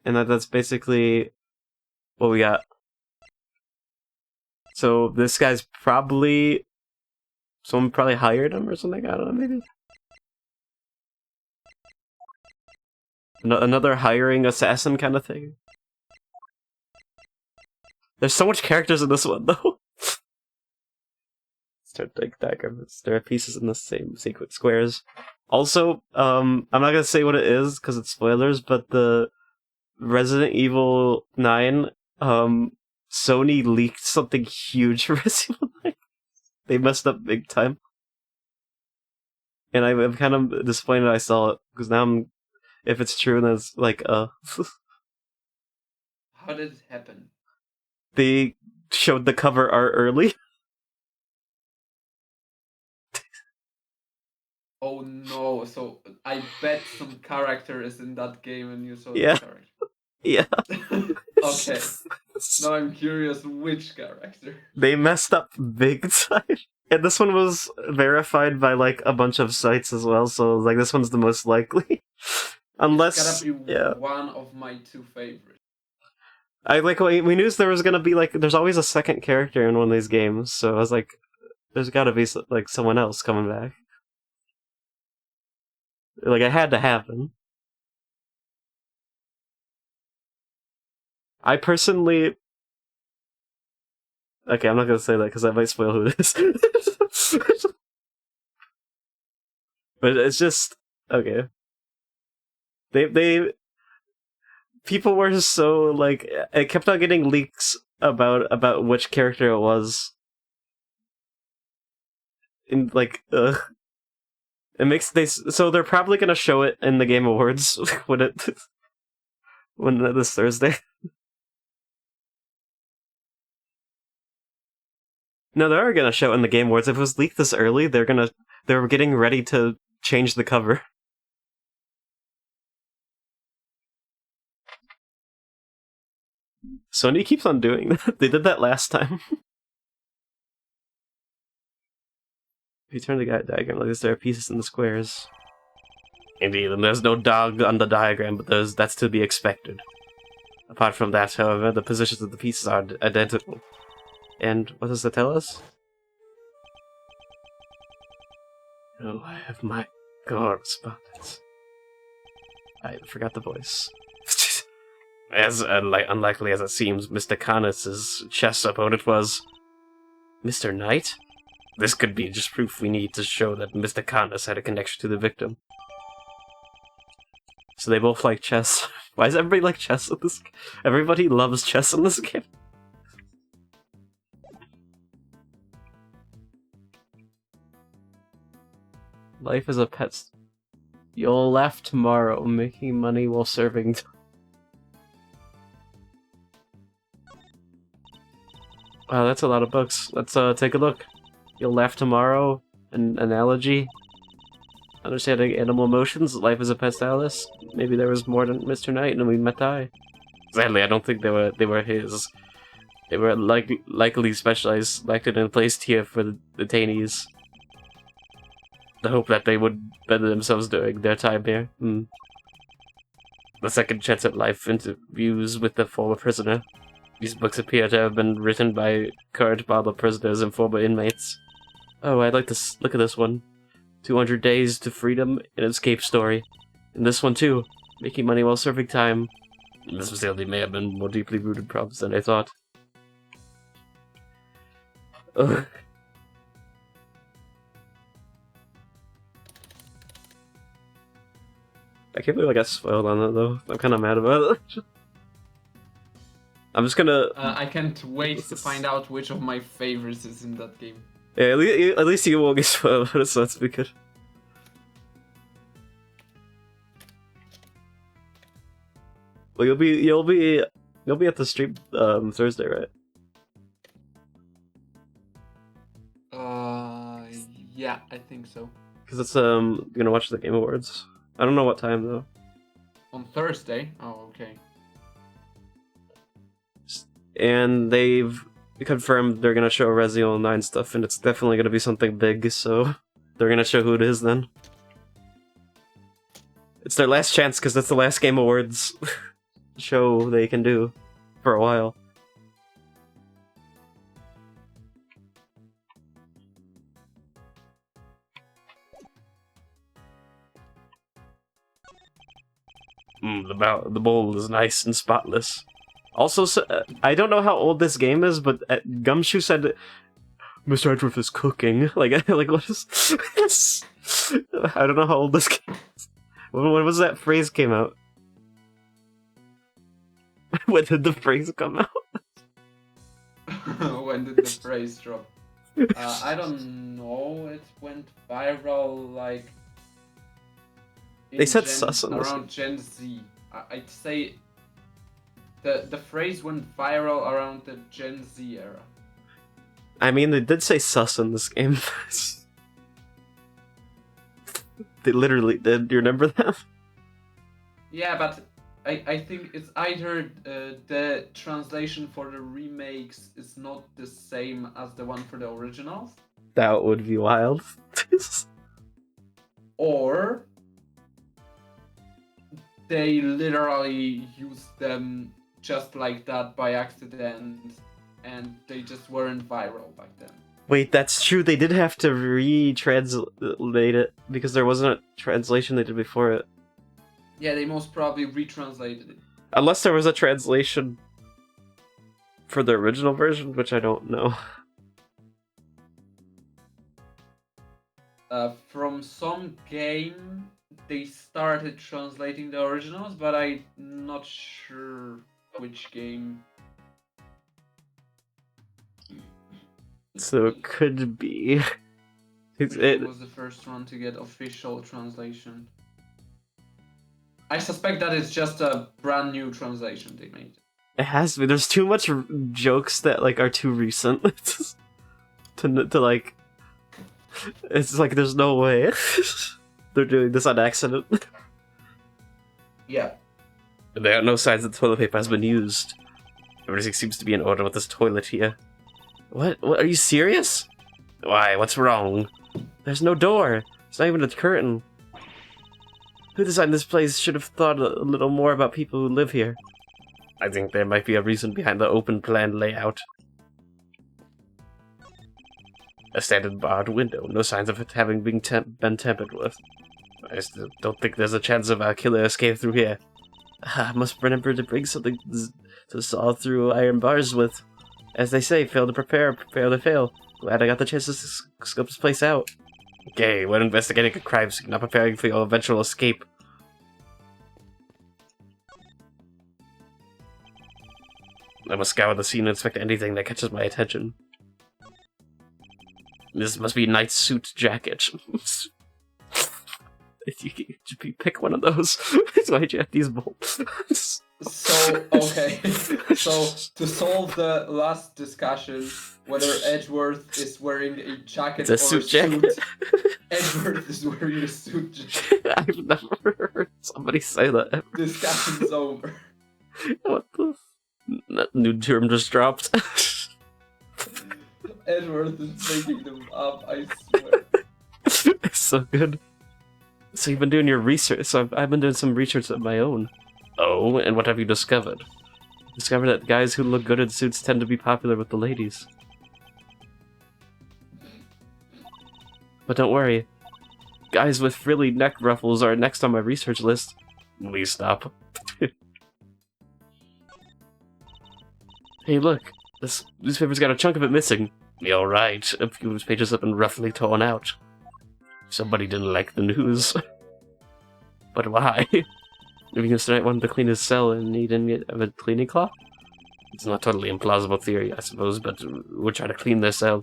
And that's basically what we got. So this guy's probably... Someone probably hired him or something, I don't know, maybe? Another hiring assassin kind of thing. There's so much characters in this one, though. Start diagrams. There are pieces in the same sequence squares. Also, I'm not gonna say what it is because it's spoilers, but the Resident Evil 9, Sony leaked something huge for Resident Evil 9. They messed up big time. And I'm kind of disappointed I saw it, because now if it's true, then it's like, How did it happen? They showed the cover art early. Oh no, so I bet some character is in that game and you saw Yeah. the character. Yeah. Okay. Now I'm curious which character. They messed up big time. And this one was verified by like a bunch of sites as well, so like this one's the most likely. Unless It's gotta be one of my two favorites. I like we knew there was gonna be like there's always a second character in one of these games, so I was like, there's gotta be like someone else coming back. Like it had to happen. I personally... Okay, I'm not gonna say that because that might spoil who it is. But it's just okay. They people were so like it kept on getting leaks about which character it was. In like it makes so they're probably gonna show it in the Game Awards when this Thursday. No, they are gonna show it in the Game Awards. If it was leaked this early, they're getting ready to change the cover. Sony keeps on doing that. They did that last time. If you turn the diagram like this, there are pieces in the squares. Indeed, and there's no dog on the diagram, but that's to be expected. Apart from that, however, the positions of the pieces are identical. And what does that tell us? Oh, I have my correspondence. I forgot the voice. As unlikely as it seems, Mr. Canis' chess opponent was Mr. Knight? This could be just proof we need to show that Mr. Canis had a connection to the victim. So they both like chess. Why does everybody like chess in this game? Everybody loves chess in this game. Life is a pet. You'll laugh tomorrow, making money while serving time. Wow, that's a lot of books. Let's take a look. You'll laugh tomorrow. An analogy. Understanding animal emotions. Life is a pestilence. Maybe there was more than Mr. Knight, and we met die. Sadly, I don't think they were his. They were likely specialized, selected and placed here for the detainees. The hope that they would better themselves during their time here. The second chance at life interviews with the former prisoner. These books appear to have been written by current model prisoners and former inmates. Oh, I'd like to look at this one. 200 Days to Freedom, an escape story. And this one too, making money while serving time. This facility may have been more deeply rooted problems than I thought. Ugh. I can't believe I got spoiled on that though. I'm kind of mad about it. I'm just gonna. I can't wait to find out which of my favorites is in that game. Yeah, at least you won't get spoiled about it, so that's be good. Well, you'll be at the stream Thursday, right? Yeah, I think so. Because it's gonna watch the Game Awards. I don't know what time though. On Thursday? Oh, okay. And they've confirmed they're gonna show Resident Evil 9 stuff, and it's definitely gonna be something big, so they're gonna show who it is then. It's their last chance, because that's the last Game Awards show they can do for a while. The bowl is nice and spotless. Also, I don't know how old this game is, but Gumshoe said Mr. Edgeworth is cooking. Like what is? I don't know how old this game is. When was that phrase came out? When did the phrase come out? When did the phrase drop? I don't know. It went viral like. They said sus on this. Around Gen Z. I'd say the phrase went viral around the Gen Z era. I mean, they did say sus in this game. They literally did. Do you remember that? Yeah, but I think it's either the translation for the remakes is not the same as the one for the originals. That would be wild. Or they literally used them just like that by accident, and they just weren't viral back then. Wait, that's true. They did have to retranslate it because there wasn't a translation they did before it. Yeah, they most probably retranslated it. Unless there was a translation for the original version, which I don't know. from some game they started translating the originals, but I'm not sure which game. So it could be. Which game was the first one to get official translation? I suspect that it's just a brand new translation they made. It has to be. There's too much jokes that like are too recent to like. It's like there's no way they're doing this on accident. Yeah. There are no signs that toilet paper has been used. Everything seems to be in order with this toilet here. What? Are you serious? Why? What's wrong? There's no door. It's not even a curtain. Who designed this place should have thought a little more about people who live here. I think there might be a reason behind the open plan layout. A standard barred window, no signs of it having been tampered with. I still don't think there's a chance of our killer escape through here. I must remember to bring something to saw through iron bars with. As they say, fail to prepare, prepare to fail. Glad I got the chance to scope this place out. Okay, we're investigating a crime scene, not preparing for your eventual escape. I must scour the scene and inspect anything that catches my attention. This must be Knight's suit jacket. You pick one of those. Why'd you have these bolts? So, okay. So, to solve the last discussion, whether Edgeworth is wearing a jacket It's a or suit jacket. Edgeworth is wearing a suit jacket. I've never heard somebody say that ever. Discussion's over. What the? That new term just dropped. Edgeworth is making them up, I swear. It's so good. So you've been doing your research. So I've been doing some research of my own. Oh, and what have you discovered? Discovered that guys who look good in suits tend to be popular with the ladies. But don't worry. Guys with frilly neck ruffles are next on my research list. Please stop. Hey, look. This newspaper's got a chunk of it missing. You're right. A few of its pages have been roughly torn out. Somebody didn't like the news. But why? Maybe Mr. Knight wanted to clean his cell and he didn't have a cleaning cloth? It's not totally implausible theory, I suppose, but we'll try to clean their cell.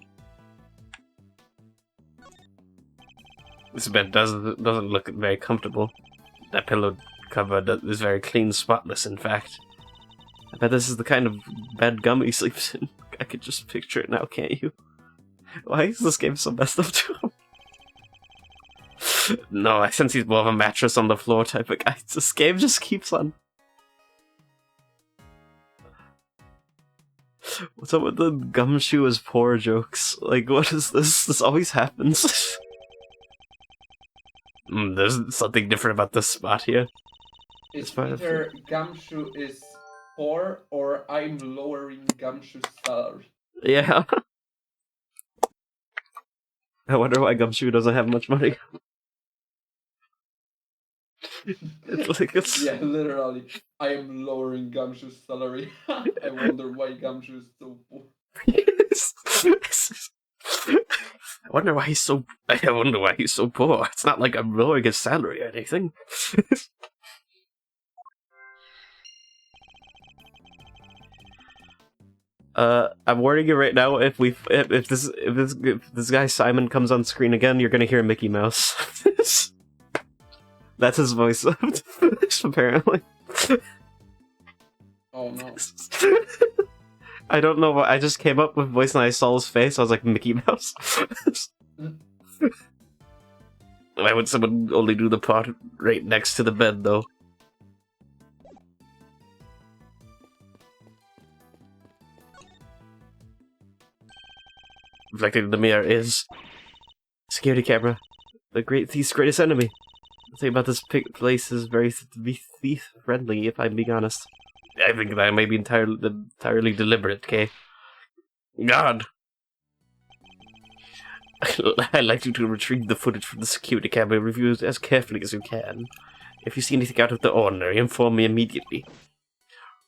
This bed doesn't look very comfortable. That pillow cover is very clean, spotless, in fact. I bet this is the kind of bed Gummy sleeps in. I could just picture it now, can't you? Why is this game so messed up to him? No, I sense he's more of a mattress on the floor type of guy. This game just keeps on. What's up with the gumshoe is poor jokes? Like, what is this? This always happens. There's something different about this spot here. It's either Gumshoe is poor or I'm lowering Gumshoe's salary. Yeah. I wonder why Gumshoe doesn't have much money. Yeah, literally. I am lowering Gumshoe's salary. I wonder why Gumshoe is so poor. I wonder why he's so poor. It's not like I'm lowering his salary or anything. I'm warning you right now. If this guy Simon comes on screen again, you're gonna hear Mickey Mouse. That's his voice, apparently. Oh no. I don't know what I just came up with voice and I saw his face. I was like, Mickey Mouse. Why would someone only do the part right next to the bed, though? Reflected in the mirror is security camera, the thief's greatest enemy. The thing about this place is very thief friendly, if I'm being honest. I think that may be entirely deliberate, Kay. God! I'd like you to retrieve the footage from the security camera and review it as carefully as you can. If you see anything out of the ordinary, inform me immediately.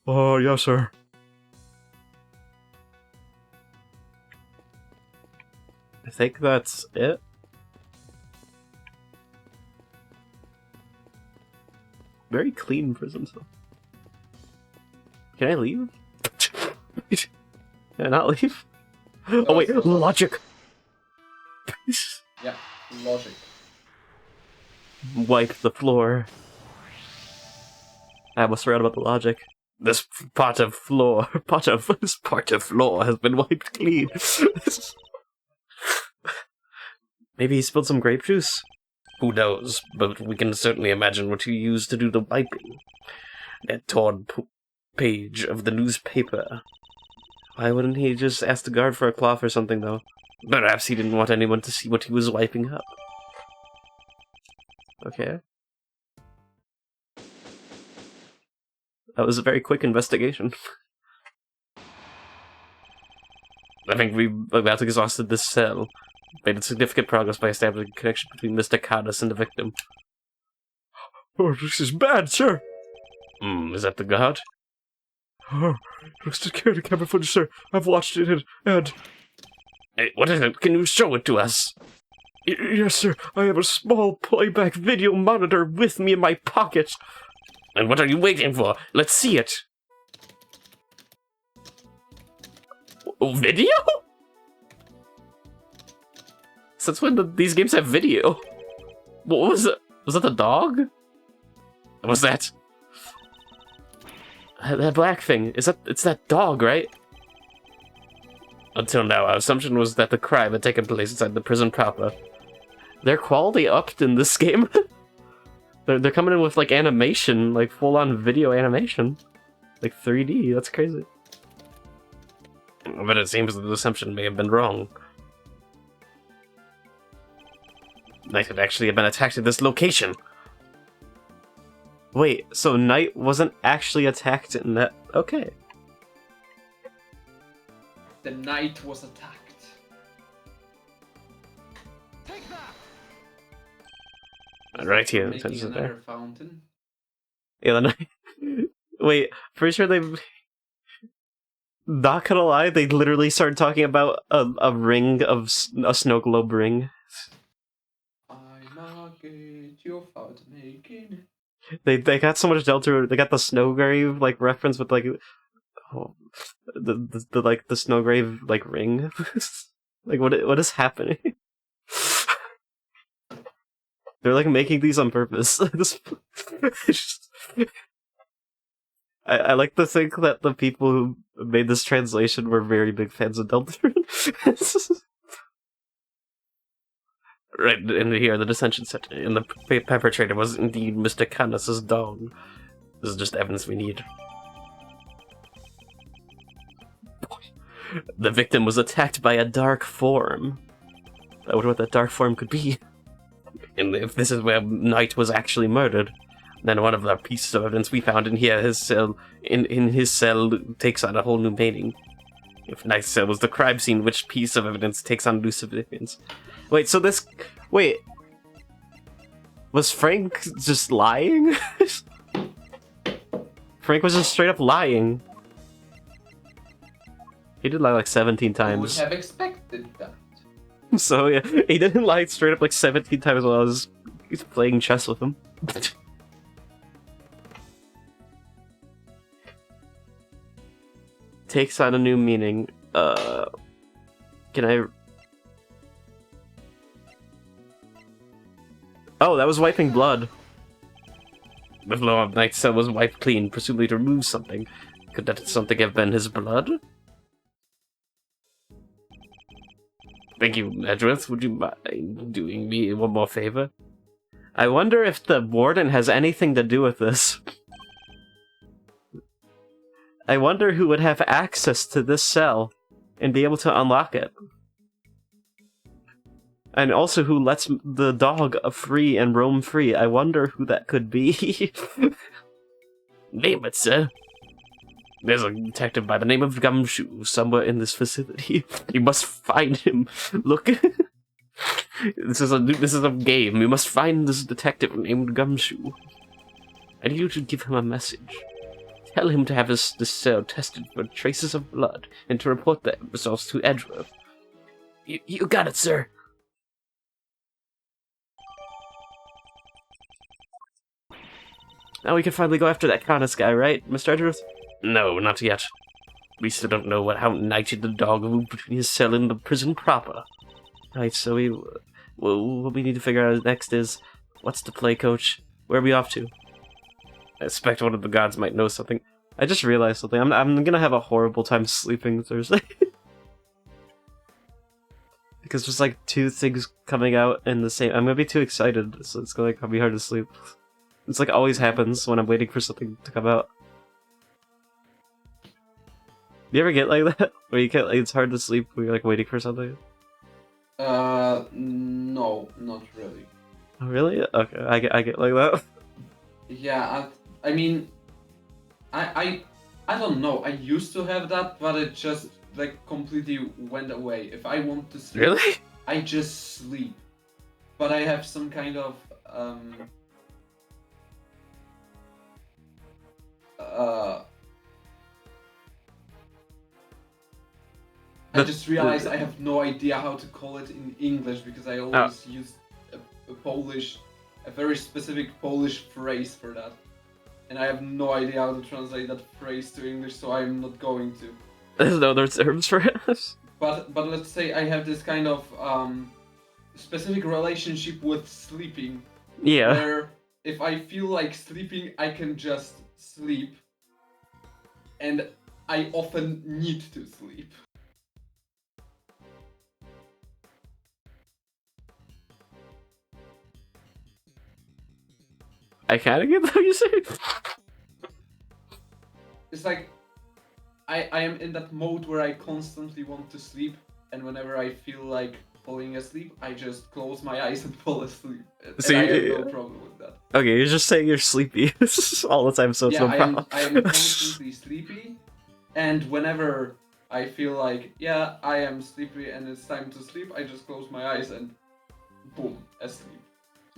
Oh, yes, sir. I think that's it. very clean prison cell. Can I leave? Can I not leave? Oh wait, logic! Yeah, logic. Wipe the floor. I almost forgot about the logic. This part of floor has been wiped clean. Maybe he spilled some grape juice? Who knows, but we can certainly imagine what you used to do the wiping. That torn page of the newspaper. Why wouldn't he just ask the guard for a cloth or something, though? Perhaps he didn't want anyone to see what he was wiping up. Okay. That was a very quick investigation. I think we about exhausted this cell. Made significant progress by establishing a connection between Mr. Caddis and the victim. Oh, this is bad, sir. Is that the guard? Oh, it's the security camera footage, sir. I've watched it, and... Hey, what is it? Can you show it to us? Yes, sir. I have a small playback video monitor with me in my pocket. And what are you waiting for? Let's see it. Video? Since when these games have video? What was it? Was that the dog? What's that? That black thing. It's that dog, right? Until now, our assumption was that the crime had taken place inside the prison proper. They're quality upped in this game. They're coming in with like animation, like full-on video animation. Like 3D, that's crazy. But it seems that the assumption may have been wrong. Knight had actually been attacked at this location. Wait, so Knight wasn't actually attacked in that... Okay. The knight was attacked. Right here. Making another fountain. Yeah, the Knight... Wait, pretty sure they... Not gonna lie, they literally started talking about a ring of... a snow globe ring. I'm a good, you're found making. They got so much Delta. They got the Snowgrave like reference with like the like the Snowgrave like ring. Like what is happening? They're like making these on purpose. I like to think that the people who made this translation were very big fans of Delta. Right in here, the dissension set in the perpetrator was indeed Mr. Caddis's dog. This is just evidence we need. The victim was attacked by a dark form. I wonder what that dark form could be. And if this is where Knight was actually murdered, then one of the pieces of evidence we found in here, his cell, in his cell, takes on a whole new meaning. If Knight's cell was the crime scene, which piece of evidence takes on new significance? Wait, so this... Wait. Was Frank just lying? Frank was just straight up lying. He did lie like 17 Who would times. have expected that? So yeah, he didn't lie straight up like 17 times while I was playing chess with him. Takes on a new meaning. Can I... Oh, that was wiping blood. The floor of Knight's cell was wiped clean, presumably to remove something. Could that something have been his blood? Thank you, Edgeworth. Would you mind doing me one more favor? I wonder if the warden has anything to do with this. I wonder who would have access to this cell and be able to unlock it. And also who lets the dog free and roam free. I wonder who that could be. Name it, sir. There's a detective by the name of Gumshoe somewhere in this facility. You must find him. Look. This is a game. You must find this detective named Gumshoe. I need you to give him a message. Tell him to have this cell tested for traces of blood and to report the results to Edgeworth. You got it, sir. Now we can finally go after that Kanas guy, right, Mr. Edgeworth? No, not yet. We still don't know how knighted the dog moved between his cell and the prison proper. Right, so what we need to figure out next is, what's the play, Coach? Where are we off to? I expect one of the gods might know something. I just realized something. I'm gonna have a horrible time sleeping Thursday. Because there's like 2 things coming out in the same... I'm gonna be too excited, so it's gonna be hard to sleep. It's like always happens when I'm waiting for something to come out. You ever get like that? Where you can't, like, it's hard to sleep when you're like waiting for something? No, not really. Oh, really? Okay, I get like that. Yeah, I mean, I don't know. I used to have that, but it just like completely went away. If I want to sleep, Really? I just sleep. But I have some kind of I just realized I have no idea how to call it in English because I always use a very specific Polish phrase for that. And I have no idea how to translate that phrase to English, so I'm not going to. There's no other terms for it. But let's say I have this kind of specific relationship with sleeping. Yeah. Where if I feel like sleeping, I can just sleep. And I often need to sleep. I kinda get what you say. It's like I am in that mode where I constantly want to sleep, and whenever I feel like falling asleep, I just close my eyes and fall asleep. So and I have no problem with that. Okay, you're just saying you're sleepy all the time, so it's no problem. I am constantly sleepy, and whenever I feel like, yeah, I am sleepy and it's time to sleep, I just close my eyes and boom, asleep.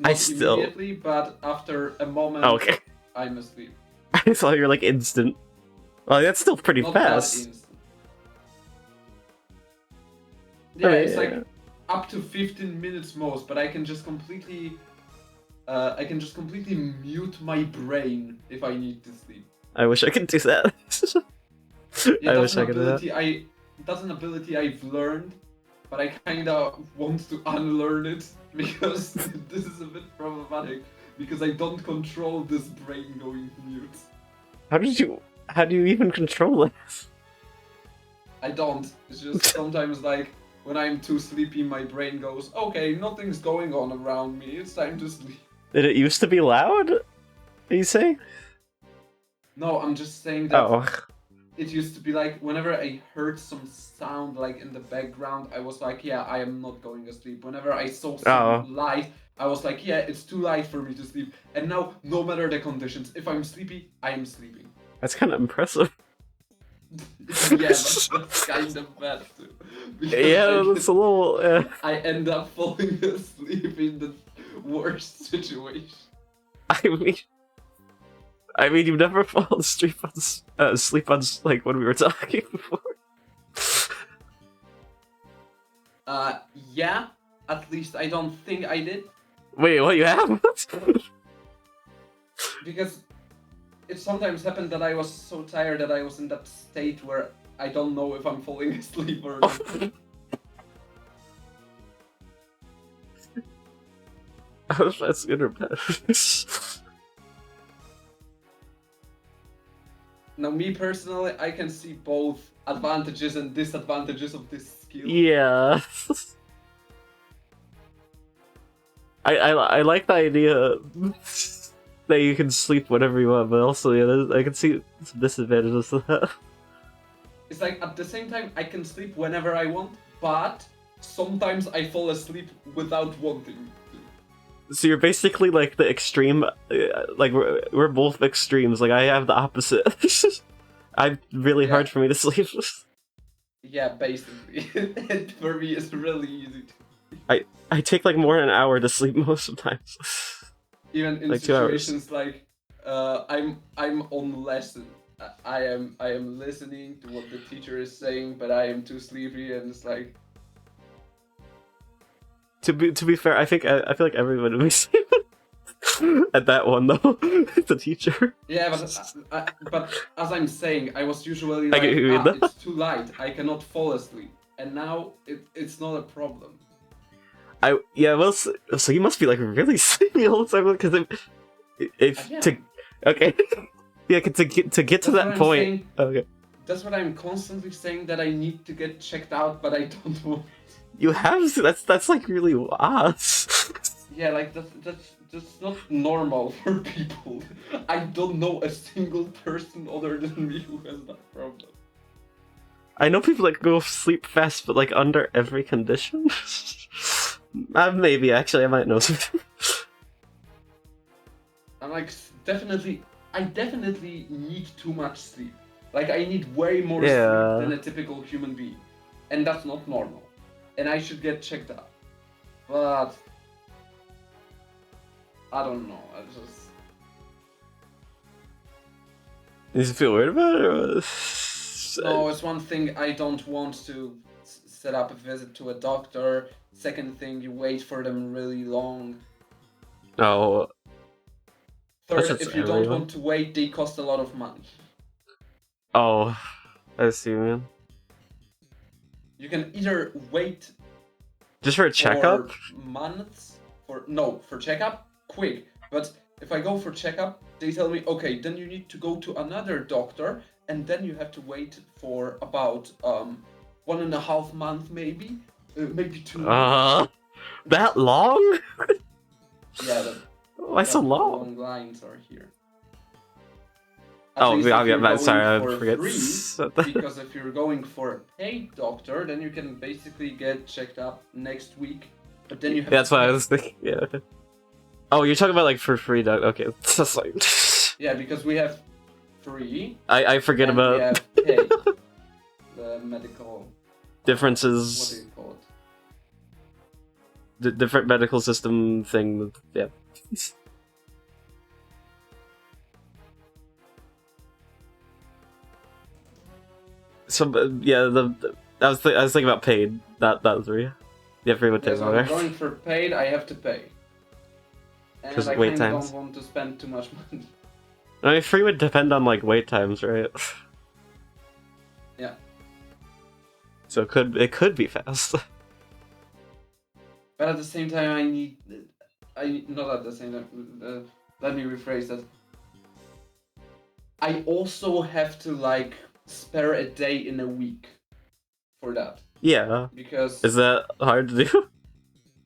Not immediately, but after a moment, okay. I'm asleep. I thought you were like instant. Well, that's still pretty Not fast. that instant. Yeah, Oh, it's yeah. like up to 15 minutes most, but I can just completely mute my brain if I need to sleep. I wish I could do that. Yeah, I that's wish I an could do that. ability that's an ability I've learned, but I kinda want to unlearn it because this is a bit problematic because I don't control this brain going mute. How do you even control it? I don't. It's just sometimes like when I'm too sleepy, my brain goes, okay, nothing's going on around me. It's time to sleep. Did it used to be loud? Are you saying? No, I'm just saying that Oh. it used to be like whenever I heard some sound like in the background, I was like, yeah, I am not going to sleep. Whenever I saw some light, I was like, yeah, it's too light for me to sleep. And now, no matter the conditions, if I'm sleepy, I am sleeping. That's kind of impressive. Yeah, but that's kind of bad too. Because Yeah, that's a little. I end up falling asleep in the worst situation. I mean, you've never fallen asleep on like when we were talking before. Yeah, at least I don't think I did. Wait, what, you have? Because it sometimes happened that I was so tired that I was in that state where I don't know if I'm falling asleep or not. That's good or bad? Now, me personally, I can see both advantages and disadvantages of this skill. Yeah. I like the idea that you can sleep whenever you want, but also, yeah, I can see some disadvantages to that. It's like, at the same time, I can sleep whenever I want, but sometimes I fall asleep without wanting to. So you're basically like the extreme, like we're both extremes. Like I have the opposite. I'm really hard for me to sleep. Yeah, basically. And for me, it's really easy to. I take like more than an hour to sleep most of the times. Even in like 2 hours. situations like I'm on lesson. I am listening to what the teacher is saying, but I am too sleepy, and it's like. To be fair, I feel like everyone would be sleeping. at that one though. The teacher. Yeah, but as I'm saying, I was usually I like, get you, though. it's too light, I cannot fall asleep. And now it's not a problem. Well, so you must be like really sleepy all the time because if Yeah. to okay, yeah, to get to That's that what I'm point. saying. Okay, That's what I'm constantly saying, that I need to get checked out, but I don't want. you have to, that's like really odd. Yeah, like that's not normal for people. I don't know a single person other than me who has that problem. I know people that go sleep fast, but like under every condition. Maybe actually, I might know something. I'm like, I definitely need too much sleep. Like, I need way more Yeah. sleep than a typical human being. And that's not normal. And I should get checked out. But I don't know, I just... You feel weird about it? Or... No, it's one thing, I don't want to set up a visit to a doctor. Second thing, you wait for them really long. No. Third, That's if you don't everyone. want to wait, they cost a lot of money. Oh, I see, man. You can either wait Just for a checkup? for months, for checkup, quick. But if I go for checkup, they tell me, okay, then you need to go to another doctor, and then you have to wait for about 1.5 months, maybe 2 months. That long? Yeah, Why so the long? lines are here. Oh, least yeah, if you're yeah, sorry, I going for forget. free, because if you're going for a paid doctor, then you can basically get checked up next week. But then you have That's to what I pay. was thinking. Yeah. Okay. Oh, you're talking about like for free, doc. Okay, that's like. Yeah, because we have free. I forget and about we have paid. The medical. What differences. do you call it? The different medical system thing. Yeah. So yeah, I was thinking about paid. That was free. Yeah, free would Yeah, take so I'm longer. going for paid, I have to pay. And 'Cause I wait kinda times. don't want to spend too much money. I mean, free would depend on like wait times, right? Yeah. So it could be fast. But at the same time, not at the same time. Let me rephrase that. I also have to like spare a day in a week for that, Yeah. because Is that hard to do?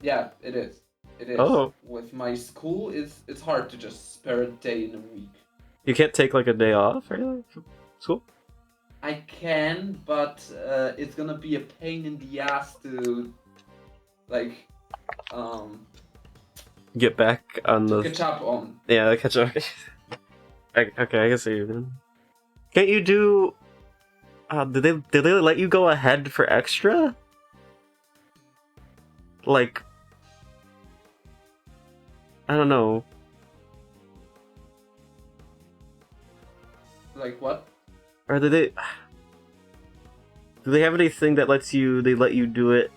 yeah, it is. It is. Oh. With my school, it's hard to just spare a day in a week. You can't take like a day off or anything from school? I can, but it's gonna be a pain in the ass to like Get back on to the catch up on. yeah, catch up. Okay, I can see you. Man. Can't you do? Did they let you go ahead for extra? Like, I don't know. Like what? Or do they have anything that lets you? They let you do it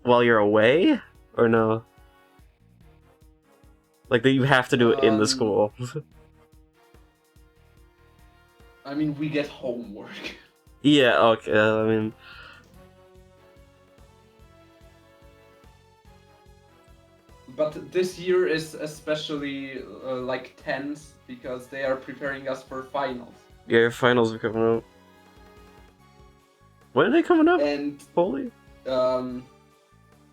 while you're away, or no? Like that you have to do it in the school. I mean, we get homework. Yeah. Okay. I mean. But this year is especially like tense because they are preparing us for finals. Yeah, your finals are coming up. When are they coming up? And Holy.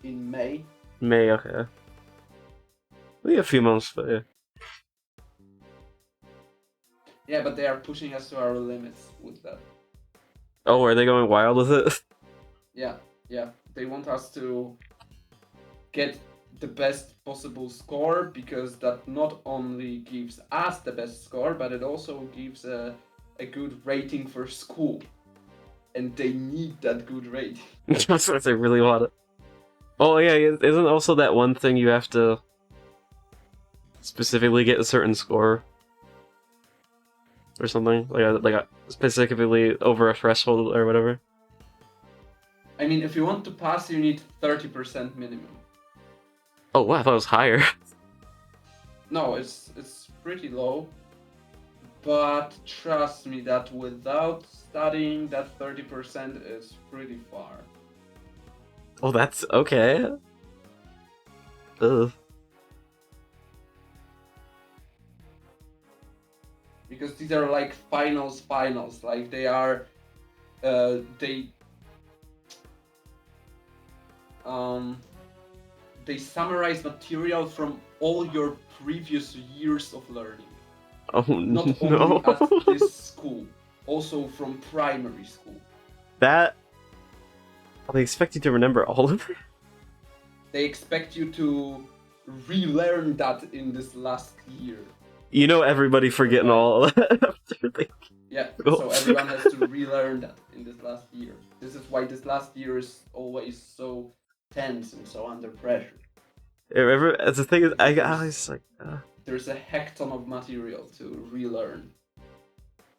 in May. May, okay. We have a few months, but yeah. Yeah, but they are pushing us to our limits with that. Oh, are they going wild with it? Yeah. They want us to get the best possible score, because that not only gives us the best score, but it also gives a good rating for school. And they need that good rating. That's what they really want it. Oh yeah, isn't also that one thing you have to specifically get a certain score or something, like a specifically over a threshold or whatever? I mean, if you want to pass, you need 30% minimum. Oh wow, I thought it was higher. No, it's pretty low. But trust me that without studying, that 30% is pretty far. Oh, that's okay. Ugh. Because these are like finals, like they are, they summarize material from all your previous years of learning. Oh Not no. only at this school, also from primary school. That. They expect you to remember all of it? They expect you to relearn that in this last year. You know, everybody forgetting all after they... Yeah, Oh. so everyone has to relearn that in this last year. This is why this last year is always so tense and so under pressure. Remember, as the thing is, I was like, There's a heck ton of material to relearn.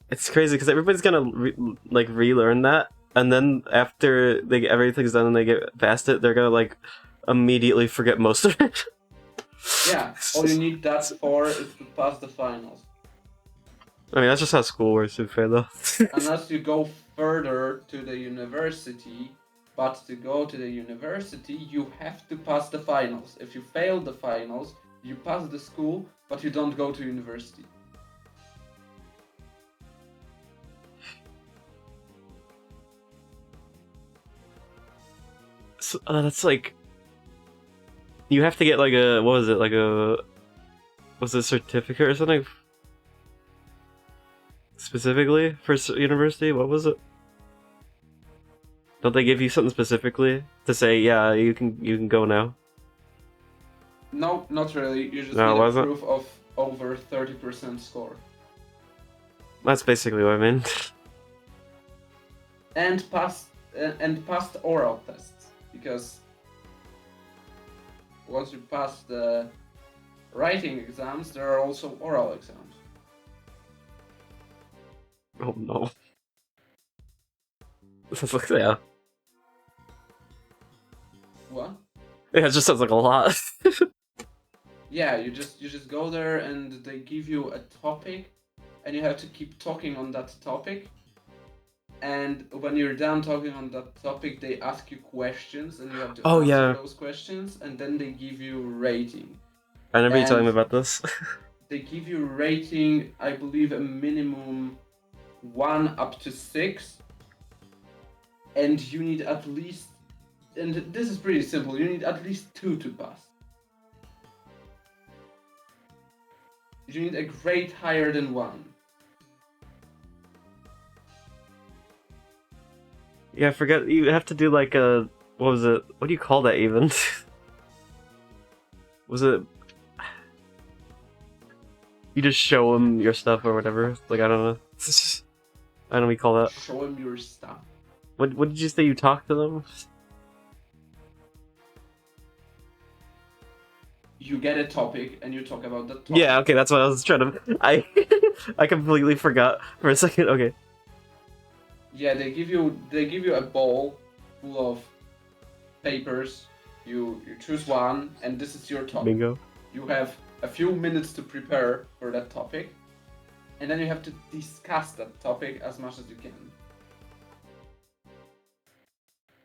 it's crazy because everybody's gonna relearn that, and then after they get everything's done and they get past it, they're gonna like immediately forget most of it. Yeah, all you need that for is to pass the finals. I mean, that's just how school works, to be fair, though. Unless you go further to the university, but to go to the university, you have to pass the finals. If you fail the finals, you pass the school, but you don't go to university. So, that's like... You have to get like a... What was it? Like a... Was it a certificate or something? Specifically for university? What was it? Don't they give you something specifically to say, yeah, you can go now? No, not really. You just No, need a wasn't? proof of over 30% score. That's basically what I mean. And passed oral tests, because once you pass the writing exams, there are also oral exams. Oh no. Sounds like, yeah. What? Yeah, it just sounds like a lot. Yeah, you just go there and they give you a topic, and you have to keep talking on that topic. And when you're done talking on that topic, they ask you questions, and you have to answer those questions, and then they give you rating. I remember you telling me And about this. they give you rating, I believe, a minimum 1 up to 6, and you need at least, and this is pretty simple, you need at least 2 to pass. You need a grade higher than 1. Yeah, I forgot. You have to do like a... What was it? What do you call that even? Was it... You just show them your stuff or whatever? Like, I don't know. I don't know what you call that. Show them your stuff. What did you say you talked to them? You get a topic and you talk about that topic. Yeah, okay, that's what I was trying to... I completely forgot for a second. Okay. Yeah, they give you a bowl full of papers. You choose one, and this is your topic. Bingo. You have a few minutes to prepare for that topic, and then you have to discuss that topic as much as you can.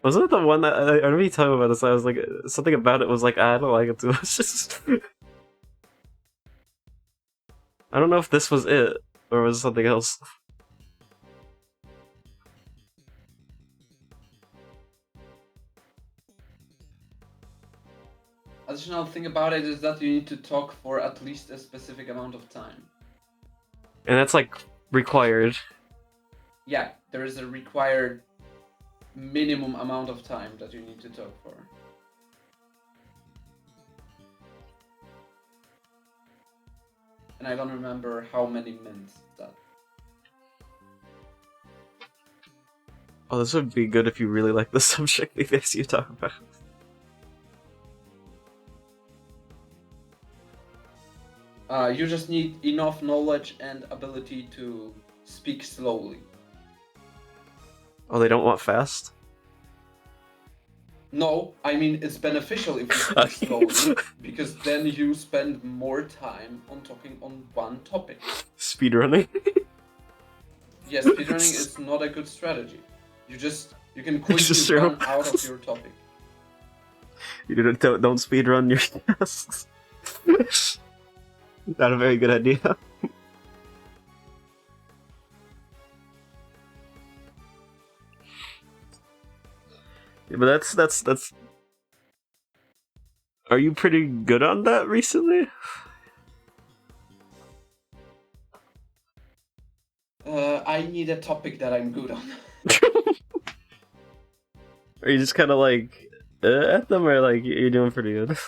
Wasn't it the one that... I remember you telling me about this, I was like... Something about it was like, I don't like it too much. I don't know if this was it, or was it something else. Additional thing about it is that you need to talk for at least a specific amount of time. And that's like required. Yeah, there is a required minimum amount of time that you need to talk for. And I don't remember how many minutes that. Oh, this would be good if you really like the subject we face you talk about. You just need enough knowledge and ability to speak slowly. Oh, they don't want fast? No, I mean it's beneficial if you speak slowly, because then you spend more time on talking on one topic. Speedrunning. Yes, speedrunning is not a good strategy. You can quickly just run out of your topic. You don't speedrun your tasks. Not a very good idea. Yeah, but that's. Are you pretty good on that recently? I need a topic that I'm good on. Are you just kind of like at them, or like you're doing pretty good?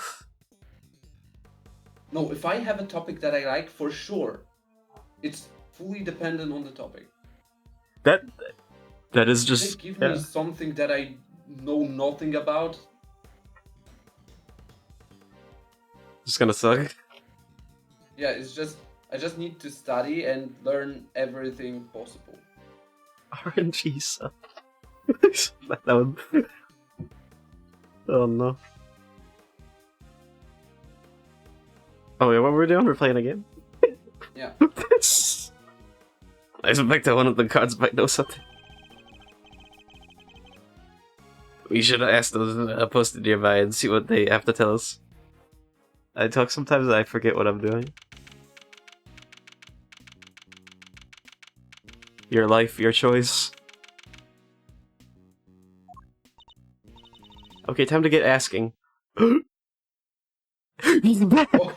No, if I have a topic that I like, for sure, it's fully dependent on the topic. That is If just they give me something that I know nothing about, just gonna suck. yeah, it's just I just need to study and learn everything possible. RNG suck. that would. Oh no. Oh yeah, what were we doing? We're playing a game? Yeah. I suspect that one of the cards might know something. We should ask those posted nearby and see what they have to tell us. Sometimes I forget what I'm doing. Your life, your choice. Okay, time to get asking. He's back! Oh.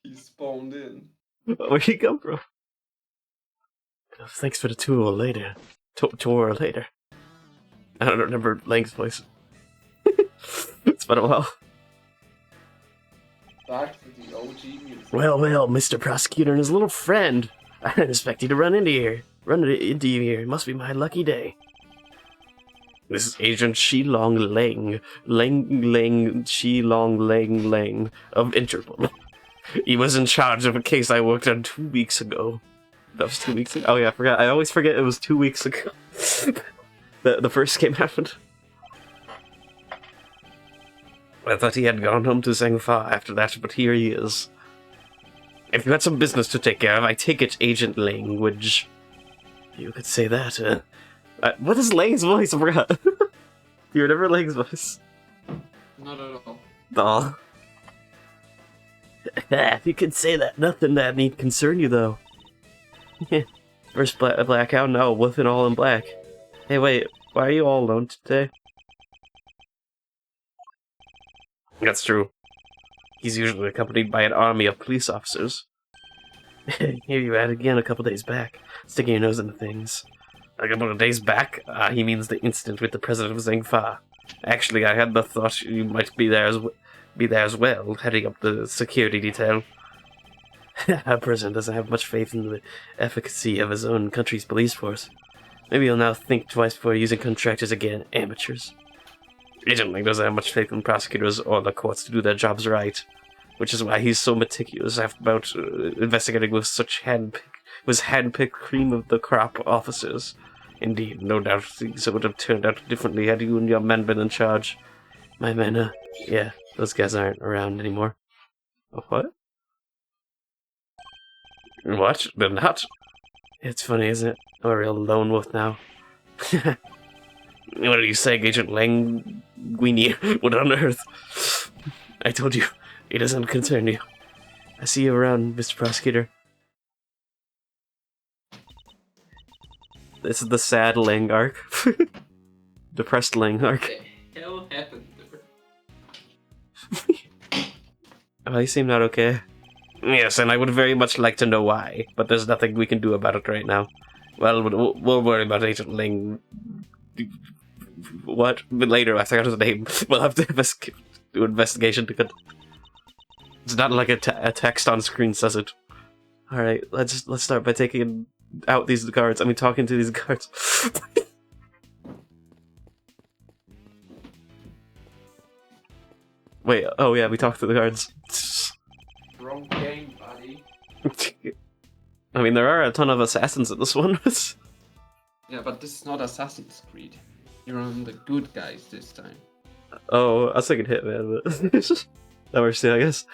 He spawned in. Where'd he come from? Thanks for the tour later. Tour later. I don't remember Lang's voice. It's been a while. Back to the OG music. Well, Mr. Prosecutor and his little friend. I didn't expect you to run into you here. It must be my lucky day. This is Agent Shilong Lang of Interpol. He was in charge of a case I worked on 2 weeks ago. That was 2 weeks ago? Oh yeah, I forgot. I always forget it was 2 weeks ago. the first game happened. I thought he had gone home to Zhengfa after that, but here he is. If you had some business to take care of, I take it Agent language. You could say that, what is Lang's voice? I forgot. You remember Lang's voice? Not at all. Aw. If you could say that, nothing that need concern you, though. First blackout, no, wolfing all in black. Hey, wait, why are you all alone today? That's true. He's usually accompanied by an army of police officers. Here you at again a couple days back, sticking your nose into things. A couple of days back? He means the incident with the president of Zhengfa. Actually, I had the thought you might be there as well, heading up the security detail. Our president doesn't have much faith in the efficacy of his own country's police force. Maybe he'll now think twice before using contractors again, amateurs. Agent Ling doesn't have much faith in prosecutors or the courts to do their jobs right, which is why he's so meticulous about investigating with such hand-picked cream of the crop officers. Indeed, no doubt things would have turned out differently had you and your men been in charge. My men, yeah, those guys aren't around anymore. What? What? They're not? It's funny, isn't it? I'm a real lone wolf now. What are you saying, Agent Lang? What on earth? I told you, it doesn't concern you. I see you around, Mr. Prosecutor. This is the sad Lang arc. Depressed Lang arc. What the hell happened there? Oh, you seem not okay. Yes, and I would very much like to know why, but there's nothing we can do about it right now. Well, we'll worry about Agent Lang. What? But later, I forgot his name. We'll have to do investigation to get. It's not like a text on screen says it. All right, let's start by taking out these guards. I mean, talking to these guards. Wait. Oh yeah, we talked to the guards. Wrong game, buddy. I mean, there are a ton of assassins in this one. Yeah, but this is not Assassin's Creed. You're on the good guys this time. Oh, I was thinking Hitman, but that works too, I guess.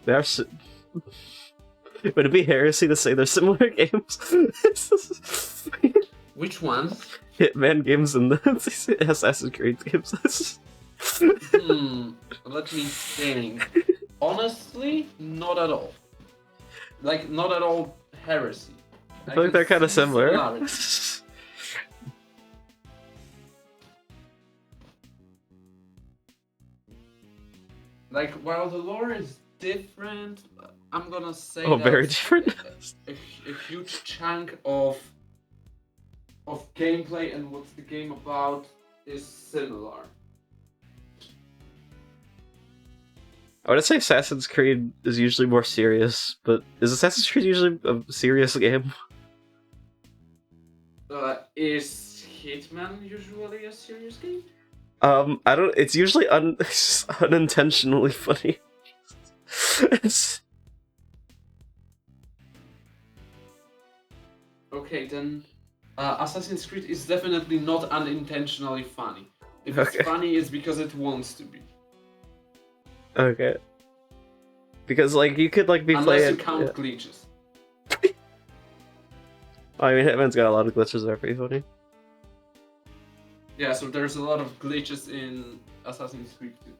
They are. Would it be heresy to say they're similar games? Which ones? Hitman games and the Assassin's Creed games. Let me think. Honestly, not at all. Like, not at all heresy. I feel like they're kind of similar. Like, while the lore is different, I'm gonna say Oh, that very different. a huge chunk of gameplay and what's the game about is similar. I would say Assassin's Creed is usually more serious, but is Assassin's Creed usually a serious game? Is Hitman usually a serious game? I don't. It's usually it's unintentionally funny. Okay, then Assassin's Creed is definitely not unintentionally funny. If it's Okay. funny, it's because it wants to be. Okay. Because like you could like be Unless playing. you count glitches. I mean, Hitman's got a lot of glitches that are pretty funny. Yeah, so there's a lot of glitches in Assassin's Creed 2.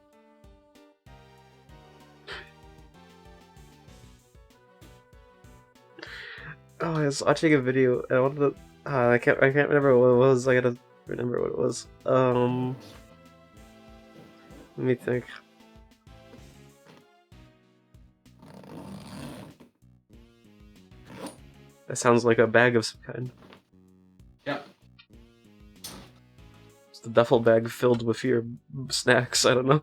Oh, I was watching a video. I wanted to. I can't remember what it was. I gotta remember what it was. Let me think. That sounds like a bag of some kind. Yeah. It's the duffel bag filled with your snacks. I don't know.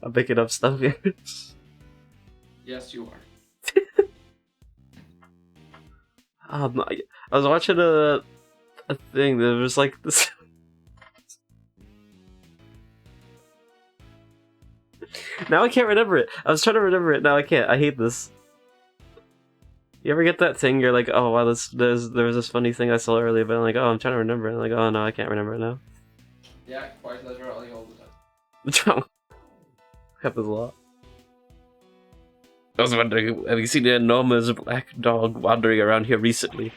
I'm picking up stuff here. Yes, you are. I was watching a thing that was like this. Now I can't remember it. I was trying to remember it. Now I can't. I hate this. You ever get that thing? You're like, oh wow, there was this funny thing I saw earlier, but I'm like, oh, I'm trying to remember it. I'm like, oh no, I can't remember it now. Yeah, quite literally all the time. What's wrong? Happens a lot. I was wondering, have you seen an enormous black dog wandering around here recently?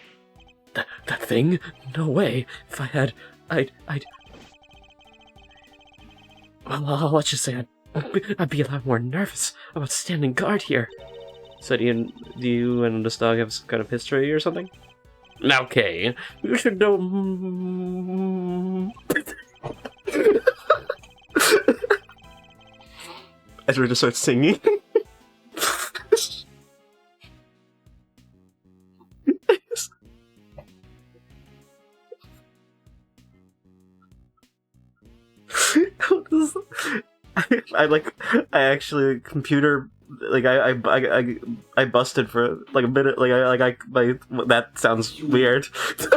That thing? No way. If I had, I'd... Well, let's just say I'd be a lot more nervous about standing guard here. So do you and this dog have some kind of history or something? Now, Kay, you should know... Ezra just starts singing. I actually computer like I busted for like a minute that sounds weird.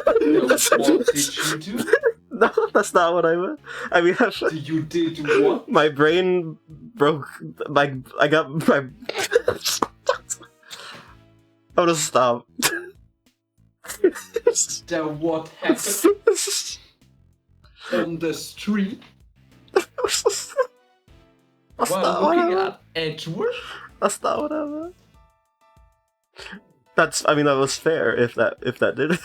What did you do? No, that's not what I meant. I mean, You did what? my brain broke. I got my. I'm gonna stop. Then what happened on the street That's while not what I looking meant. at Edgeworth? That's not what I meant. I mean, that was fair if that did.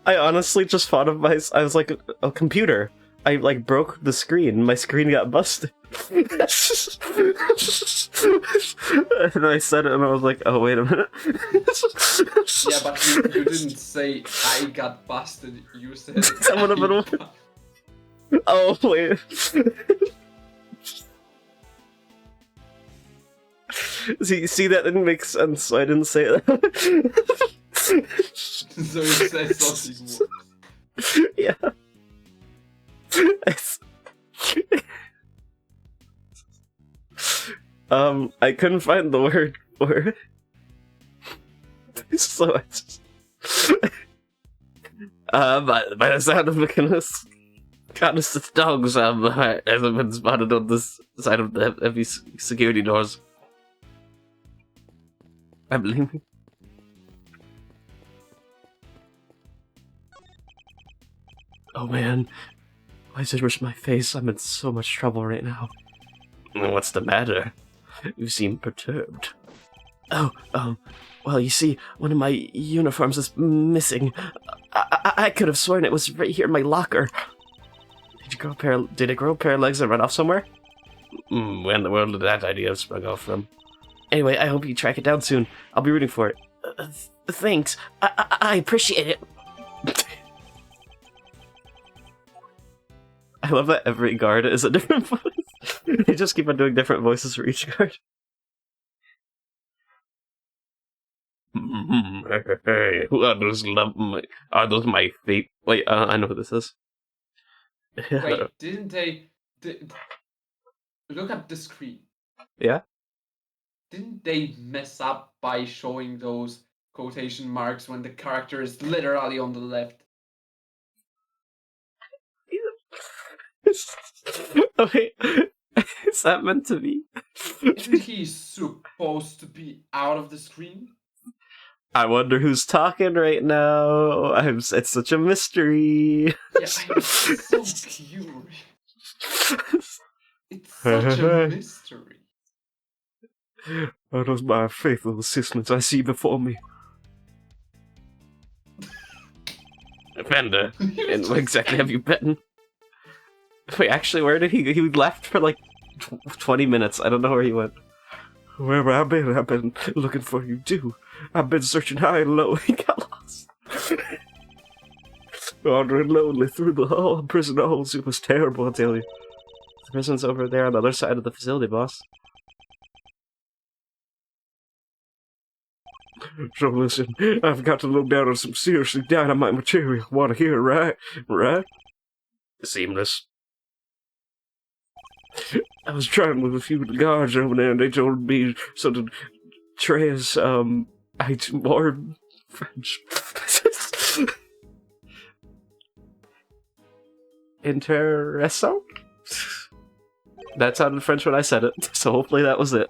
I honestly just thought of I was like a computer. I like broke the screen. My screen got busted. And I said it, and I was like, "Oh, wait a minute." Yeah, but you didn't say I got busted. You said That would have been I got- Oh wait. See, that didn't make sense, so I didn't say that. So you said something more. Yeah. I couldn't find the word for it. So I just... by the sound of McInnes. Honest dogs hasn't been spotted on this side of the heavy security doors. I believe me. Oh man, why does it rush my face? I'm in so much trouble right now. What's the matter? You seem perturbed. Oh, well, you see, one of my uniforms is missing. I could have sworn it was right here in my locker. Did it grow a pair of legs and run off somewhere? Where in the world did that idea spring off from? Anyway, I hope you track it down soon. I'll be rooting for it. Thanks. I appreciate it. I love that every guard is a different voice. They just keep on doing different voices for each guard. Hey, who are those are those my fate? Wait, I know who this is. Wait, didn't they... Look at the screen. Yeah? Didn't they mess up by showing those quotation marks when the character is literally on the left? Okay, is that meant to be? Isn't he supposed to be out of the screen? I wonder who's talking right now. It's such a mystery. Yeah, I'm so curious. It's such a mystery. Are those my faithful assistants I see before me? Offender. And what exactly have you been? Wait, actually, where did he left for like 20 minutes. I don't know where he went. Wherever I've been looking for you too. I've been searching high and low. He got lost. Wandering lonely through the hall, prison halls. It was terrible, I tell you. The prison's over there on the other side of the facility, boss. So listen, I've got to look down on some seriously dynamite material. Want to hear it, right? Right? Seamless. I was trying with a few of the guards over there, and they told me something. Trez, more French. Interessant? That sounded French when I said it, so hopefully that was it.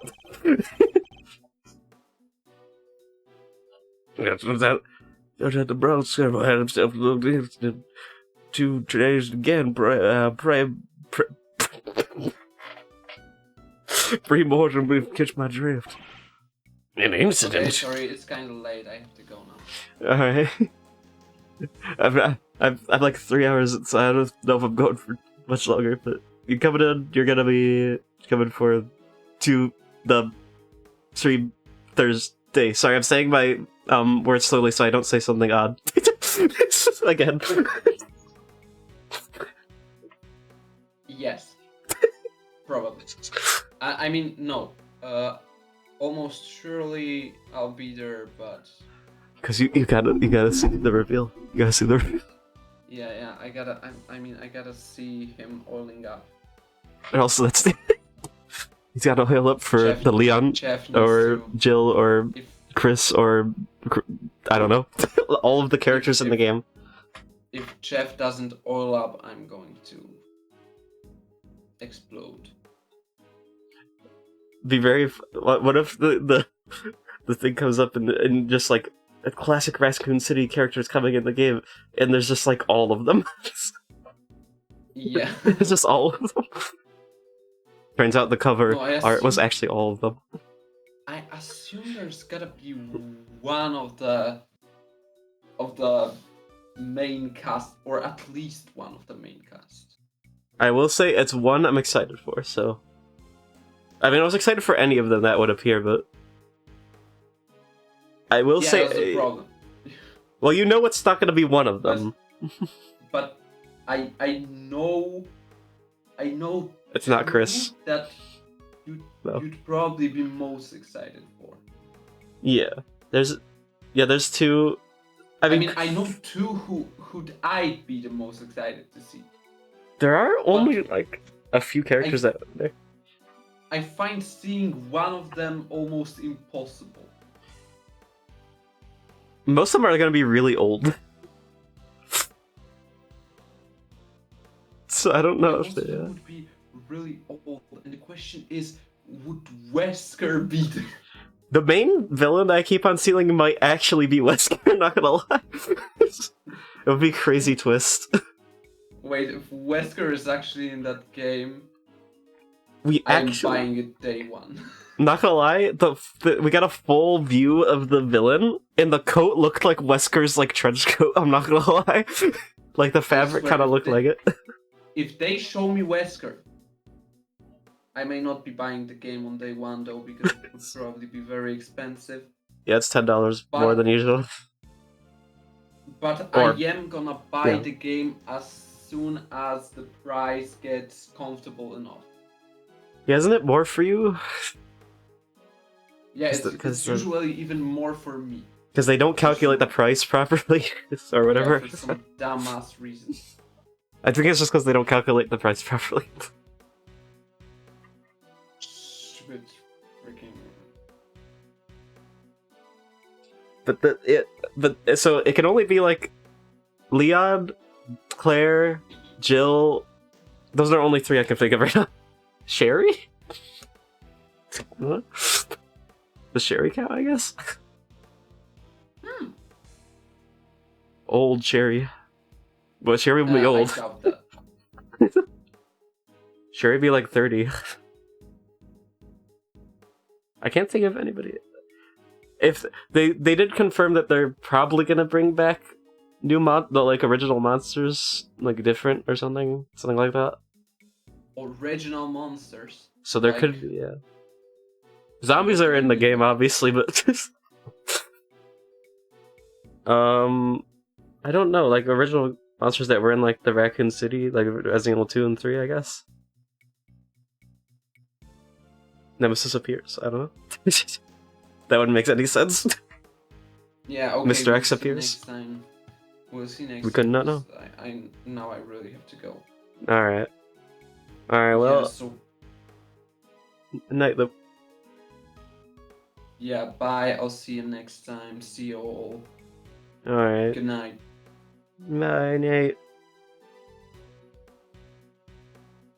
That's what that. I had the brown server had himself looked in 2 days again. Pre-mortem will catch my drift. An Okay, incident. sorry, it's kind of late. I have to go now. Alright. I'm like 3 hours inside. I don't know if I'm going for much longer, but you're coming in, you're gonna be coming for the stream Thursday. Sorry, I'm saying my words slowly so I don't say something odd. Again. Yes. Probably. I mean, no. Almost surely I'll be there, but... Because you gotta see the reveal. You gotta see the reveal. Yeah, I gotta see him oiling up. And also, that's the... He's gotta oil up for Jeff- the Leon, Jeff needs or to- Jill, or If, Chris, or... I don't know. All of the characters in the game. if Jeff doesn't oil up, I'm going to explode. Be very... What if the thing comes up and just like a classic Raccoon City characters coming in the game, and there's just like all of them. Yeah. It's just all of them. Turns out the cover No, I art was assume- actually all of them. I assume there's gotta be one of the main cast, or at least one of the main cast. I will say it's one I'm excited for, so... I mean, I was excited for any of them that would appear, but... I will Yeah, say... that's the problem. Well, you know it's not going to be one of them. But I know It's not two Chris. that No. you'd probably be most excited for. Yeah. There's two... I mean, I know two who'd I be the most excited to see. there are only, like, a few characters that... I find seeing one of them almost impossible. Most of them are going to be really old. so I don't know if Also, they. would be really old, and the question is, would Wesker be the... The main villain I keep on seeing might actually be Wesker, not gonna lie. It would be a crazy twist. Wait, if Wesker is actually in that game, We I'm actually, buying it day one. not gonna lie, we got a full view of the villain, and the coat looked like Wesker's like trench coat. I'm not gonna lie, like the fabric swear kind of if looked they- like it. If they show me Wesker, I may not be buying the game on day one though, because it would probably be very expensive. Yeah, it's $10 more But- than usual. But Or- I am gonna buy yeah. the game as soon as the price gets comfortable enough. Yeah, isn't it more for you? Yeah, Cause it's usually even more for me. Because they don't calculate the price properly, or whatever. Yeah, for some dumbass reason. I think it's just because they don't calculate the price properly. Stupid freaking... So it can only be like Leon, Claire, Jill. Those are only 3 I can think of right now. Sherry? What? The Sherry count, I guess? Old Sherry. But Sherry would be I old. doubt that. Sherry be like 30. I can't think of anybody. If they did confirm that they're probably gonna bring back the like original monsters, like different or something like that. Original monsters. So there Like- could be, yeah. Zombies are in the game, obviously, but I don't know, like original monsters that were in like the Raccoon City, like Resident Evil 2 and 3, I guess. Nemesis appears. I don't know. That wouldn't make any sense. Yeah, okay. Mr. X appears. Next time. We'll see next We could time, not know. because now I really have to go. All right. Well, Yeah, so night. yeah, bye. I'll see you next time. See you all. All right. Good night. Night.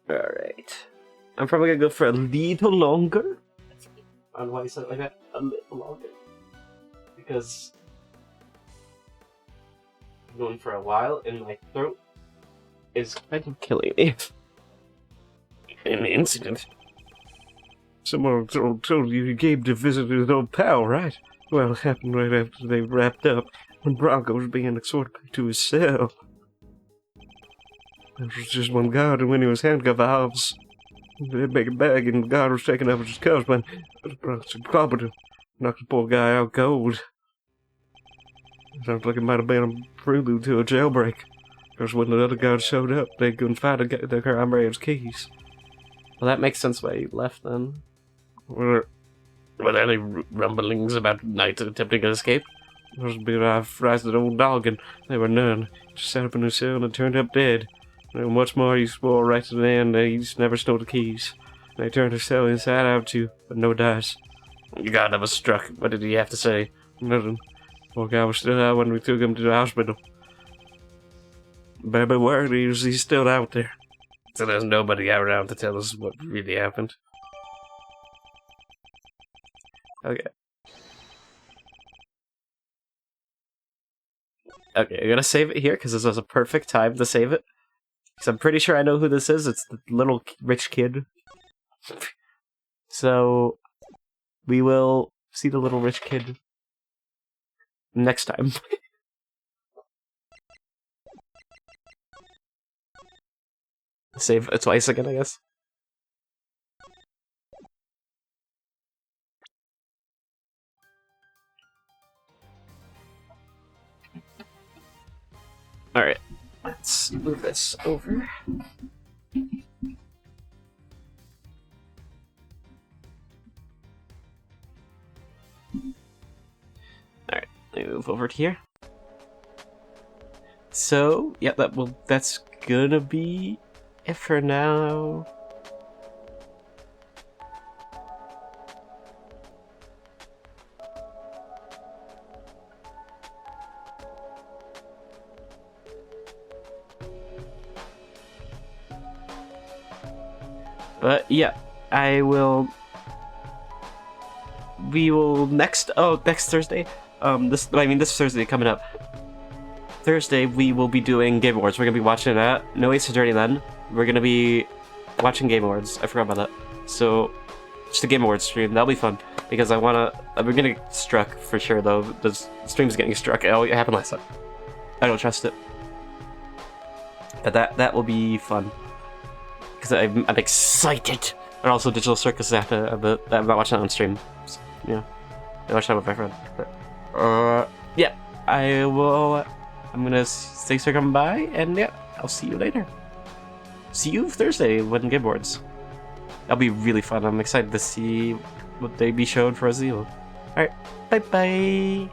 All right. I'm probably gonna go for a little longer. On why you said it like that? A little longer. Because I'm going for a while, and my throat is kind of killing me. An incident. Someone told you Gabe to visit his old pal, right? Well, it happened right after they wrapped up, when Bronco was being escorted back to his cell. There was just one guard, and when he was handcuffed, I was in a big bag, and the guard was taking up his cuffs when Bronco clobbered him, knocked the poor guy out cold. Sounds like it might have been a prelude to a jailbreak. Because when the other guards showed up, they couldn't find the comrade's keys. Well, that makes sense why you left then. Well, Were there any rumblings about Knight attempting to escape? there was a bit of frightened old dog, and there were none. Just sat up in his cell and turned up dead. And what's more, he swore right to the end that he never stole the keys. They turned his cell inside out too, but no dice. The guard that was struck. What did he have to say? Nothing. Poor guy was still out when we took him to the hospital. Baby word is he's still out there. So there's nobody around to tell us what really happened. Okay. Okay, I'm gonna save it here because this was a perfect time to save it. Because I'm pretty sure I know who this is. It's the little rich kid. So we will see the little rich kid next time. Save it twice again, I guess. Alright, let's move this over. Alright, let me move over to here. So, yeah, that's gonna be it for now. But yeah, we will next Thursday. This Thursday coming up. Thursday we will be doing Game Awards. We're gonna be watching that. No Ace Attorney then. We're gonna be watching Game Awards. I forgot about that. So just a Game Awards stream. That'll be fun because we're gonna get struck for sure though. The stream's getting struck. It happened last time. I don't trust it. But that will be fun because I'm excited. And also Digital Circus I'm not watching that on stream. So, yeah, I watch that with my friend. But, yeah, I'm gonna thanks for coming by, and yeah, I'll see you later. See you Thursday when Game Boards. That'll be really fun. I'm excited to see what they be showed for Resident Evil. Alright, bye bye.